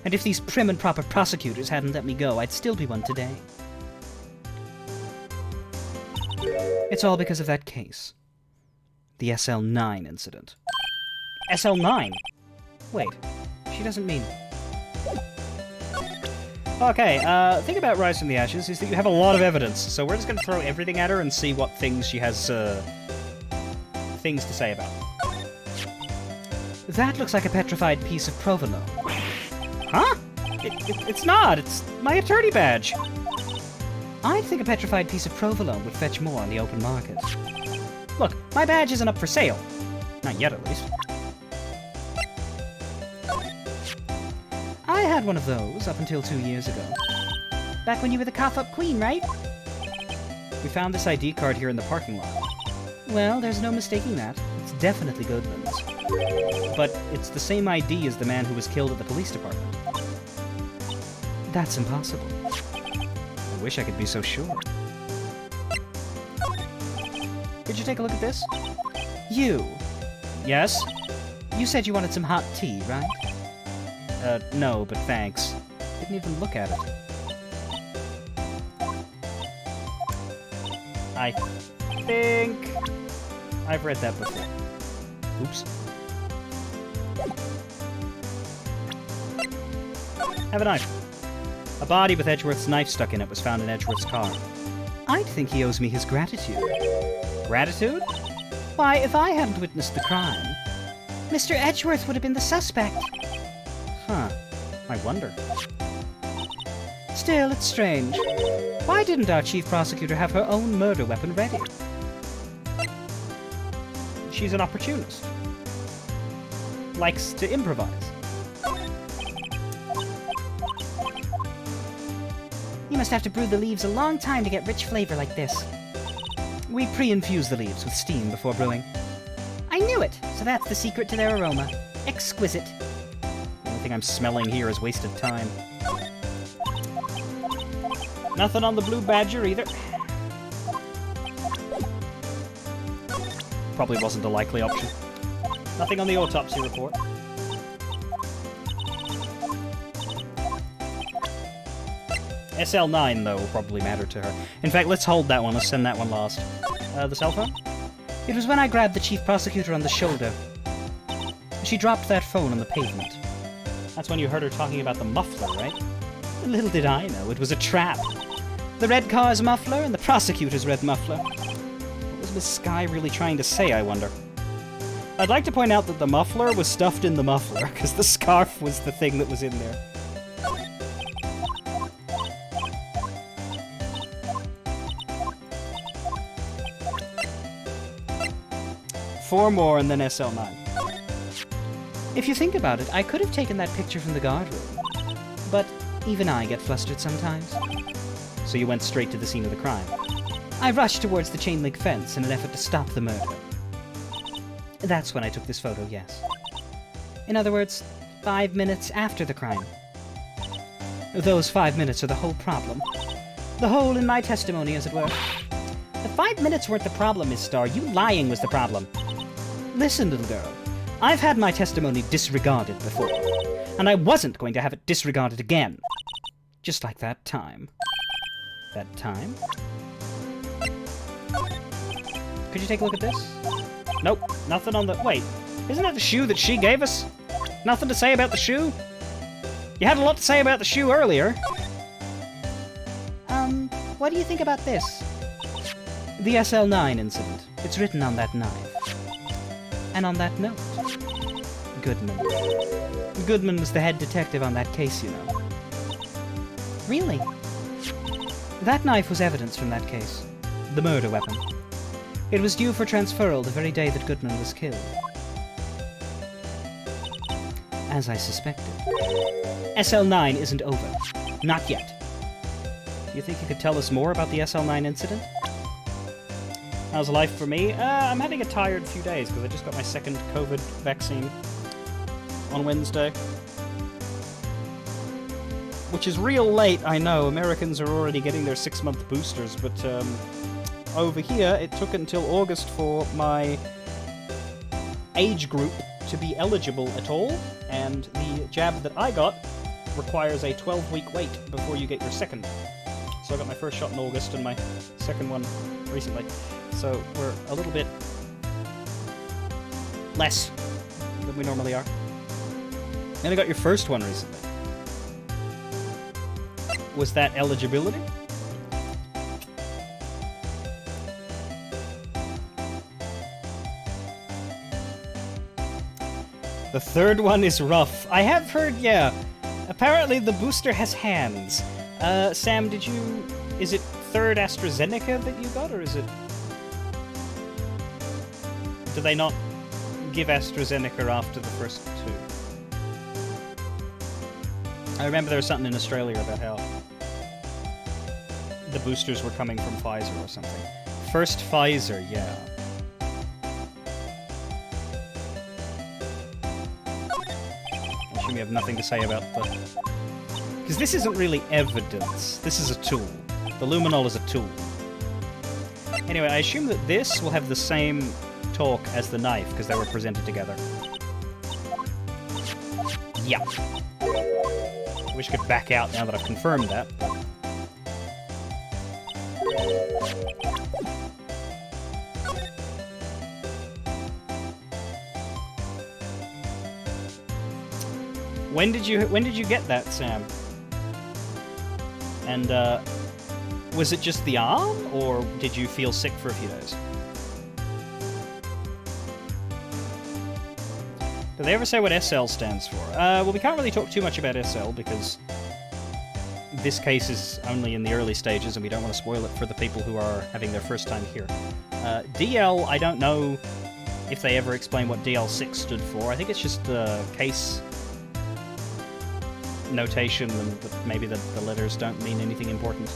And if these prim and proper prosecutors hadn't let me go, I'd still be one today. It's all because of that case. The SL9 incident. SL9? Wait, she doesn't mean... Okay, thing about Rise from the Ashes is that you have a lot of evidence, so we're just gonna throw everything at her and see what things she has, things to say about. That looks like a petrified piece of provolone. Huh? It's not, it's my attorney badge. I'd think a petrified piece of provolone would fetch more on the open market. Look, my badge isn't up for sale. Not yet, at least. I had one of those up until 2 years ago. Back when you were the cough-up queen, right? We found this ID card here in the parking lot. Well, there's no mistaking that. It's definitely Goodman's. But it's the same ID as the man who was killed at the police department. That's impossible. I wish I could be so sure. Did you take a look at this? You. Yes? You said you wanted some hot tea, right? No, but thanks. Didn't even look at it. I think I've read that before. Oops. Have a knife. A body with Edgeworth's knife stuck in it was found in Edgeworth's car. I'd think he owes me his gratitude. Gratitude? Why, if I hadn't witnessed the crime, Mr. Edgeworth would have been the suspect. Huh. I wonder. Still, it's strange. Why didn't our chief prosecutor have her own murder weapon ready? She's an opportunist. Likes to improvise. You must have to brew the leaves a long time to get rich flavor like this. We pre-infuse the leaves with steam before brewing. I knew it! So that's the secret to their aroma. Exquisite. The only thing I'm smelling here is wasted time. Nothing on the blue badger either. Probably wasn't a likely option. Nothing on the autopsy report. SL9, though, will probably matter to her. In fact, let's hold that one. Let's send that one last. The cell phone? It was when I grabbed the chief prosecutor on the shoulder. She dropped that phone on the pavement. That's when you heard her talking about the muffler, right? Little did I know, it was a trap. The red car's muffler and the prosecutor's red muffler. What was Miss Skye really trying to say, I wonder? I'd like to point out that the muffler was stuffed in the muffler, because the scarf was the thing that was in there. Four more and then SL9. If you think about it, I could have taken that picture from the guard room. But even I get flustered sometimes. So you went straight to the scene of the crime? I rushed towards the chain link fence in an effort to stop the murder. That's when I took this photo, yes. In other words, 5 minutes after the crime. Those 5 minutes are the whole problem. The hole in my testimony, as it were. The 5 minutes weren't the problem, Miss Starr. You lying was the problem. Listen, little girl. I've had my testimony disregarded before, and I wasn't going to have it disregarded again. Just like that time. That time? Could you take a look at this? Nope, nothing on the... Wait, isn't that the shoe that she gave us? Nothing to say about the shoe? You had a lot to say about the shoe earlier. What do you think about this? The SL9 incident. It's written on that knife. And on that note, Goodman. Goodman was the head detective on that case, you know. Really? That knife was evidence from that case. The murder weapon. It was due for transferal the very day that Goodman was killed. As I suspected. SL9 isn't over. Not yet. Do you think you could tell us more about the SL9 incident? How's life for me? I'm having a tired few days because I just got my second COVID vaccine on Wednesday. Which is real late, I know. Americans are already getting their 6-month boosters, but over here it took until August for my age group to be eligible at all, and the jab that I got requires a 12-week wait before you get your second. So I got my first shot in August and my second one recently. So we're a little bit less than we normally are. And I got your first one recently. Was that eligibility? The third one is rough. I have heard, yeah. Apparently the booster has hands. Sam, did you... Is it third AstraZeneca that you got, or is it... Do they not give AstraZeneca after the first two? I remember there was something in Australia about how the boosters were coming from Pfizer or something. First Pfizer, yeah. I assume you have nothing to say about the... Because this isn't really evidence. This is a tool. The luminol is a tool. Anyway, I assume that this will have the same talk as the knife, because they were presented together. Yeah. I wish I could back out now that I've confirmed that. When did you get that, Sam? And was it just the arm, or did you feel sick for a few days? Do they ever say what SL stands for? Well, we can't really talk too much about SL because this case is only in the early stages and we don't want to spoil it for the people who are having their first time here. DL, I don't know if they ever explain what DL6 stood for. I think it's just the case notation, and maybe the letters don't mean anything important.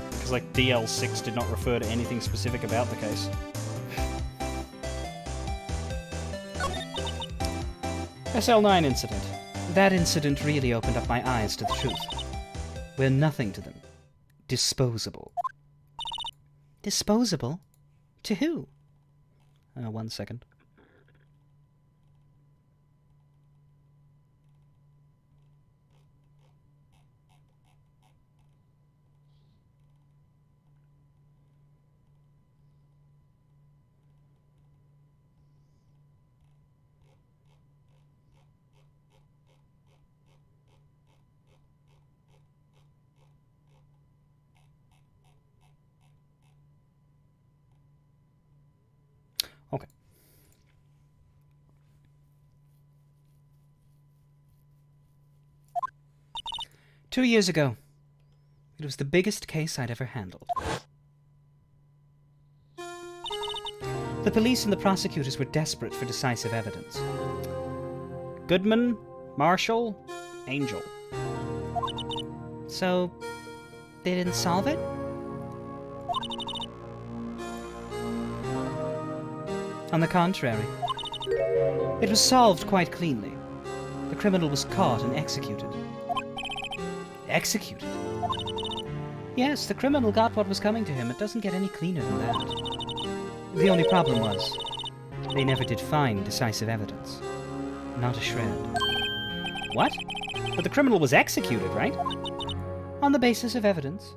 Because, like, DL6 did not refer to anything specific about the case. SL9 incident. That incident really opened up my eyes to the truth. We're nothing to them. Disposable. Disposable? To who? 1 second. Okay. "2 years ago. It was the biggest case I'd ever handled. The police and the prosecutors were desperate for decisive evidence. Goodman, Marshall, Angel. So, they didn't solve it? On the contrary, it was solved quite cleanly. The criminal was caught and executed. Executed? Yes, the criminal got what was coming to him. It doesn't get any cleaner than that. The only problem was, they never did find decisive evidence. Not a shred. What? But the criminal was executed, right? On the basis of evidence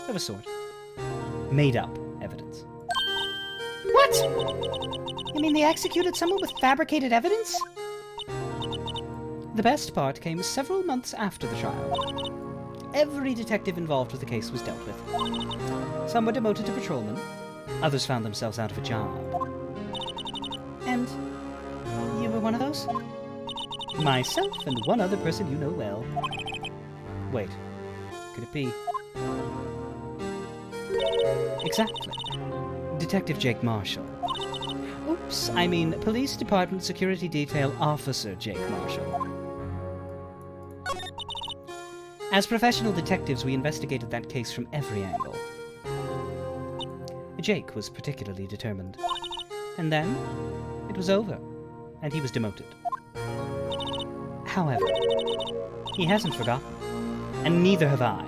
of a sort. Made up evidence. What? You mean they executed someone with fabricated evidence? The best part came several months after the trial. Every detective involved with the case was dealt with. Some were demoted to patrolmen. Others found themselves out of a job. And you were one of those? Myself and one other person you know well. Wait. Could it be? Exactly. Detective Jake Marshall. Oh, Oops, I mean Police Department Security Detail Officer Jake Marshall. As professional detectives, we investigated that case from every angle. Jake was particularly determined. And then, it was over, and he was demoted. However, he hasn't forgotten, and neither have I.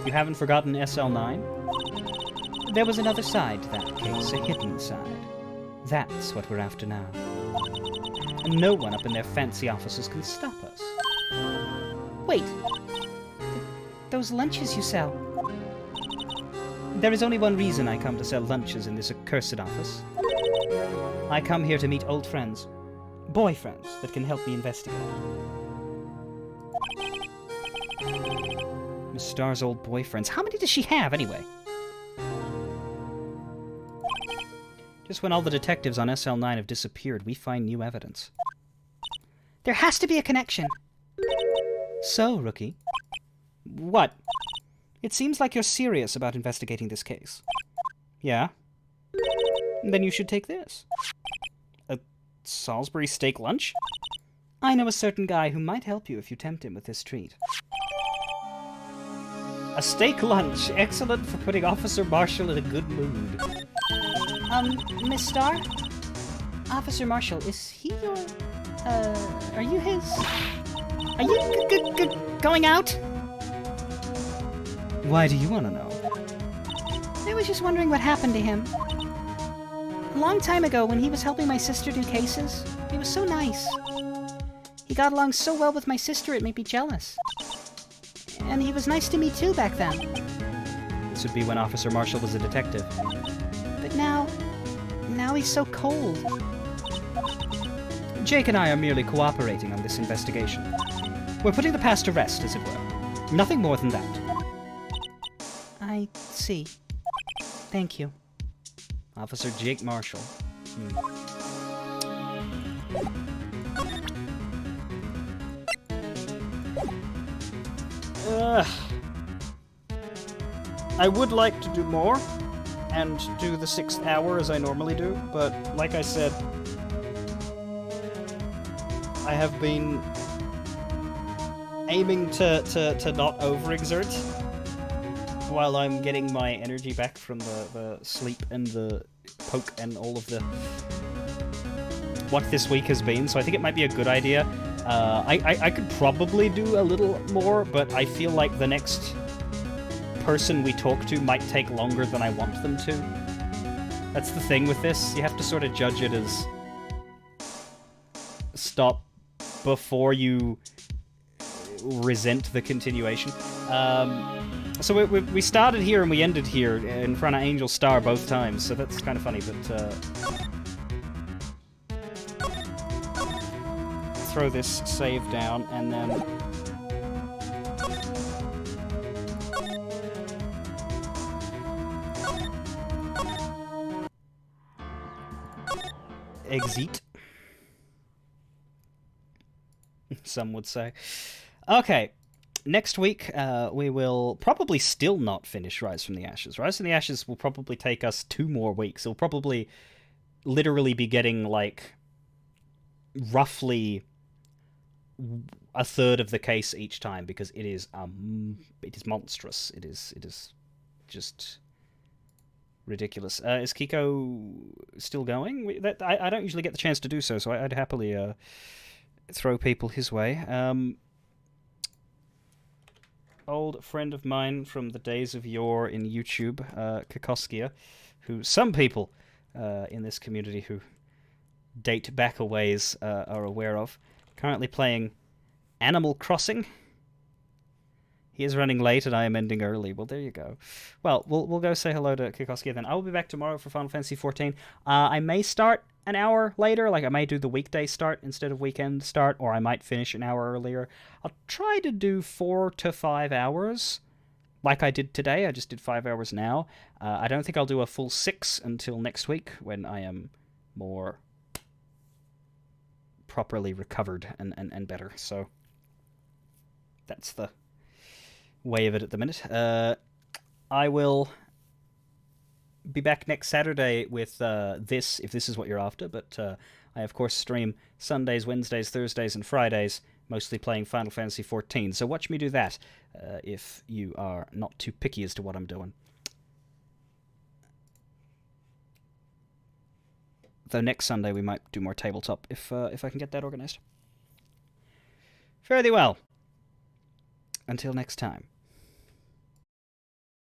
You haven't forgotten SL9? There was another side to that case, a hidden side. That's what we're after now. And no one up in their fancy offices can stop us. Wait. Those lunches you sell. There is only one reason I come to sell lunches in this accursed office. I come here to meet old friends. Boyfriends that can help me investigate. Miss Starr's old boyfriends. How many does she have, anyway? Just when all the detectives on SL9 have disappeared, we find new evidence. There has to be a connection. So, Rookie. What? It seems like you're serious about investigating this case. Yeah? Then you should take this. A Salisbury steak lunch? I know a certain guy who might help you if you tempt him with this treat. A steak lunch, excellent for putting Officer Marshall in a good mood. Miss Starr? Officer Marshall, is he your... are you his... Are you going out? Why do you want to know? I was just wondering what happened to him. A long time ago, when he was helping my sister do cases, he was so nice. He got along so well with my sister, it made me jealous. And he was nice to me too back then. This would be when Officer Marshall was a detective. But now he's so cold. Jake and I are merely cooperating on this investigation. We're putting the past to rest, as it were. Nothing more than that. I see. Thank you. Officer Jake Marshall. I would like to do more and do the 6th hour as I normally do, but like I said, I have been aiming to not overexert while I'm getting my energy back from the sleep and the poke and all of the what this week has been, so I think it might be a good idea. I could probably do a little more, but I feel like the next person we talk to might take longer than I want them to. That's the thing with this. You have to sort of judge it as stop before you resent the continuation. So we started here and we ended here in front of Angel Star both times, so that's kind of funny, but throw this save down and then exit, some would say. Okay, next week we will probably still not finish Rise from the Ashes. Rise from the Ashes will probably take us 2 more weeks. It'll probably literally be getting like roughly a third of the case each time, because it is monstrous. It is just ridiculous. Is Kiko still going? I don't usually get the chance to do so I'd happily throw people his way. Old friend of mine from the days of yore in YouTube, Kikoskia, who some people in this community who date back a ways are aware of, currently playing Animal Crossing. He is running late and I am ending early. Well, there you go. Well, we'll go say hello to Kikoskia then. I will be back tomorrow for Final Fantasy XIV. I may start an hour later, like I may do the weekday start instead of weekend start, or I might finish an hour earlier. I'll try to do 4 to 5 hours, like I did today. I just did 5 hours now. I don't think I'll do a full 6 until next week, when I am more properly recovered and better. So that's the way of it at the minute. I will be back next Saturday with this, if this is what you're after. But I, of course, stream Sundays, Wednesdays, Thursdays, and Fridays, mostly playing Final Fantasy XIV. So watch me do that if you are not too picky as to what I'm doing. Though next Sunday we might do more tabletop if I can get that organised. Fare thee well. Until next time.